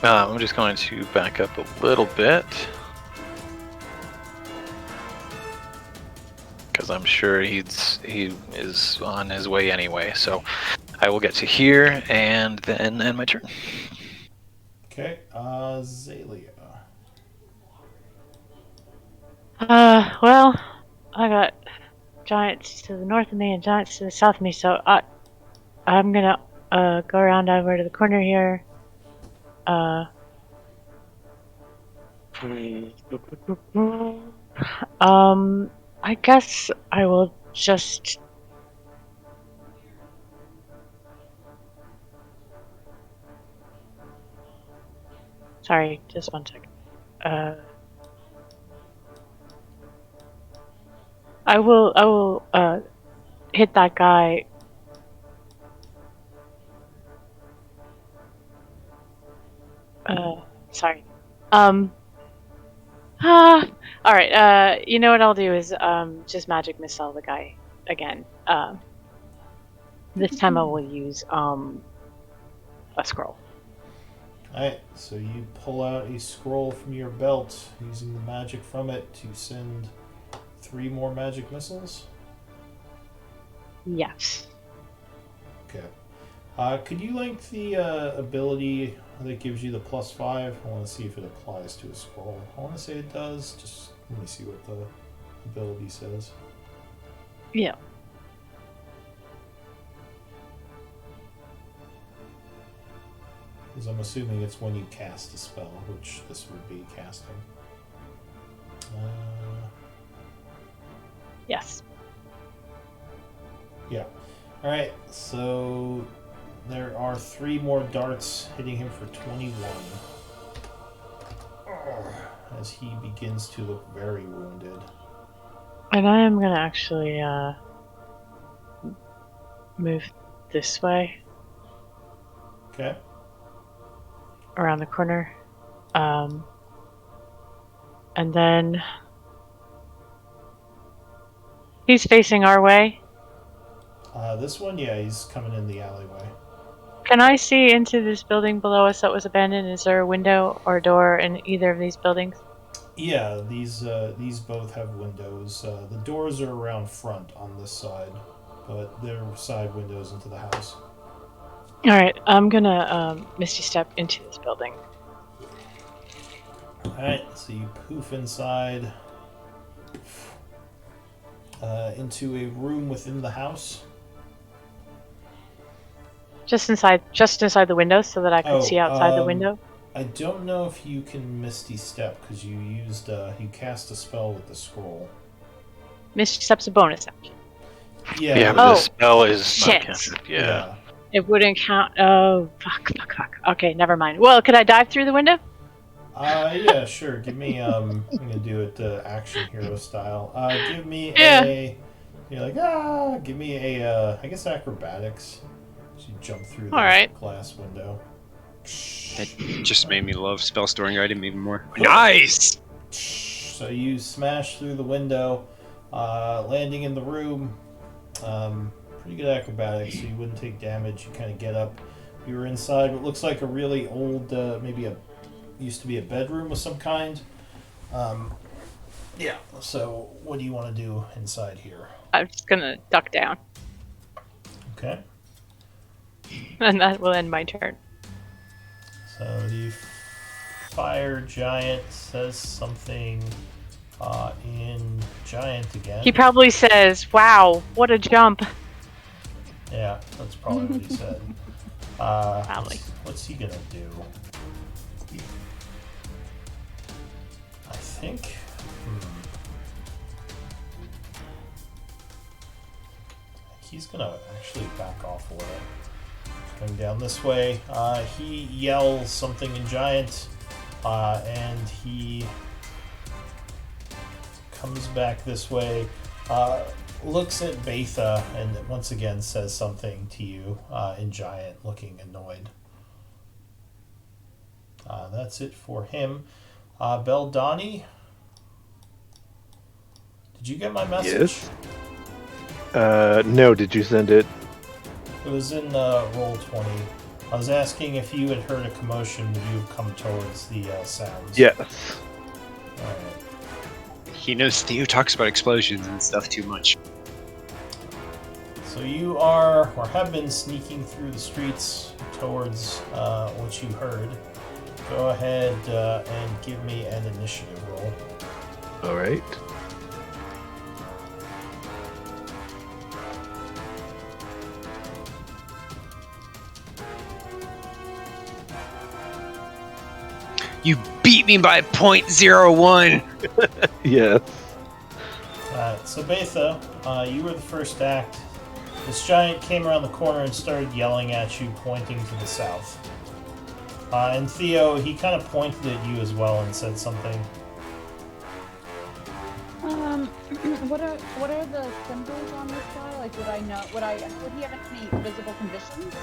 I'm just going to back up a little bit. Because I'm sure he is on his way anyway. So I will get to here and then end my turn. Okay, Zalia. Well, I got giants to the north of me and giants to the south of me, so I'm gonna go around over to the corner here. I guess I will just. Sorry, just one second. I will hit that guy. Sorry. Alright, you know what I'll do is just magic missile the guy again. This time I will use a scroll. Alright, so you pull out a scroll from your belt, using the magic from it to send 3 more magic missiles. Yes. Okay. Could you link the ability that gives you the +5? I want to see if it applies to a scroll. I want to say it does. Just let me see what the ability says. Yeah. Because I'm assuming it's when you cast a spell, which this would be casting. Yes. Yeah. Alright, so there are 3 more darts hitting him for 21. As he begins to look very wounded. And I am gonna actually move this way. Okay. Around the corner. And then he's facing our way. This one, yeah, he's coming in the alleyway. Can I see into this building below us that was abandoned? Is there a window or door in either of these buildings? Yeah, these both have windows. The doors are around front on this side, but they're side windows into the house. Alright, I'm gonna Misty Step into this building. Alright, so you poof inside into a room within the house. Just inside the window so that I could see outside the window. I don't know if you can Misty Step because you used you cast a spell with the scroll. Misty Step's a bonus action. Yeah, but the spell is shit. not casted. Yeah. It wouldn't count. Oh, fuck. Okay, never mind. Well, could I dive through the window? Yeah, sure. Give me I'm gonna do it action hero style. Give me Yeah. a You're like, give me a, I guess acrobatics. So you jump through the Alright. glass window. That just made me love spell storing item even more. Nice! So you smash through the window, landing in the room. Pretty good acrobatics, so you wouldn't take damage. You kind of get up. You were inside what looks like a really old, used to be a bedroom of some kind. Yeah, so what do you want to do inside here? I'm just gonna duck down. Okay. And that will end my turn. So the fire giant says something in giant again. He probably says, "Wow, what a jump!" Yeah, that's probably what he said. Probably. What's he gonna do? I think. He's gonna actually back off a little. Coming down this way, he yells something in giant, and he comes back this way. Looks at Betha and once again says something to you in giant, looking annoyed. That's it for him. Beldani, did you get my message? Yes. No, did you send it? It was in roll 20. I was asking if you had heard a commotion when you had come towards the sounds. Yes. Alright. He knows Theo talks about explosions and stuff too much. So you are, or have been, sneaking through the streets towards what you heard. Go ahead and give me an initiative roll. All right. You beat me by 0.01! Yes. So Betha, you were the first to act. This giant came around the corner and started yelling at you, pointing to the south. And Theo, he kind of pointed at you as well and said something. What are the symbols on this guy? Like, would he have any visible conditions?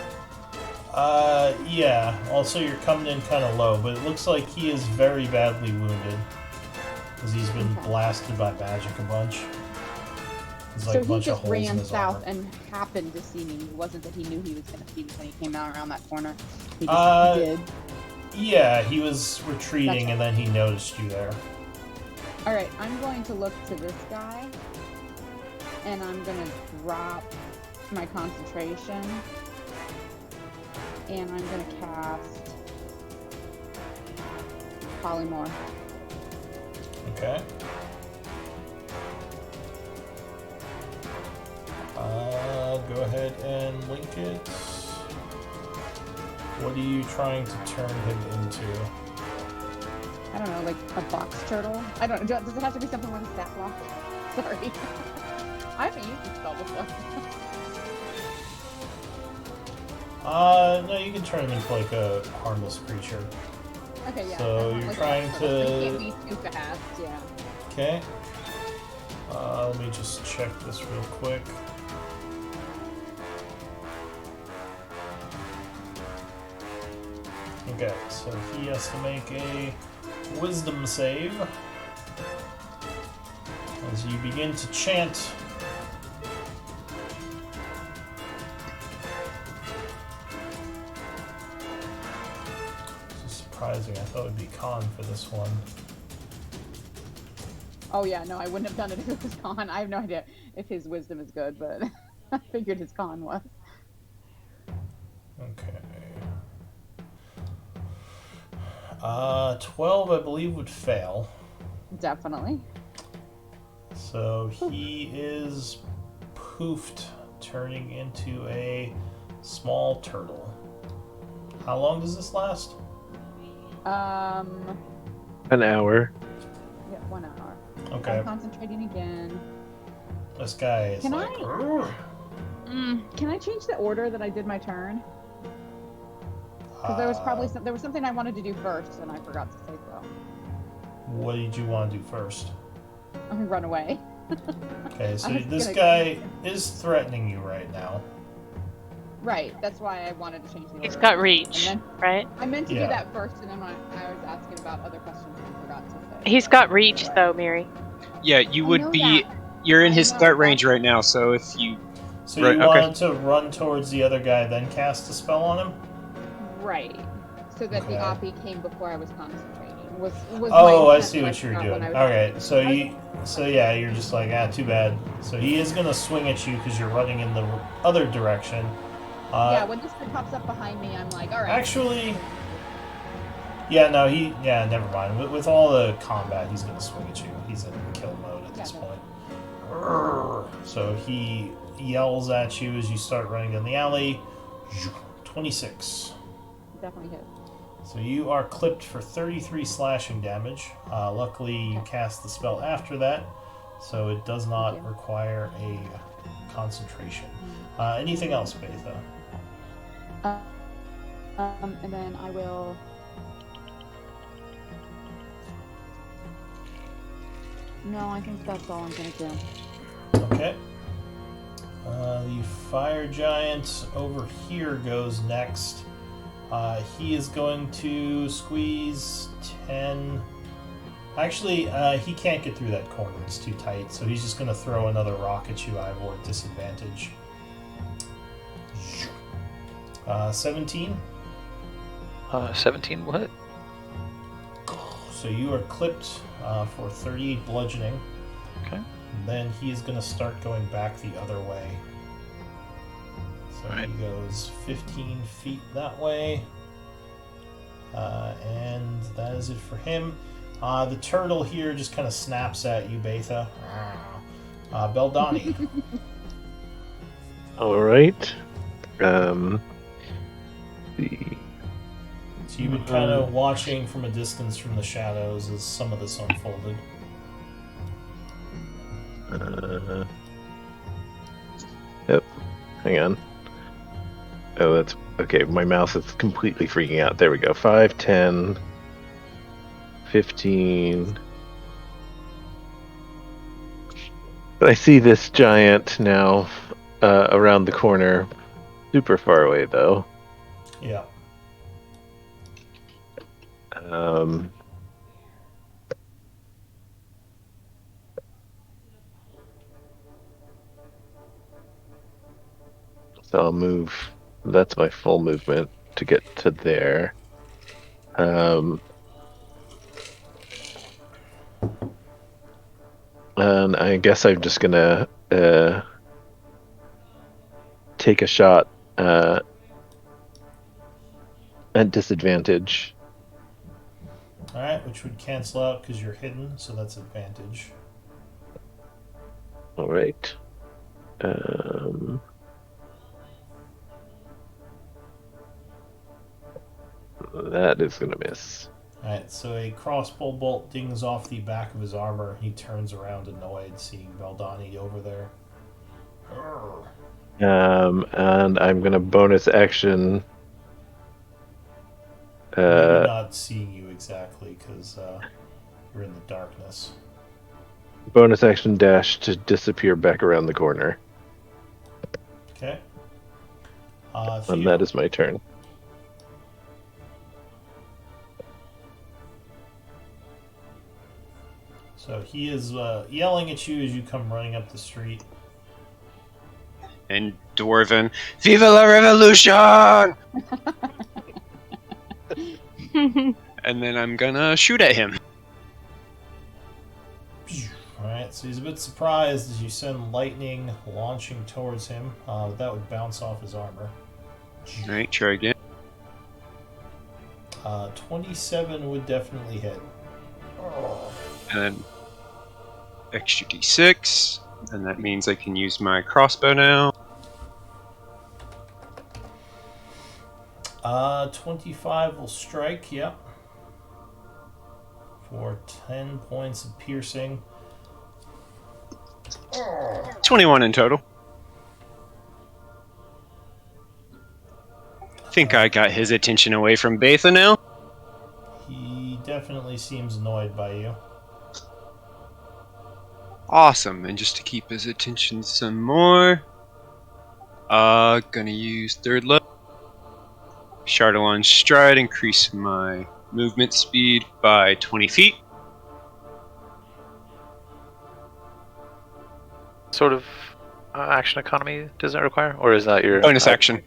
Yeah. Also, you're coming in kind of low, but it looks like he is very badly wounded. Because he's been blasted by magic a bunch. There's like So a he bunch of just holes in ran his south armor. and happened to see me. It wasn't that he knew he was going to see me when he came out around that corner. He just did. Yeah, he was retreating Gotcha. and then he noticed you there. Alright, I'm going to look to this guy. And I'm going to drop my concentration. And I'm going to cast Polymorph. Okay. Go ahead and link it. What are you trying to turn him into? I don't know, like a box turtle? I don't know. Does it have to be something like a stat block? Sorry. I haven't used this spell before. No, you can turn him into like a harmless creature. Okay, yeah. So like you're trying to... It can't be too fast, yeah. Okay. Let me just check this real quick. Okay, so he has to make a wisdom save. As you begin to chant. This is surprising. I thought it would be con for this one. Oh yeah, no, I wouldn't have done it if it was con. I have no idea if his wisdom is good, but I figured his con was. Okay. 12, I believe, would fail. Definitely. So he is poofed, turning into a small turtle. How long does this last? An hour. Yeah, 1 hour. Okay. I'm concentrating again. This guy is Can like... Can I change the order that I did my turn? Because there was probably there was something I wanted to do first, and I forgot to say so. What did you want to do first? I'm gonna run away. Okay, so I was this gonna- guy is threatening you right now. Right. That's why I wanted to change the order. He's got And reach, then right? I meant to Yeah. do that first, and then I was asking about other questions and forgot to say. He's got reach, though, Miri. Yeah, you I would know be. that. You're in I his know, start range that's- right now, so if you. So Right, you okay. wanted to run towards the other guy, then cast a spell on him? Right. So that the Okay. Oppie came before I was concentrating. Was Oh, my I intent see that what you're forgot doing. when I was- Alright, so yeah, you're just like, too bad. So he is gonna swing at you because you're running in the other direction. Yeah, when this thing pops up behind me, I'm like, all right. Actually, yeah, never mind. With all the combat, he's gonna swing at you. He's in kill mode at this Yeah, point. So he yells at you as you start running down the alley. 26. Definitely hit. So you are clipped for 33 slashing damage. Luckily, you Okay. cast the spell after that, so it does not Thank you. require a concentration. Anything else, Betha? And then I will. No, I think that's all I'm gonna do. Okay. The fire giant over here goes next. He is going to squeeze 10. Actually, he can't get through that corner. It's too tight. So he's just going to throw another rock at you, Ivor, at disadvantage. 17. 17 what? So you are clipped for 38 bludgeoning. Okay. And then he is going to start going back the other way. So Right. he goes 15 feet that way. And that is it for him. The turtle here just kind of snaps at you, Betha. Beldani. All right. So you've been kind of watching from a distance from the shadows as some of this unfolded. Yep. Hang on. Oh, that's okay. My mouse is completely freaking out. There we go. 5, 10, 15. I see this giant now around the corner. Super far away, though. Yeah. So I'll move. That's my full movement to get to there. And I guess I'm just gonna take a shot at disadvantage. Alright, which would cancel out because you're hidden, so that's advantage. All right. That is gonna miss. Alright, so a crossbow bolt dings off the back of his armor. He turns around annoyed, seeing Beldani over there. And I'm gonna bonus action. Maybe not seeing you exactly because you're in the darkness. Bonus action dash to disappear back around the corner. Okay. And Theo. that is my turn. So he is yelling at you as you come running up the street. And Dwarven, Viva la Revolution! And then I'm gonna shoot at him. Alright, so he's a bit surprised as you send lightning launching towards him. That would bounce off his armor. Alright, try again. 27 would definitely hit. And then extra d6. And that means I can use my crossbow now. 25 will strike, yep. For 10 points of piercing. 21 in total. I think I got his attention away from Betha now. He definitely seems annoyed by you. Awesome. And just to keep his attention some more, gonna use third level. Shadowlord stride, increase my movement speed by 20 feet. Sort of action economy does that require, or is that your Bonus action.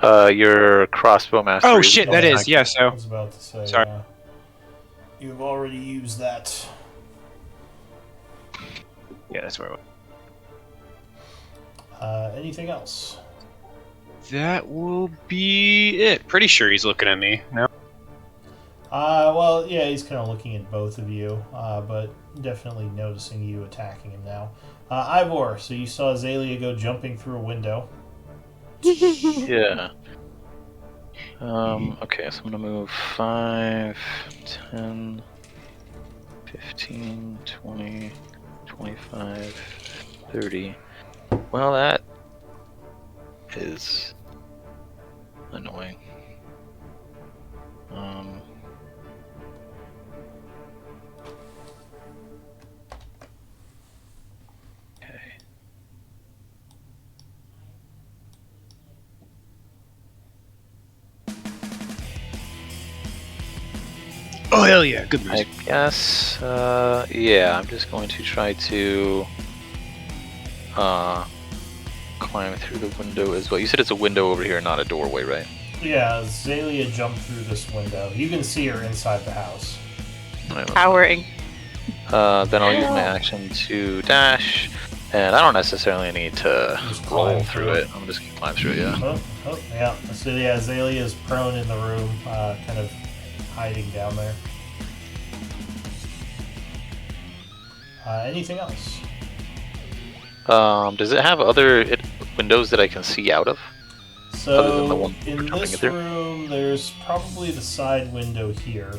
Your crossbow mastery? Oh shit, that is, yeah, I so. was about to say, Sorry. You've already used that. Yeah, that's where I was. Anything else? That will be it. Pretty sure he's looking at me. No? Well, yeah, he's kind of looking at both of you, but definitely noticing you attacking him now. Ivor, so you saw Azalea go jumping through a window. Yeah. Okay, so I'm gonna move 5, 10, 15, 20, 25, 30. Well, that is annoying. Okay. Oh, hell yeah, good I music. guess, yeah, I'm just going to try to climb through the window as well. You said it's a window over here, not a doorway, right? Yeah, Azalea jumped through this window. You can see her inside the house. Towering. Then I'll use my action to dash, and I don't necessarily need to Just roll climb through through it. I'm just gonna climb through it, yeah. Oh, yeah. So yeah, Azalea is prone in the room, kind of hiding down there. Anything else? Does it have other windows that I can see out of? Other than the So one we're in jumping this through? room, there's probably the side window here.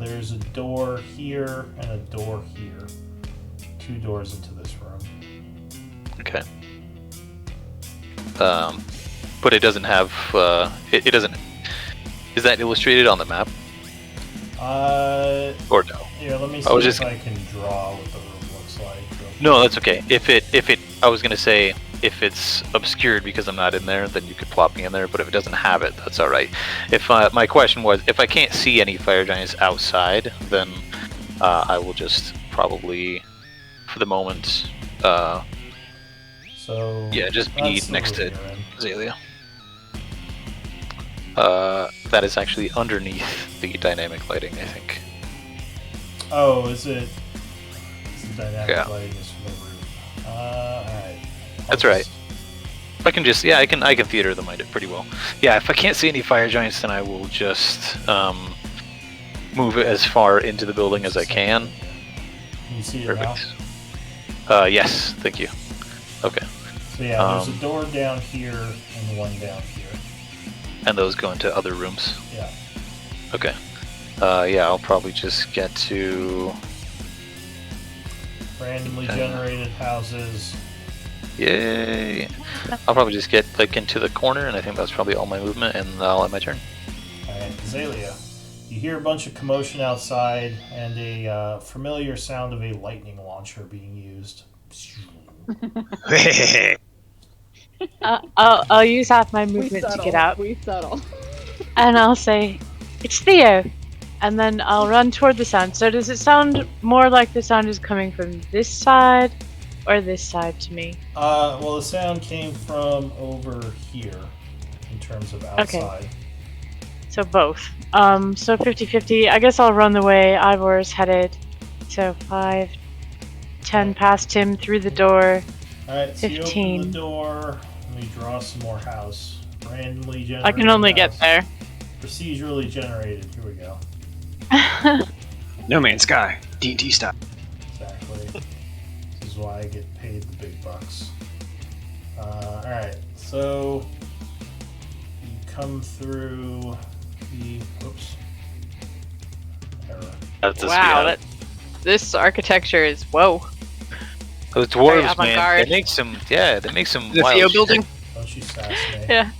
There's a door here and a door here. 2 doors into this room. Okay. But it doesn't have. It doesn't. Is that illustrated on the map or no? Here, let me I see was if just- I can draw what the room looks like. No, that's okay. If it, I was gonna say if it's obscured because I'm not in there, then you could plop me in there. But if it doesn't have it, that's all right. If my question was, if I can't see any fire giants outside, then I will just probably, for the moment, So yeah, just be that's the next to room you're in. Azalea. That is actually underneath the dynamic lighting, I think. Oh, is it? It's the dynamic Yeah. lighting is from the roof. Alright. That's right. I can just, yeah, I can theater the mind it pretty well. Yeah, if I can't see any fire giants, then I will just move it as far into the building as I can. Can you see it now? Perfect. Yes, thank you. Okay, So yeah, there's a door down here and one down here. and those go into other rooms. Yeah. Okay. Yeah, I'll probably just get to. Randomly Okay. generated houses. Yay! I'll probably just get like into the corner, and I think that's probably all my movement, and I'll end my turn. Alright, Azalea. You hear a bunch of commotion outside and a familiar sound of a lightning launcher being used. I'll use half my movement to get out, We settle. and I'll say, "It's Theo," and then I'll run toward the sound. So does it sound more like the sound is coming from this side or this side to me? Well, the sound came from over here in terms of outside. So both. So 50-50. I guess I'll run the way Ivor's headed. So 5, 10 past him through the door. Alright, so you open 15. the door. Let me draw some more house. Randomly generated. I can only get house. there. Procedurally generated. Here we go. No Man's Sky. D&D style. Exactly. This is why I get paid the big bucks. Alright, so you come through the. Whoops. Error. That's the Wow, this architecture is whoa. Those Very dwarves, man, avant-garde. they make some, yeah, they make some The wild Theo shit. building? Don't you sass me. Yeah.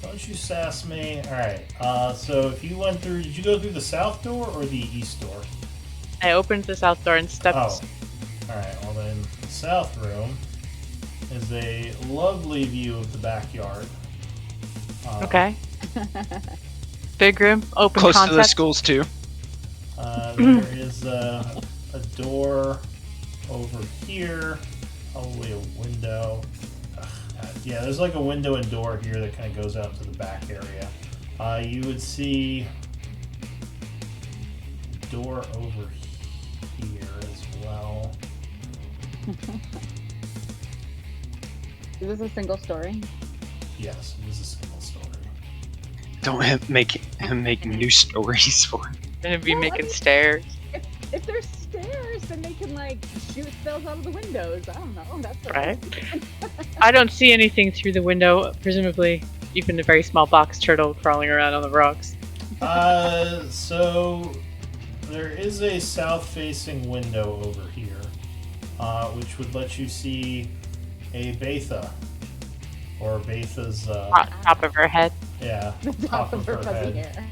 Don't you sass me. Alright, so if you went through. Did you go through the south door or the east door? I opened the south door and stepped. Oh. Alright, well then, the south room is a lovely view of the backyard. Okay. Big room, open Close concept. to the schools too. There is a door over here, probably a window. Yeah, there's like a window and door here that kind of goes out to the back area. You would see a door over here as well. Is this a single story? Yes, it is a single story. Don't make him make new stories for it. Gonna be Well, I making mean- stairs. If there's stairs, then they can like shoot spells out of the windows. I don't know. That's what Right. I don't see anything through the window, presumably even a very small box turtle crawling around on the rocks. So there is a south-facing window over here, which would let you see a Betha, or Betha's, Top of her head. yeah, The top of her fuzzy hair.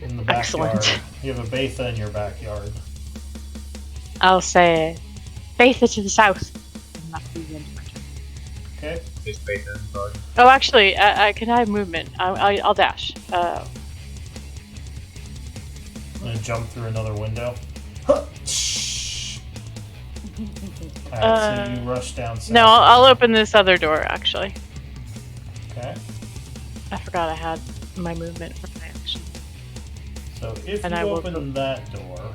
in the backyard. Excellent. You have a Betha in your backyard. I'll say, Betha to the south. Okay. There's Betha in the garden. Oh, actually, can I have movement? I'll dash. I'm gonna jump through another window. Alright, so you rush down south. No, I'll open this other door, actually. Okay. I forgot I had my movement for my action. So if And you I will open that door,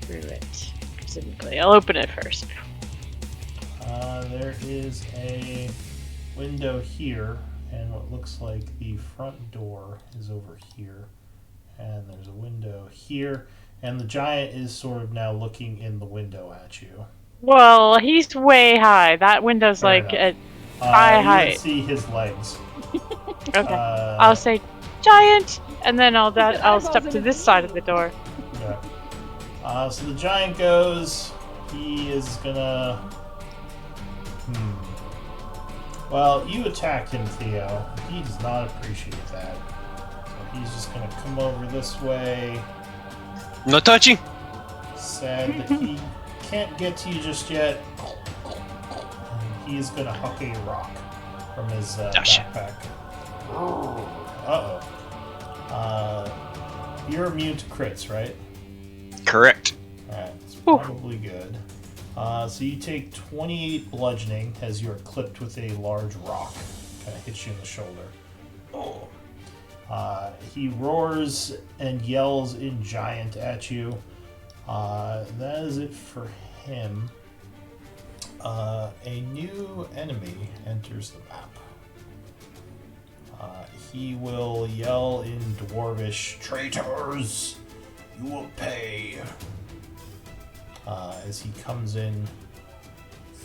Through it, presumably. I'll open it first. there is a window here, and what looks like the front door is over here. And there's a window here, and the giant is sort of now looking in the window at you. Well, he's way high. That window's Fair like enough. at high You height. can see his legs. Okay. Uh, I'll say giant, and then I'll eyeballs step in to his this side of the door. yeah. So the giant goes. He is gonna. Well, you attacked him, Theo. He does not appreciate that. So he's just gonna come over this way. No touching. Sad that he can't get to you just yet. And he's gonna huck a rock from his Dash. backpack. Uh-oh. You're immune to crits, right? Correct. Alright, that's probably good. So you take 28 bludgeoning as you're clipped with a large rock. Kind of hits you in the shoulder. He roars and yells in giant at you. That is it for him. A new enemy enters the map. He will yell in Dwarvish, "Traitors, you will pay!" As he comes in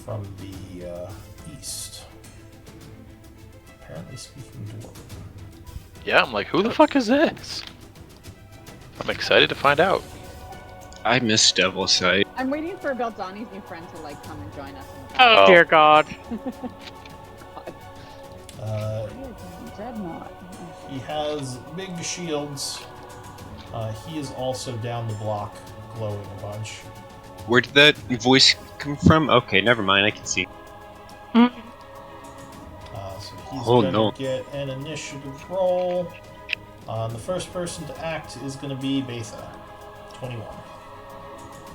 from the east. Apparently speaking Dwarven. Yeah, I'm like, who the fuck is this? I'm excited to find out. I miss Devil Sight. I'm waiting for Beldani's new friend to like come and join us. Oh, Oh. dear God. Dreadnought. He has big shields. He is also down the block, glowing a bunch. Where did that voice come from? Okay, never mind. I can see. So he's Oh, going to no. get an initiative roll. The first person to act is going to be Betha, 21.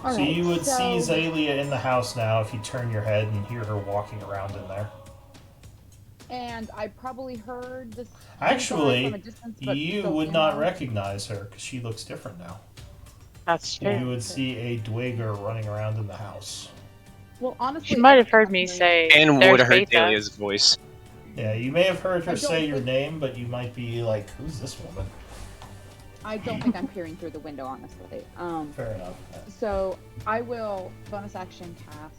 So you would see Zalia in the house now if you turn your head and hear her walking around in there. And I probably heard this. Actually, from a distance, but you still would stand not out. recognize her because she looks different now. That's true. You would see a Dweger running around in the house. Well, honestly, She might have heard me say. And "There's would have heard Betha." Dahlia's voice. Yeah, you may have heard I her don't say your think- name, but you might be like, "Who's this woman?" I don't think I'm peering through the window, honestly. Fair enough. So I will bonus action cast.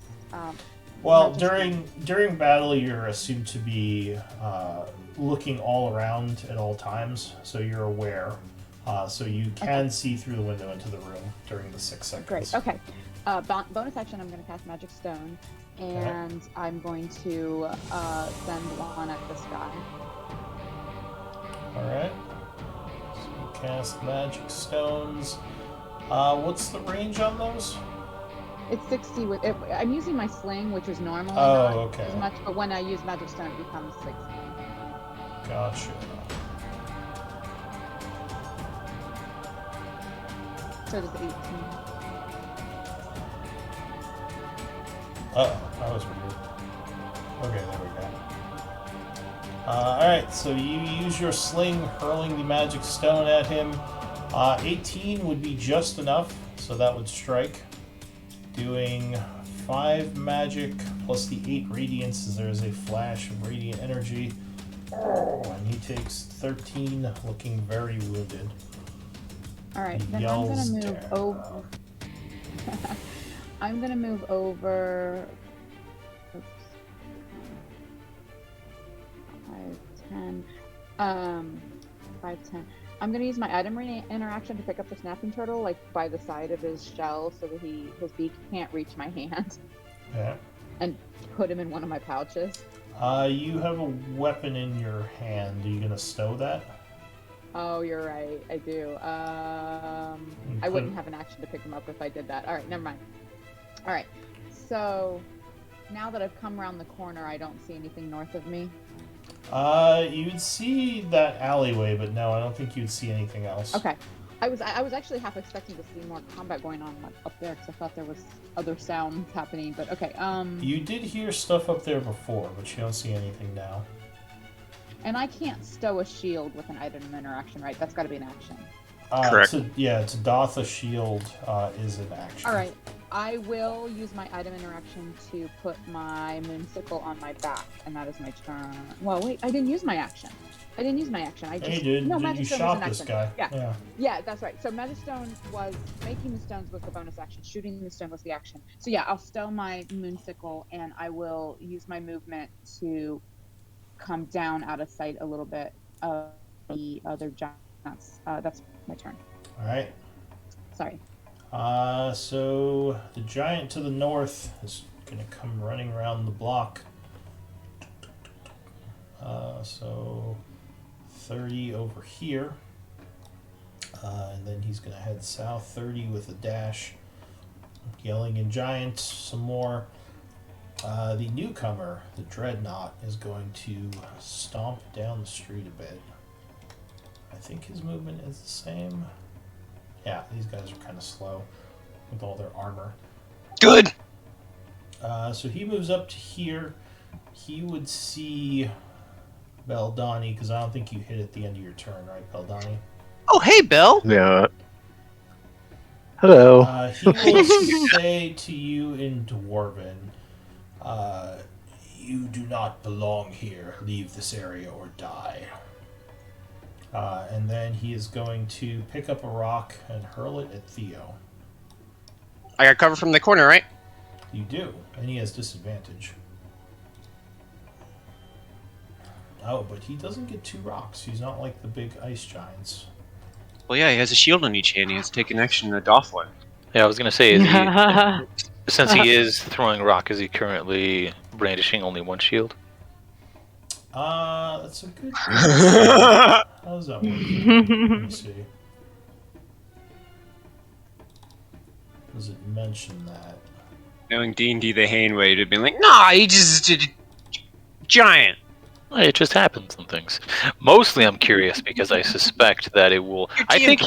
Well, Emergency. during battle, you're assumed to be looking all around at all times, so you're aware. So you can see through the window into the room during the 6 seconds. Great. Okay. Bonus action. I'm going to cast Magic Stone, and I'm going to send one at this guy. All right. So you cast magic stones. What's the range on those? It's 60 with it. I'm using my sling, which is normally Oh, not okay. as much, but when I use magic stone, it becomes 60. Gotcha. So does 18. That was weird. Okay, there we go. Alright, so you use your sling, hurling the magic stone at him. 18 would be just enough, so that would strike. Doing 5 magic plus the 8 radiance, as there is a flash of radiant energy. And he takes 13, looking very wounded. Alright, He then I'm gonna yells move down. over. I'm gonna move over. Oops. 5, 10. 5, 10. I'm gonna use my item interaction to pick up the snapping turtle, like by the side of his shell, so that his beak can't reach my hand, Yeah. and put him in one of my pouches. You have a weapon in your hand. Are you gonna stow that? Oh, you're right. I do. I wouldn't have an action to pick him up if I did that. All right, never mind. All right. So now that I've come around the corner, I don't see anything north of me. You'd see that alleyway, but no, I don't think you'd see anything else. Okay. I was actually half expecting to see more combat going on up there because I thought there was other sounds happening. But okay. You did hear stuff up there before, but you don't see anything now. And I can't stow a shield with an item interaction, right? That's got to be an action. Correct. To doff a shield is an action. All right. I will use my item interaction to put my moonsicle on my back, and that is my turn. Well, wait, I didn't use my action. I just Hey, dude, no, you magic stone shot was an this action. guy. Yeah, that's right. So magic stone was making the stones was the bonus action. Shooting the stone was the action. So yeah, I'll stow my moonsicle, and I will use my movement to come down out of sight a little bit of the other giants. That's my turn. All right. Sorry. So the giant to the north is gonna come running around the block. So 30 over here. And then he's gonna head south 30 with a dash. Yelling in giant some more. The newcomer, the dreadnought, is going to stomp down the street a bit. I think his movement is the same. Yeah, these guys are kind of slow with all their armor. Good. So he moves up to here. He would see Beldani, because I don't think you hit at the end of your turn, right, Beldani? Oh, hey, Belle. Yeah. Hello. He will say to you in Dwarven, you do not belong here. Leave this area or die. And then he is going to pick up a rock and hurl it at Theo. I got cover from the corner, right? You do, and he has disadvantage. Oh, but he doesn't get 2 rocks. He's not like the big ice giants. Well, yeah, he has a shield on each hand. He has to take an action to doff one. Yeah, I was gonna say, is he, since he is throwing rock, is he currently brandishing only one shield? That's a good question. How does that work? Let me see. Does it mention that? Knowing D&D the Hain way, it'd be like, nah, he just did a giant. It just happens in things. Mostly, I'm curious because I suspect that it will. I think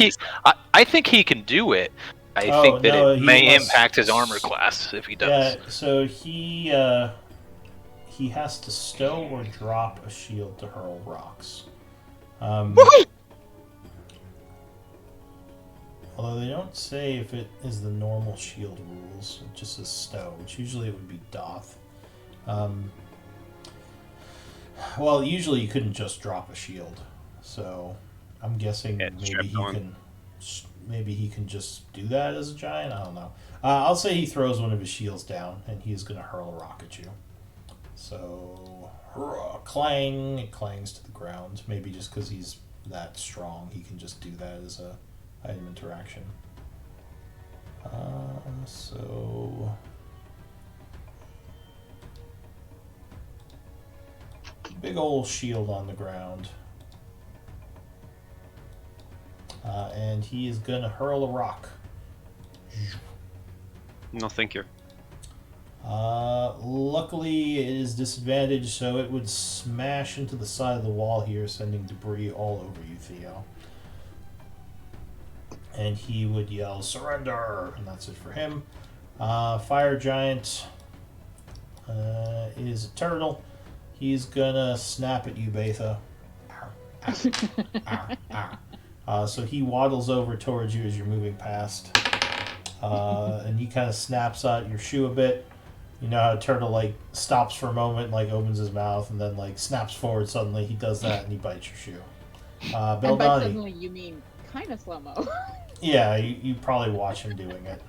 he can do it. I think that it may impact his armor class if he does. Yeah, so he has to stow or drop a shield to hurl rocks. Although they don't say if it is the normal shield rules, it just says stow, which usually it would be doth. Well, usually you couldn't just drop a shield, so I'm guessing maybe he can just do that as a giant. I don't know. I'll say he throws one of his shields down, and he is going to hurl a rock at you. So, clang! It clangs to the ground. Maybe just because he's that strong, he can just do that as a item interaction. So. Big old shield on the ground. And he is going to hurl a rock No, thank you. Luckily, it is disadvantaged, so it would smash into the side of the wall here, sending debris all over you, Theo. And he would yell, "Surrender!" And that's it for him. Fire Giant is a turtle. He's gonna snap at you, Betha. So he waddles over towards you as you're moving past. And he kind of snaps at your shoe a bit. You know how a turtle like stops for a moment, like opens his mouth, and then like snaps forward suddenly. He does that and he bites your shoe. And by Beldani. suddenly you mean kind of slow-mo. Yeah, you probably watch him doing it.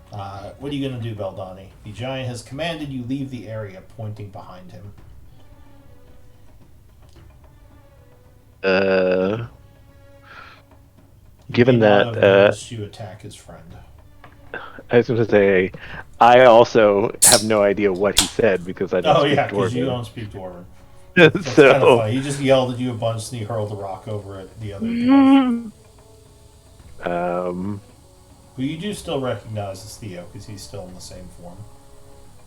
What are you going to do, Beldani? The giant has commanded you leave the area, pointing behind him. Given that noticed you attack his friend. I was going to say, I also have no idea what he said because I don't speak because you Dwarven. don't speak Dwarven. That's So kind of funny. He just yelled at you a bunch and he hurled a rock over at the other dwarf. But you do still recognize as Theo because he's still in the same form.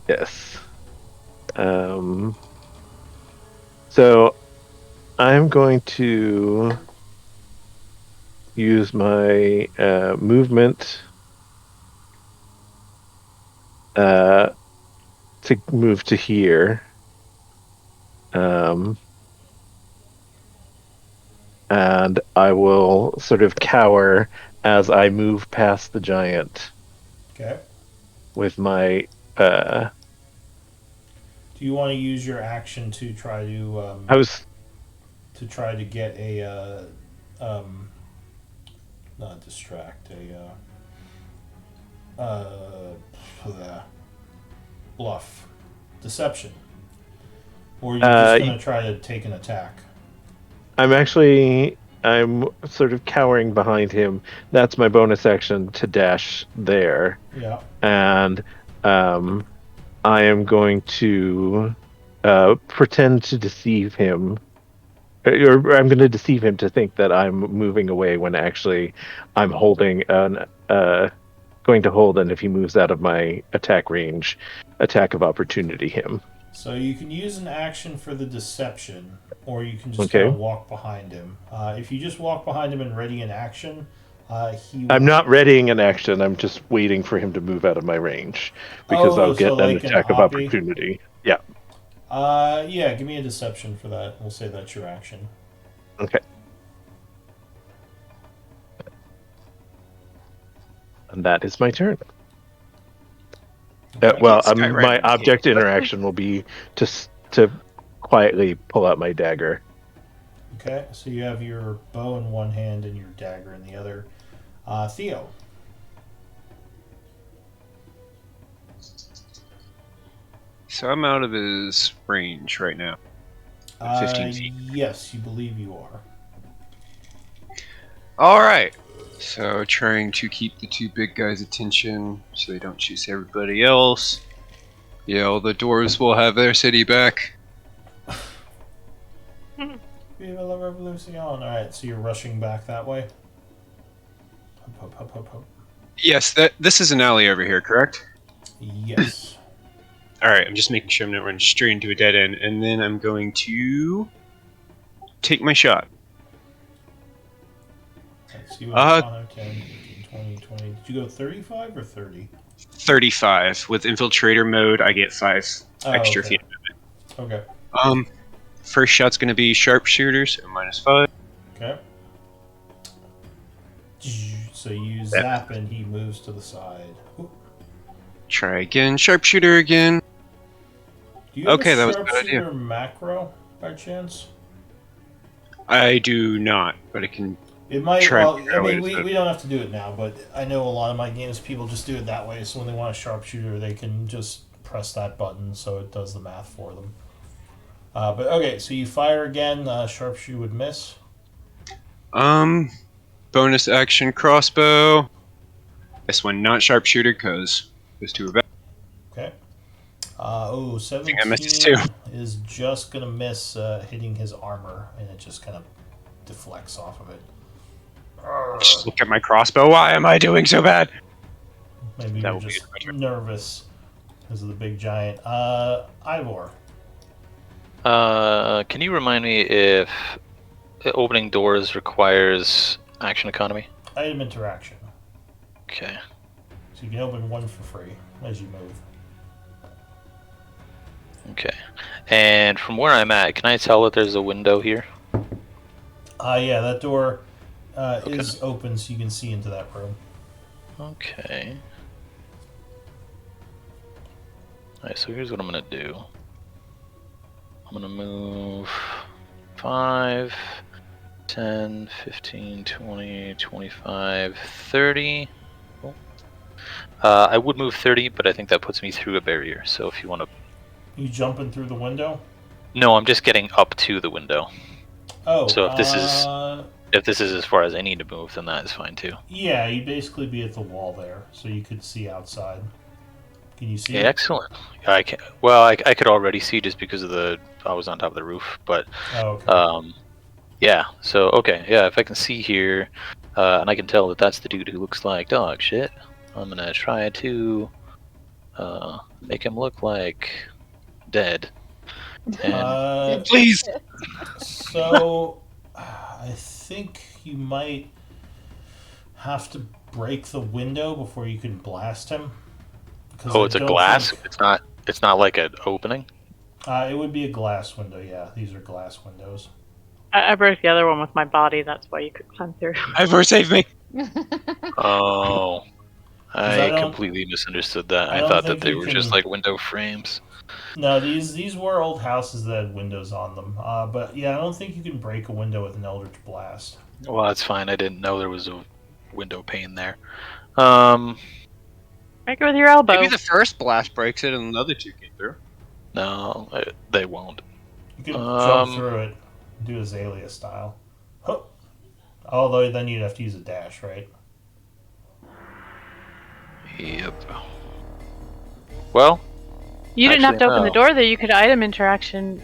Yes. So I'm going to use my movement to move to here. And I will sort of cower as I move past the giant. Okay. With my. Do you want to use your action to try to? To try to get a, not distract, bluff, deception, or are you just going to try to take an attack? I'm sort of cowering behind him. That's my bonus action to dash there. Yeah. And I am going to pretend to deceive him. Or I'm going to deceive him to think that I'm moving away when actually I'm holding going to hold, and if he moves out of my attack range, attack of opportunity him. So you can use an action for the deception, or you can just kind of walk behind him. If you just walk behind him and ready an action, I'm not readying an action. I'm just waiting for him to move out of my range because I'll get an attack of opportunity. Yeah. Yeah. Give me a deception for that. We'll say that's your action. Okay. And that is my turn. My object interaction will be to quietly pull out my dagger. Okay, so you have your bow in one hand and your dagger in the other. Theo. So I'm out of his range right now. 15 feet. Yes, you believe you are. Alright. So trying to keep the two big guys' attention so they don't chase everybody else. Yeah, the dwarves will have their city back. Viva la revolution. Alright, so you're rushing back that way? Hop. Yes, this is an alley over here, correct? Yes. Alright, I'm just making sure I'm not running straight into a dead end, and then I'm going to take my shot. Let's see what 5, 10, 15, 20, 20. Did you go 35 or 30? 35. With infiltrator mode, I get 5 extra feet of movement. Okay. First shot's going to be sharpshooter, so -5. Okay. So you zap and he moves to the side. Ooh. Try again. Sharpshooter again. Do you have okay, a that was a good idea. Sharpshooter macro by chance? I do not, but I can. It might. try. Well, I mean, we don't have to do it now, but I know a lot of my games people just do it that way. So when they want a sharpshooter, they can just press that button, so it does the math for them. But okay, so you fire again. Sharpshooter would miss. Bonus action crossbow. This one not sharpshooter because those two are bad. Okay. 17 I missed too. is just gonna miss hitting his armor, and it just kind of deflects off of it. Just look at my crossbow. Why am I doing so bad? Maybe That you're will be just my turn. nervous because of the big giant. Ivor. Can you remind me if opening doors requires action economy? Item interaction. Okay. So you can open one for free as you move. Okay. And from where I'm at, can I tell that there's a window here? Yeah, that door Okay. is open, so you can see into that room. Okay. Alright, so here's what I'm gonna do. I'm gonna move 5, 10, 15, 20, 25, 30. Cool. I would move 30, but I think that puts me through a barrier. So if you want to... You jumping through the window? No, I'm just getting up to the window. Oh, So if this is as far as I need to move, then that is fine too. yeah, you'd basically be at the wall there, so you could see outside. Can you see Yeah, it? excellent. I can. Well, I could already see just because of I was on top of the roof, but Oh, okay. yeah. So okay, yeah. If I can see here, and I can tell that that's the dude who looks like dog shit, I'm gonna try to make him look like dead. And Please. So, I think you might have to break the window before you can blast him. oh, it's a glass. It's not like an opening. It would be a glass window. Yeah, these are glass windows. I broke the other one with my body. That's why you could climb through. Ivor, save me. Oh, I I don't- completely misunderstood that. I I don't thought that think they you were can- just like window frames. No, these were old houses that had windows on them. But yeah, I don't think you can break a window with an Eldritch Blast. Well, that's fine. I didn't know there was a window pane there. Break it with your elbow. Maybe the first blast breaks it and the other two get through. No, they won't. You could jump Um, through it, do Azalea style. Huh. Although then you'd have to use a dash, right? Yep. Well, You didn't have to actually, open the no. door, though. You could item interaction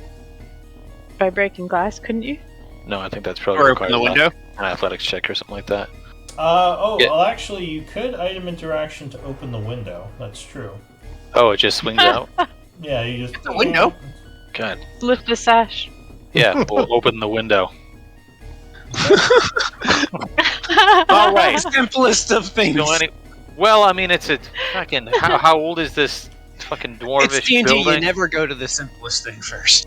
by breaking glass, couldn't you? no, I think that's probably Or open required the window. an athletics check or something like that. Yeah. Yeah. Well, actually, you could item interaction to open the window. That's true. Oh, it just swings out. Yeah, you just. It's a window. God. Lift the sash. Yeah, we'll open the window. All right, simplest of things. So well, I mean, it's a fucking. How old is this fucking dwarvish It's D&D. You building? never go to the simplest thing first.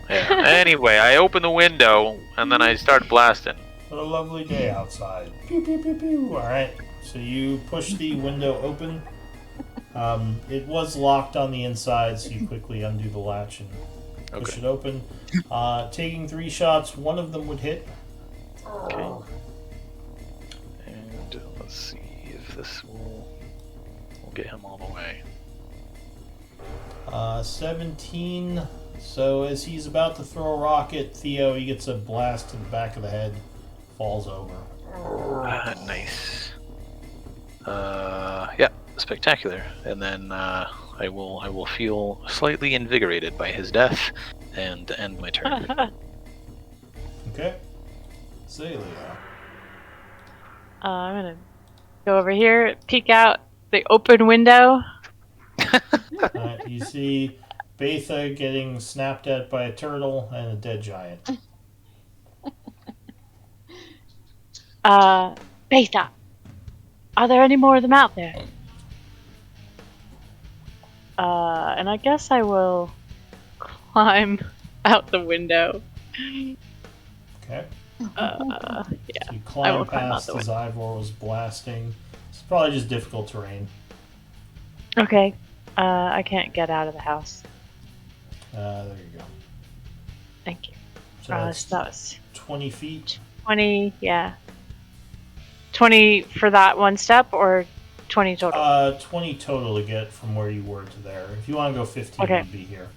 Yeah. Anyway, I open the window and then I start blasting. What a lovely day outside. Pew pew pew pew. All right. So you push the window open. It was locked on the inside, so you quickly undo the latch and push Okay. it open. Taking 3 shots, one of them would hit. Okay. And let's see if this will get him all the way. 17. So as he's about to throw a rock at Theo, he gets a blast to the back of the head, falls over. Nice. Yeah, spectacular. And then I will feel slightly invigorated by his death and end my turn. Okay. Celia. I'm gonna go over here, peek out the open window. You see Betha getting snapped at by a turtle and a dead giant. Betha, are there any more of them out there? And I guess I will climb out the window. Okay. Yeah. So you I climb will climb out past the as Ivor was blasting. It's probably just difficult terrain. Okay. I can't get out of the house. There you go. Thank you. So So that's that was 20 feet. 20, yeah. 20 for that one step, or 20 total? 20 total to get from where you were to there. If you want to go 15, Okay. you'd be here.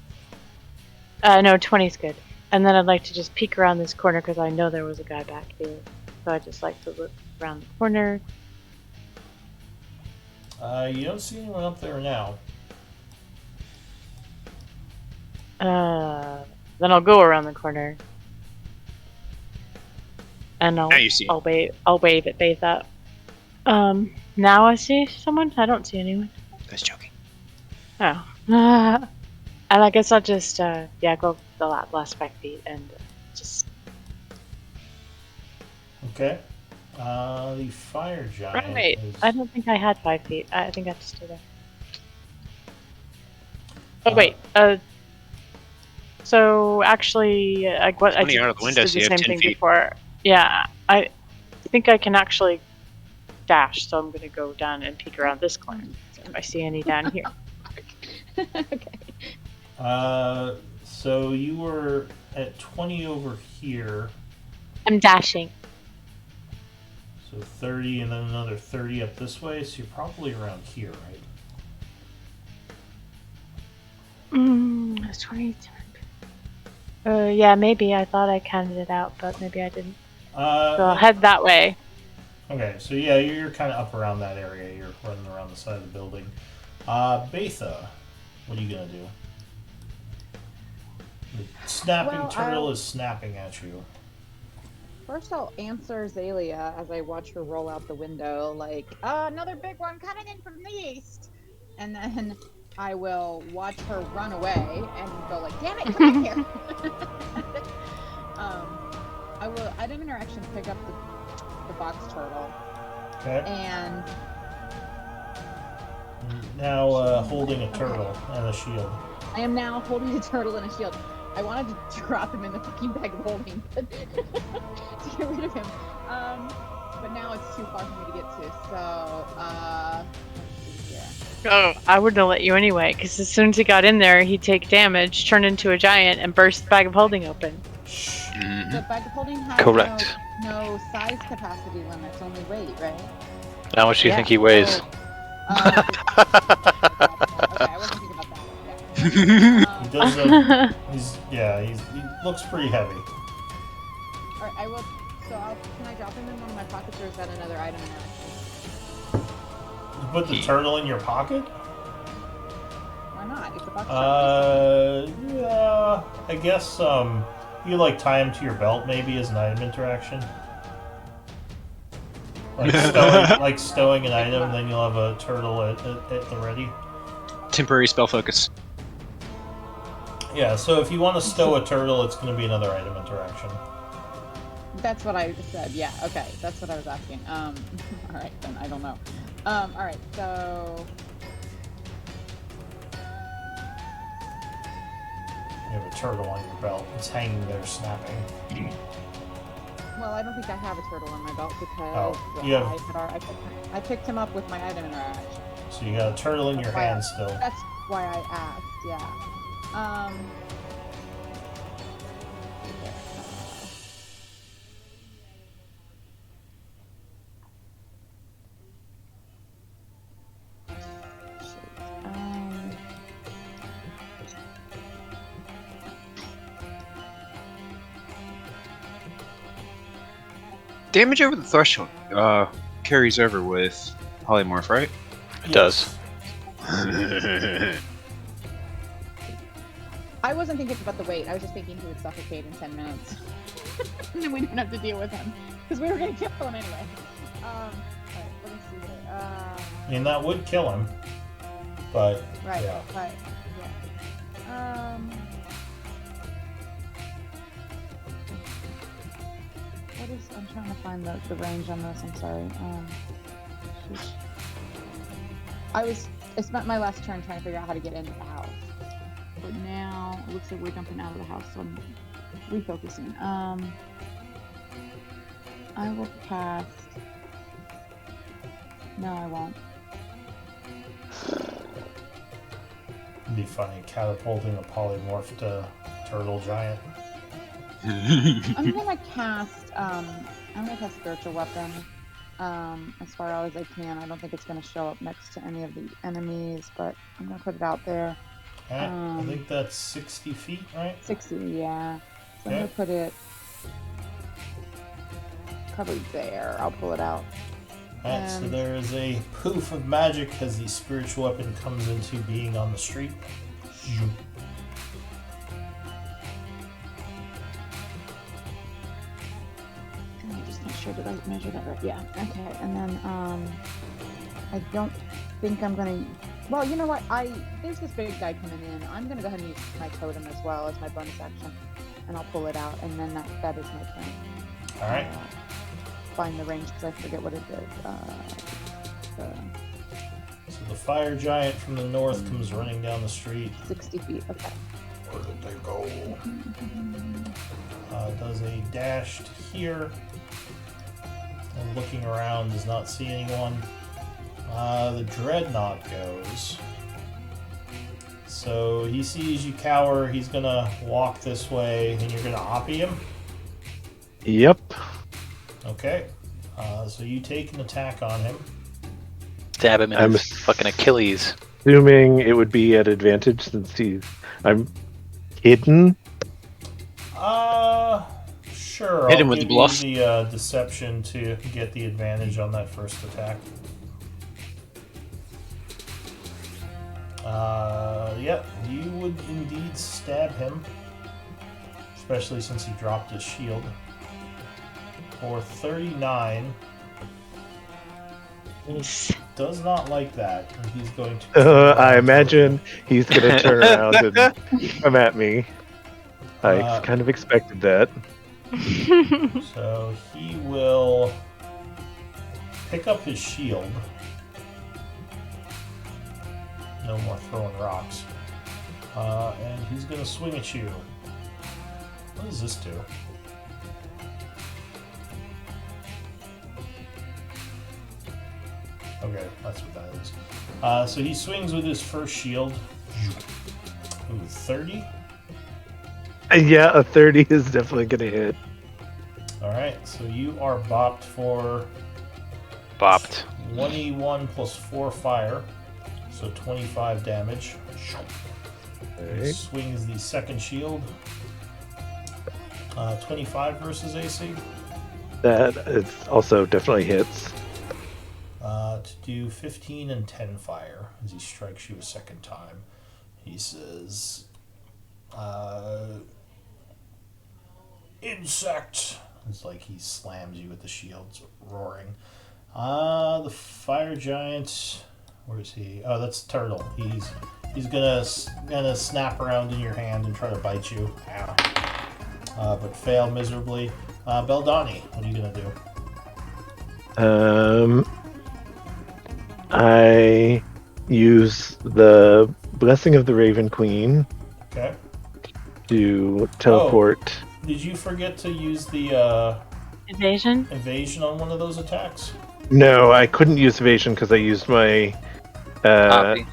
No, 20 is good. And then I'd like to just peek around this corner because I know there was a guy back here. So I'd just like to look around the corner. You don't see anyone up there now. Then I'll go around the corner. and Now you see. I'll wave at Betha. Now I see someone. I don't see anyone. I was joking. Oh. And I guess I'll just go the last 5 feet and just. Okay. The fire giant. Wait, is... I don't think I had 5 feet. I think I just did it. Oh wait. So actually, I Funny, did, out of the window, did so the you have same 10 thing feet. before. Yeah, I think I can actually dash. So I'm gonna go down and peek around this corner. If I see any down here. Okay. So you were at 20 over here. I'm dashing. So 30 and then another 30 up this way. So you're probably around here, right? That's 20. Yeah, maybe. I thought I counted it out, but maybe I didn't. So I'll head that way. Okay, so yeah, you're kind of up around that area. You're running around the side of the building. Betha, what are you gonna do? The snapping turtle is snapping at you. First, I'll answer Zalia as I watch her roll out the window, like, another big one coming in from the east. And then I will watch her run away and go like, damn it, come in here. I will, item interaction, pick up the box turtle. Okay. And now holding a turtle and a shield. I am now holding a turtle and a shield. I wanted to drop him in the fucking bag of holding, but to get rid of him. But now it's too far for me to get to. So, yeah. Oh, I wouldn't have let you anyway, because as soon as he got in there, he'd take damage, turn into a giant, and burst the bag of holding open. The bag of holding has Correct. no size capacity limits, only weight, right? How much do you think he weighs? Okay, I wasn't thinking about that. He does. He looks pretty heavy. All right, I will. So, can I drop him in one of my pockets, or is that another item interaction? You put the turtle in your pocket? Why not? It's a box turtle. Yeah. I guess you like tie him to your belt maybe as an item interaction. Like stowing an item, and then you'll have a turtle at the ready. Temporary spell focus. Yeah, so if you want to stow a turtle, it's going to be another item interaction. That's what I just said. Yeah. Okay. That's what I was asking. All right. Then I don't know. All right. So. You have a turtle on your belt. It's hanging there snapping. Well, I don't think I have a turtle on my belt because I picked him up with my item interaction. So you got a turtle in your hand still. That's why I asked. Yeah. Damage over the threshold carries over with polymorph, right? It does. I wasn't thinking about the weight. I was just thinking he would suffocate in 10 minutes. And then we didn't have to deal with him. Because we were going to kill him anyway. Alright, let me see here. I mean, that would kill him. But, right, yeah. Right, yeah. What is... I'm trying to find the range on this. I'm sorry. I spent my last turn trying to figure out how to get into the house. But now it looks like we're jumping out of the house, so I'm refocusing. I will cast. No, I won't. It'd be funny catapulting a polymorphed turtle giant. I'm gonna cast spiritual weapon. As far out as I can. I don't think it's gonna show up next to any of the enemies, but I'm gonna put it out there. I think that's 60 feet, right? 60, yeah. So Okay. I'm gonna put it probably there. I'll pull it out. Alright, so there is a poof of magic as the spiritual weapon comes into being on the street. Let me just sure, did I measure that right? Yeah. Okay, and then I don't think I'm gonna. Well, you know what? There's this big guy coming in. I'm gonna go ahead and use my totem as well as my bonus action, and I'll pull it out, and then that is my turn. All right. Find the range because I forget what it did. So the fire giant from the north comes running down the street. 60 feet. Okay. Where did they go? Does a dash to here. And looking around, does not see anyone. The dreadnought goes. So he sees you cower. He's gonna walk this way, and you're gonna oppie him. Yep. Okay. So you take an attack on him. Stab him in I'm his fucking Achilles. Assuming it would be at advantage since I'm hidden. Sure. Hit I'll him with give the bluff. you the deception to get the advantage on that first attack. Yep, you would indeed stab him, especially since he dropped his shield. For 39. Does not like that, and he's going to. I imagine he's gonna turn around and come at me. I kind of expected that. So he will pick up his shield. No more throwing rocks. And he's going to swing at you. What does this do? Okay, that's what that is. So he swings with his first shield. Ooh, 30? Yeah, a 30 is definitely gonna hit. Alright, so you are bopped for Bopped. 21 plus 4 fire. So 25 damage. He swings the second shield. 25 versus AC. That is also definitely hits. To do 15 and 10 fire as he strikes you a second time. He says, insect. It's like he slams you with the shields, roaring. The fire giant. Where is he? Oh, that's Turtle. He's gonna snap around in your hand and try to bite you. Ow. But fail miserably. Beldani, what are you gonna do? I use the Blessing of the Raven Queen Okay. to teleport. Did you forget to use the Evasion? evasion on one of those attacks? No, I couldn't use evasion because I used my Oppie.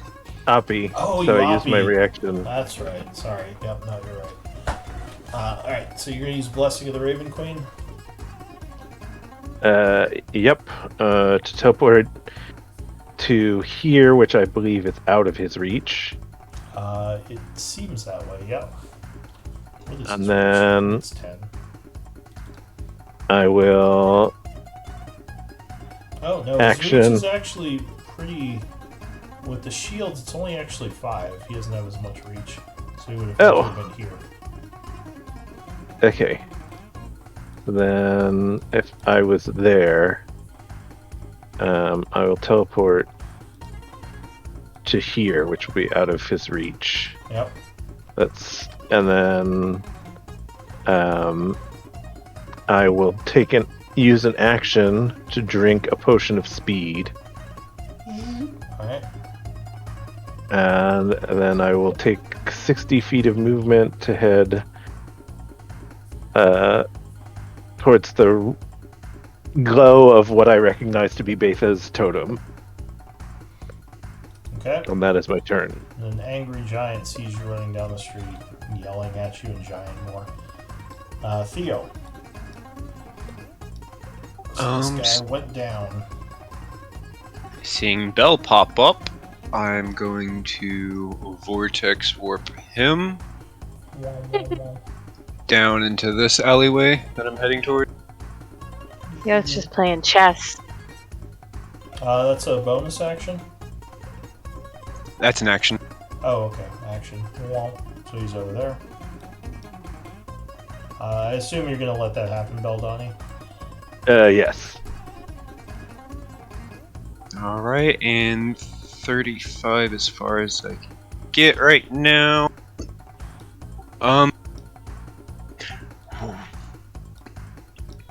Oppie. Oh, So you I used my Oppie. reaction. That's right. Sorry. Yep, no, you're right. Alright, so you're going to use Blessing of the Raven Queen? Yep. To teleport to here, which I believe is out of his reach. It seems that way, yep. What is And his then- reach? It's 10. I will. Oh, no, his Action. reach is actually pretty... With the shields, it's only actually 5. He doesn't have as much reach. So he would have been here. Okay. Then, if I was there, I will teleport to here, which will be out of his reach. Yep. And then, I will use an action to drink a potion of speed, Alright. and then I will take 60 feet of movement to head towards the glow of what I recognize to be Betha's totem, Okay. and that is my turn. And an angry giant sees you running down the street, yelling at you and giant more. Theo. So this guy went down. Seeing Bell pop up, I'm going to vortex warp him down into this alleyway that I'm heading toward. Yeah, it's just playing chess. That's a bonus action? That's an action. Oh, okay. Action. So he's over there. I assume you're going to let that happen, Beldani. Yes. All right, and 35 as far as I can get right now.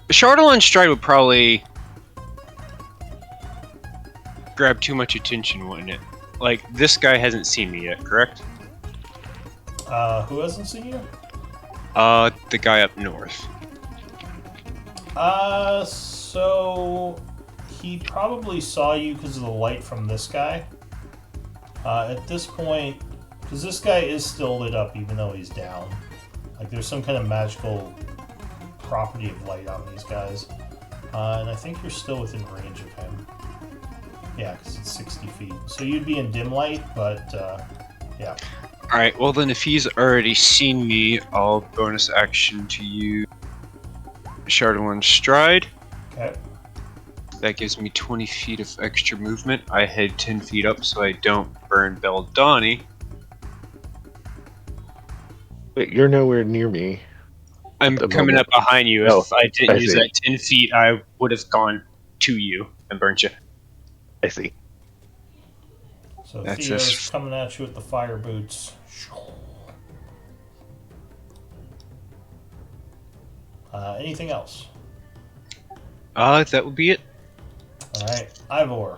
Shadowlord Stride would probably grab too much attention, wouldn't it? Like, this guy hasn't seen me yet, correct? Who hasn't seen you? The guy up north. So he probably saw you because of the light from this guy. At this point, because this guy is still lit up even though he's down. Like there's some kind of magical property of light on these guys. And I think you're still within range of him. Yeah, because it's 60 feet. So you'd be in dim light, but yeah. Alright, well then if he's already seen me, I'll bonus action to use Shadowlord Stride. Okay. That gives me 20 feet of extra movement. I head 10 feet up so I don't burn Beldani. Wait, you're nowhere near me. I'm The coming moment. up behind you. Oh, If I didn't I use see. that 10 feet, I would have gone to you and burnt you. I see. So That's Theo's just- coming at you with the fire boots. Anything else? That would be it. Alright, Ivor.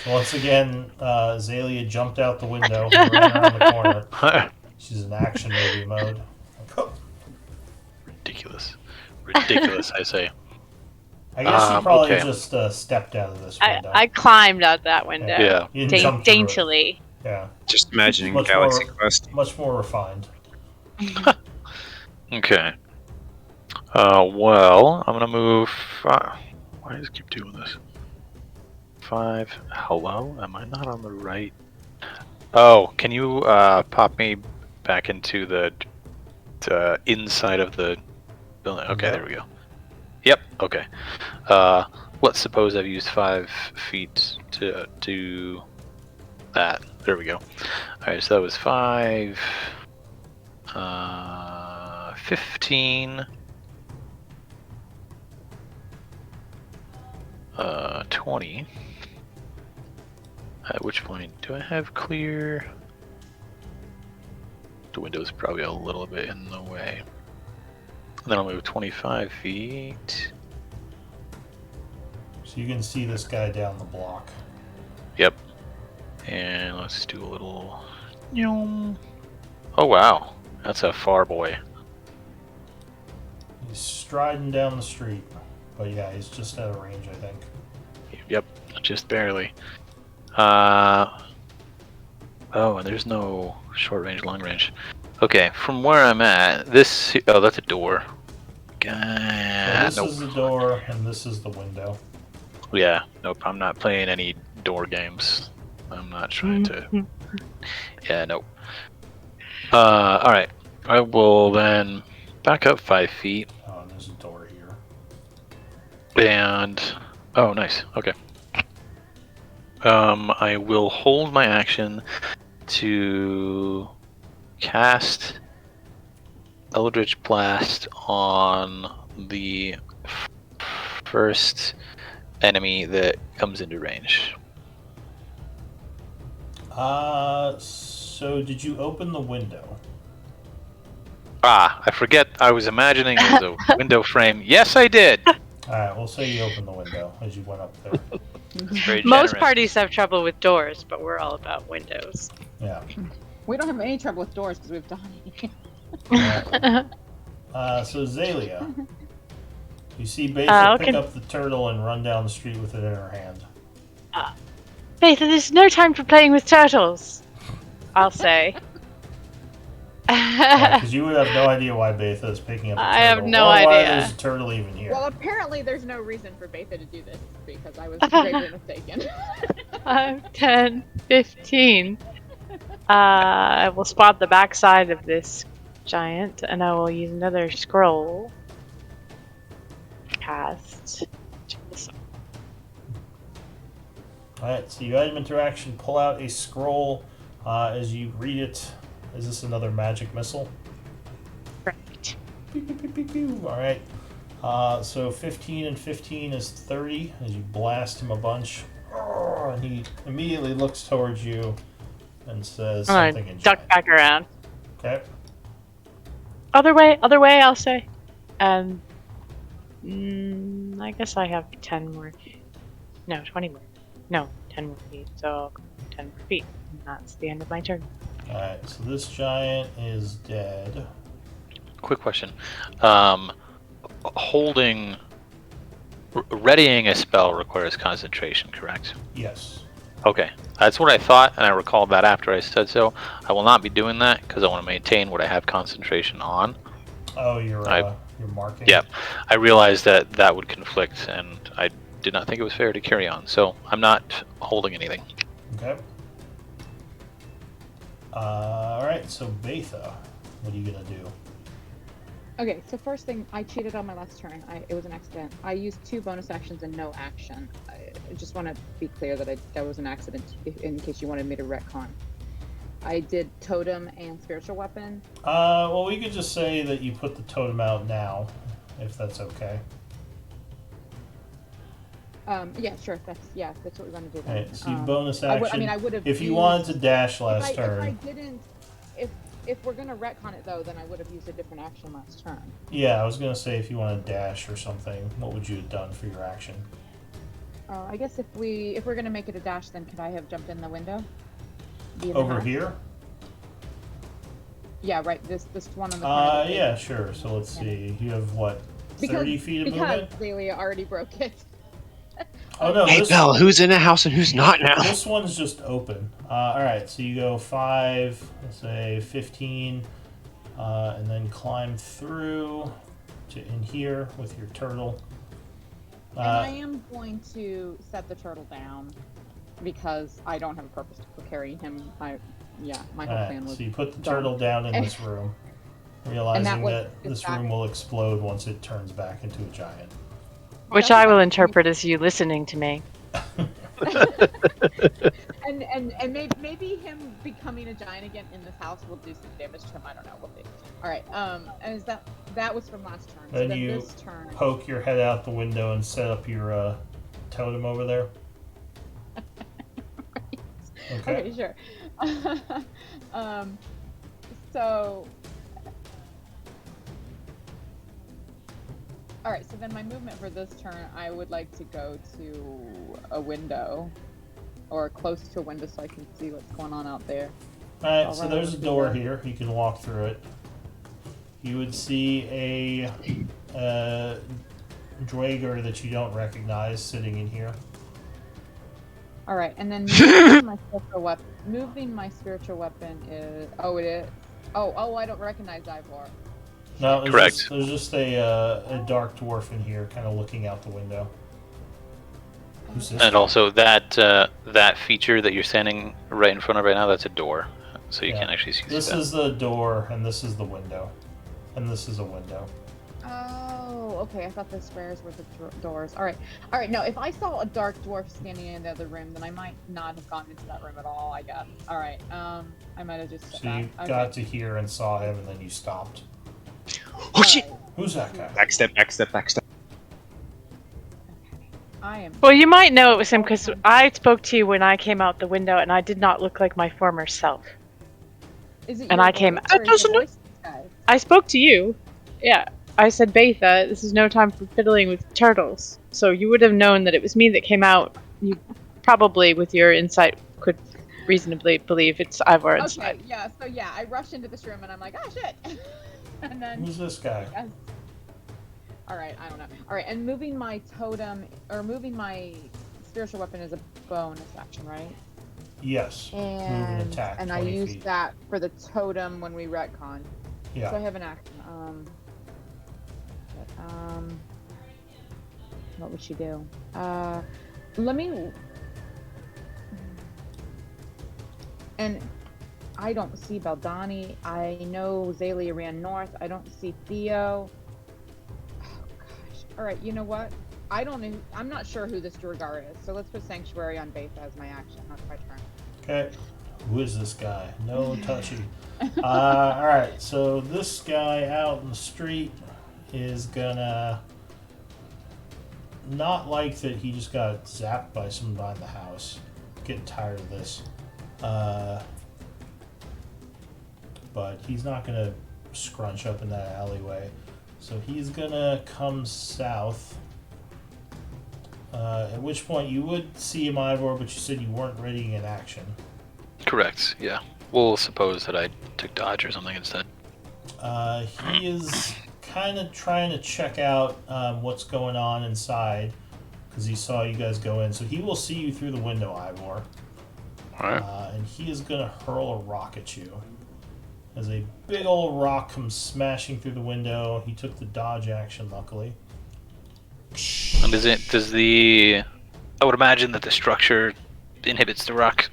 So once again, Zalia jumped out the window and ran around the corner. She's in action movie mode. Ridiculous. Ridiculous, I say. I guess you probably okay. just stepped out of this window. I climbed out that window. Yeah. You didn't jump through it. Daintily. Yeah, Just imagining Much Galaxy more- Quest. much more refined. Okay. Well, I'm gonna move. Why does it keep doing this? 5. Hello? Am I not on the right? Oh, can you pop me back into the inside of the building? Okay, there we go. Yep. Okay. Let's suppose I've used 5 feet to do that. There we go. All right, so that was 5. 15. 20. At which point, do I have clear? The window's probably a little bit in the way. And then I'll move 25 feet. So you can see this guy down the block. Yep. And let's do a little. Yum. Oh wow, that's a far boy. He's striding down the street. But yeah, he's just out of range, I think. Yep, just barely. Oh, and there's no short range, long range. Okay, from where I'm at, this. Oh, that's a door. So this Nope. is the door, and this is the window. Yeah, nope. I'm not playing any door games. I'm not trying to. Yeah, nope. All right. I will then back up 5 feet Oh, and there's a door here. and. Oh, nice. Okay. I will hold my action to cast Eldritch Blast on the first enemy that comes into range. So did you open the window? Ah, I forget. I was imagining it was a window frame. Yes, I did. Alright, we'll say you opened the window as you went up there. Very Most generous. parties have trouble with doors, but we're all about windows. Yeah. We don't have any trouble with doors because we have Donnie. So Zalia, you see Besa pick okay. up the turtle and run down the street with it in her hand. Faith, there's no time for playing with turtles. I'll say. Because you would have no idea why Betha is picking up a turtle. I have no or why idea. there's a turtle even here. Well, apparently there's no reason for Betha to do this because I was greatly mistaken. 5, 10, 15. I will spot the backside of this giant, and I will use another scroll. Cast. Alright, so you item interaction, pull out a scroll. As you read it, is this another magic missile? Right. Pew, pew, pew, pew, pew. Alright. So 15 and 15 is 30 as you blast him a bunch. And he immediately looks towards you and says I'm something gonna in duck giant. back around. Okay. Other way, I'll say. And I guess I have 10 more. No, 20 more. No, 10 more feet. So I'll go 10 more feet. And that's the end of my turn. Alright, so this giant is dead. Quick question. Holding, readying a spell requires concentration, correct? Yes. Okay, that's what I thought, and I recalled that after I said so. I will not be doing that because I want to maintain what I have concentration on. Oh, you're marking? Yeah, I realized that that would conflict, and I did not think it was fair to carry on, so I'm not holding anything. Okay. Alright, so Betha, what are you going to do? Okay, so first thing, I cheated on my last turn. It was an accident. I used 2 bonus actions and no action. I just want to be clear that that was an accident in case you wanted me to retcon. I did totem and spiritual weapon. Well, we could just say that you put the totem out now, if that's okay. Yeah, sure. That's what we're going to do. Then. Right, so you bonus action. I would have. If you wanted to dash last turn. If I didn't, if we're going to retcon it though, then I would have used a different action last turn. Yeah, I was going to say if you want to dash or something, what would you have done for your action? I guess if we're going to make it a dash, then could I have jumped in the window? Over here? Yeah, right. This one on the corner. Yeah, sure. So let's see. You have what? 30 feet of movement? Because Zelia already broke it. Oh no! Hey, Belle, who's in the house and who's not now? This one's just open. All right, so you go 5, let's say 15, and then climb through to in here with your turtle. And I am going to set the turtle down because I don't have a purpose to carry him. My whole plan was. So you put the turtle down in this room, realizing that this room will explode once it turns back into a giant. Which I will interpret as you listening to me. and maybe him becoming a giant again in this house will do some damage to him. I don't know. We'll see. All right. And is that was from last turn? Then so you this turn, poke your head out the window and set up your totem over there. Okay, sure. So. Alright, so then my movement for this turn, I would like to go to a window. Or close to a window so I can see what's going on out there. Alright, so there's a door here. You can walk through it. You would see a Draeger that you don't recognize sitting in here. Alright, and then moving my spiritual weapon is... Oh, it is? Oh, I don't recognize Ivor. No, Correct. There's just a dark dwarf in here, kind of looking out the window. Who's this? And also that feature that you're standing right in front of right now, that's a door, so you can't actually see. This is the door, and this is the window, and this is a window. Oh, okay. I thought the squares were the doors. All right. No, if I saw a dark dwarf standing in the other room, then I might not have gone into that room at all. I guess. All right. I might have just. So you got to here and saw him, and then you stopped. Oh shit! Who's that guy? Backstep. Okay. I am. Well, you might know it was him because I spoke to you when I came out the window, and I did not look like my former self. Is it? And I came. I spoke to you. Yeah. I said, Betha, this is no time for fiddling with turtles. So you would have known that it was me that came out. You probably, with your insight, could reasonably believe it's Ivor inside. Okay, yeah, so I rush into this room and I'm like, oh shit! And then... Who's this guy? Yes. Alright, I don't know. Alright, and moving my totem, or moving my spiritual weapon is a bonus action, right? Yes. And, attack, and I used that for the totem when we retcon. Yeah. So I have an action. What would she do? Let me... And I don't see Baldani. I know Zelia ran north. I don't see Theo. Oh, gosh. All right, you know what? I'm not sure who this Durgar is, so let's put Sanctuary on Betha as my action. That's my turn. Okay. Who is this guy? No touchy. Alright, so this guy out in the street is gonna not like that he just got zapped by someone behind the house. Getting tired of this. But he's not going to scrunch up in that alleyway. So he's going to come south. At which point you would see him, Ivor, but you said you weren't ready in action. Correct, yeah. We'll suppose that I took dodge or something instead. He is kind of trying to check out what's going on inside because he saw you guys go in. So he will see you through the window, Ivor. Alright. And he is going to hurl a rock at you. As a big old rock comes smashing through the window, he took the dodge action, luckily. And I would imagine that the structure inhibits the rock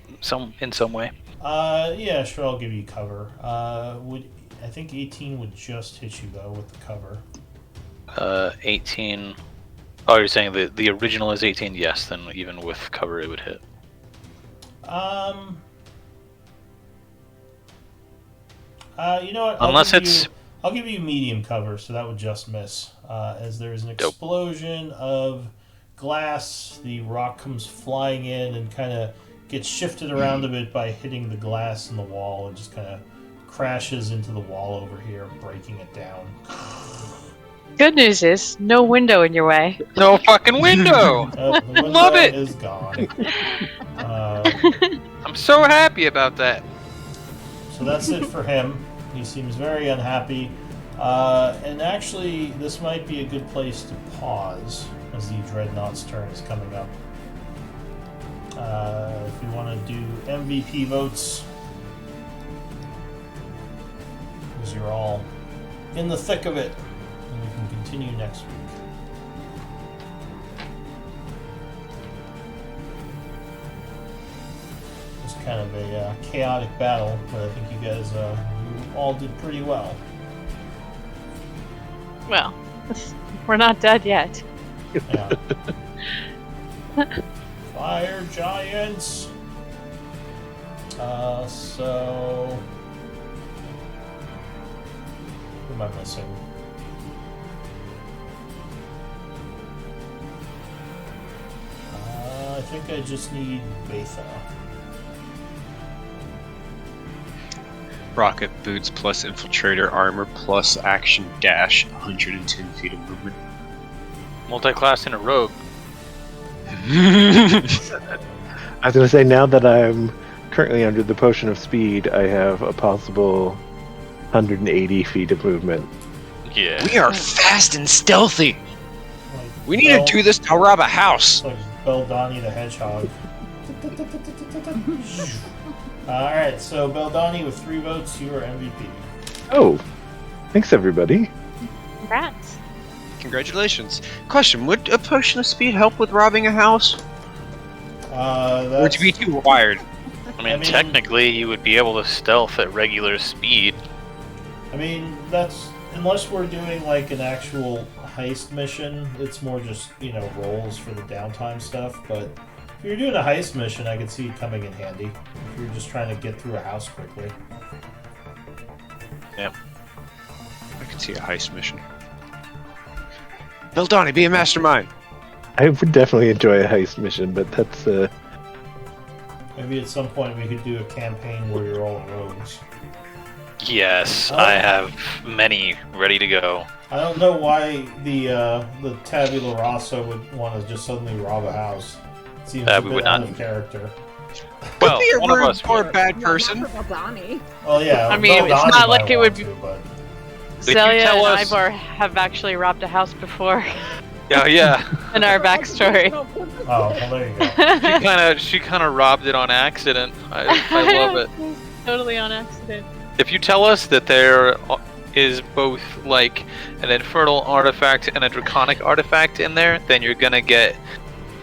in some way. Yeah, sure, I'll give you cover. I think 18 would just hit you, though, with the cover. 18. Oh, you're saying the original is 18? Yes, then even with cover it would hit. You know what? I'll give you medium cover, so that would just miss. As there is an explosion of glass, the rock comes flying in and kind of gets shifted around a bit by hitting the glass in the wall and just kind of crashes into the wall over here, breaking it down. Good news is, no window in your way. No fucking window! The window Love it! is gone. I'm so happy about that. So that's it for him. He seems very unhappy. And actually, this might be a good place to pause as the Dreadnought's turn is coming up. If you want to do MVP votes, because you're all in the thick of it, and we can continue next week. It's kind of a chaotic battle, but I think you guys you all did pretty well. Well, we're not dead yet. Yeah. Fire giants. So who am I missing? I think I just need Betha. Rocket boots plus infiltrator armor plus action dash, 110 feet of movement. Multi-class in a rogue. I was going to say, now that I'm currently under the potion of speed, I have a possible 180 feet of movement. Yeah. We are fast and stealthy. Like We need to do this to rob a house. Like Beldani the Hedgehog. Alright, so Beldani with 3 votes, you are MVP. Oh, thanks everybody. Congrats. Congratulations. Question, would a potion of speed help with robbing a house? Or That's, to be too wired? I mean, I mean- technically, you would be able to stealth at regular speed. I mean, that's, unless we're doing like an actual heist mission, it's more just, rolls for the downtime stuff, but if you're doing a heist mission, I could see it coming in handy. If you're just trying to get through a house quickly. Yep. I could see a heist mission. Vildani, be a mastermind. I would definitely enjoy a heist mission, but that's Maybe at some point we could do a campaign where you're all rogues. Yes, Oh. I have many ready to go. I don't know why the Tabula Rasa would want to just suddenly rob a house. It seems a We bit would out not. of character. Well, Be a one of rude us poor would. bad Well, person. not for Valdani. Well, yeah. I mean, it's Beldani not like might it would want be- to, but If you Celia tell and us- Ivor have actually robbed a house before Yeah. in our backstory. oh, well, there you go. She kind of robbed it on accident. I love it. Totally on accident. If you tell us that there is both like an infernal artifact and a draconic artifact in there, then you're gonna get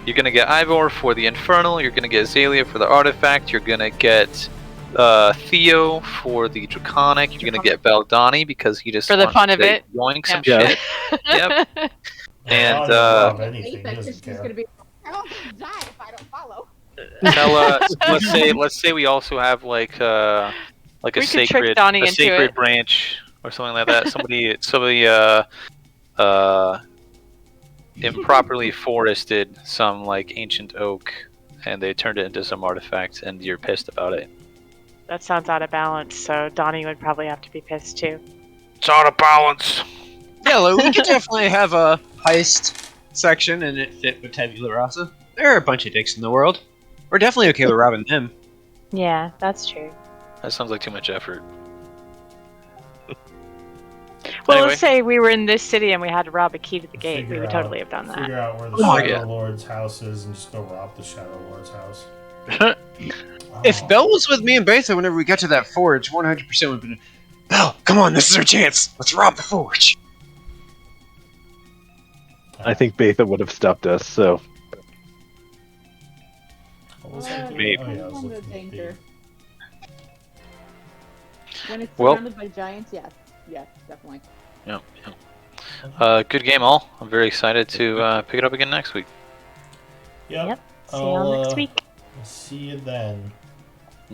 Ivor for the infernal, you're gonna get Zalia for the artifact, you're gonna get Theo for the draconic, you're gonna get Beldani because he just For the wants fun of to it. yoink some Yeah. shit. Yep. And, I don't rob anything. He Apex is doesn't just care. gonna be. I'm gonna die if I don't follow. Let's say we also have like a We could trick sacred Donnie into it. branch or something like that. Somebody improperly forested some like ancient oak, and they turned it into some artifact, and you're pissed about it. That sounds out of balance, so Donnie would probably have to be pissed too. It's out of balance. Yeah, well, we could definitely have a heist section and it fit with Tabula Rasa. There are a bunch of dicks in the world. We're definitely okay with robbing them. Yeah, that's true. That sounds like too much effort. Well, Anyway. let's say we were in this city and we had to rob a key to the gate. Figure We would out- totally have done that. Figure out where the Oh, yeah. Shadow Lord's house is and just go rob the Shadow Lord's house. If Oh. Belle was with me and Betha whenever we got to that forge, 100% would have been, Belle, come on, this is our chance. Let's rob the forge. I think Betha would have stopped us. So What was I doing? Maybe. Oh, yeah, I was On the looking at danger. When it's Well- surrounded by giants, yes. Yes, definitely. Yeah. Good game, all. I'm very excited to pick it up again next week. Yep. Yep. See you all next week. See you then.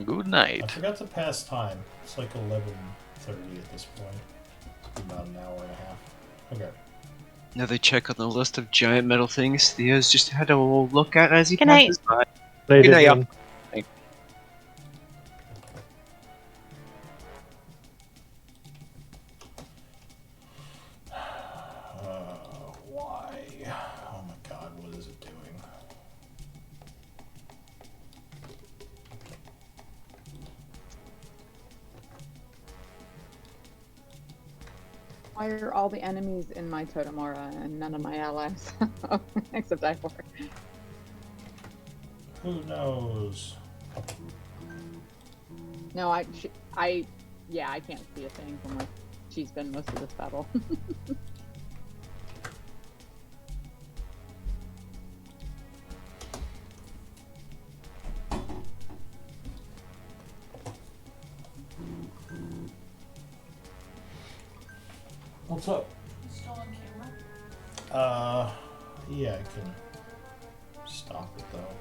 Good I night. forgot to pass time. It's like 11:30 at this point. It's about an hour and a half. Okay. Another check on the list of giant metal things Theo's just had a little look at as he Good night. passes by. Good night, y'all. everyone. Why? Oh my god, what is it doing? Why are all the enemies in my totem aura and none of my allies? Except Ivor. Who knows? No, yeah, I can't see a thing from where she's been most of this battle. What's up? Still on camera? Yeah, I can stop it though.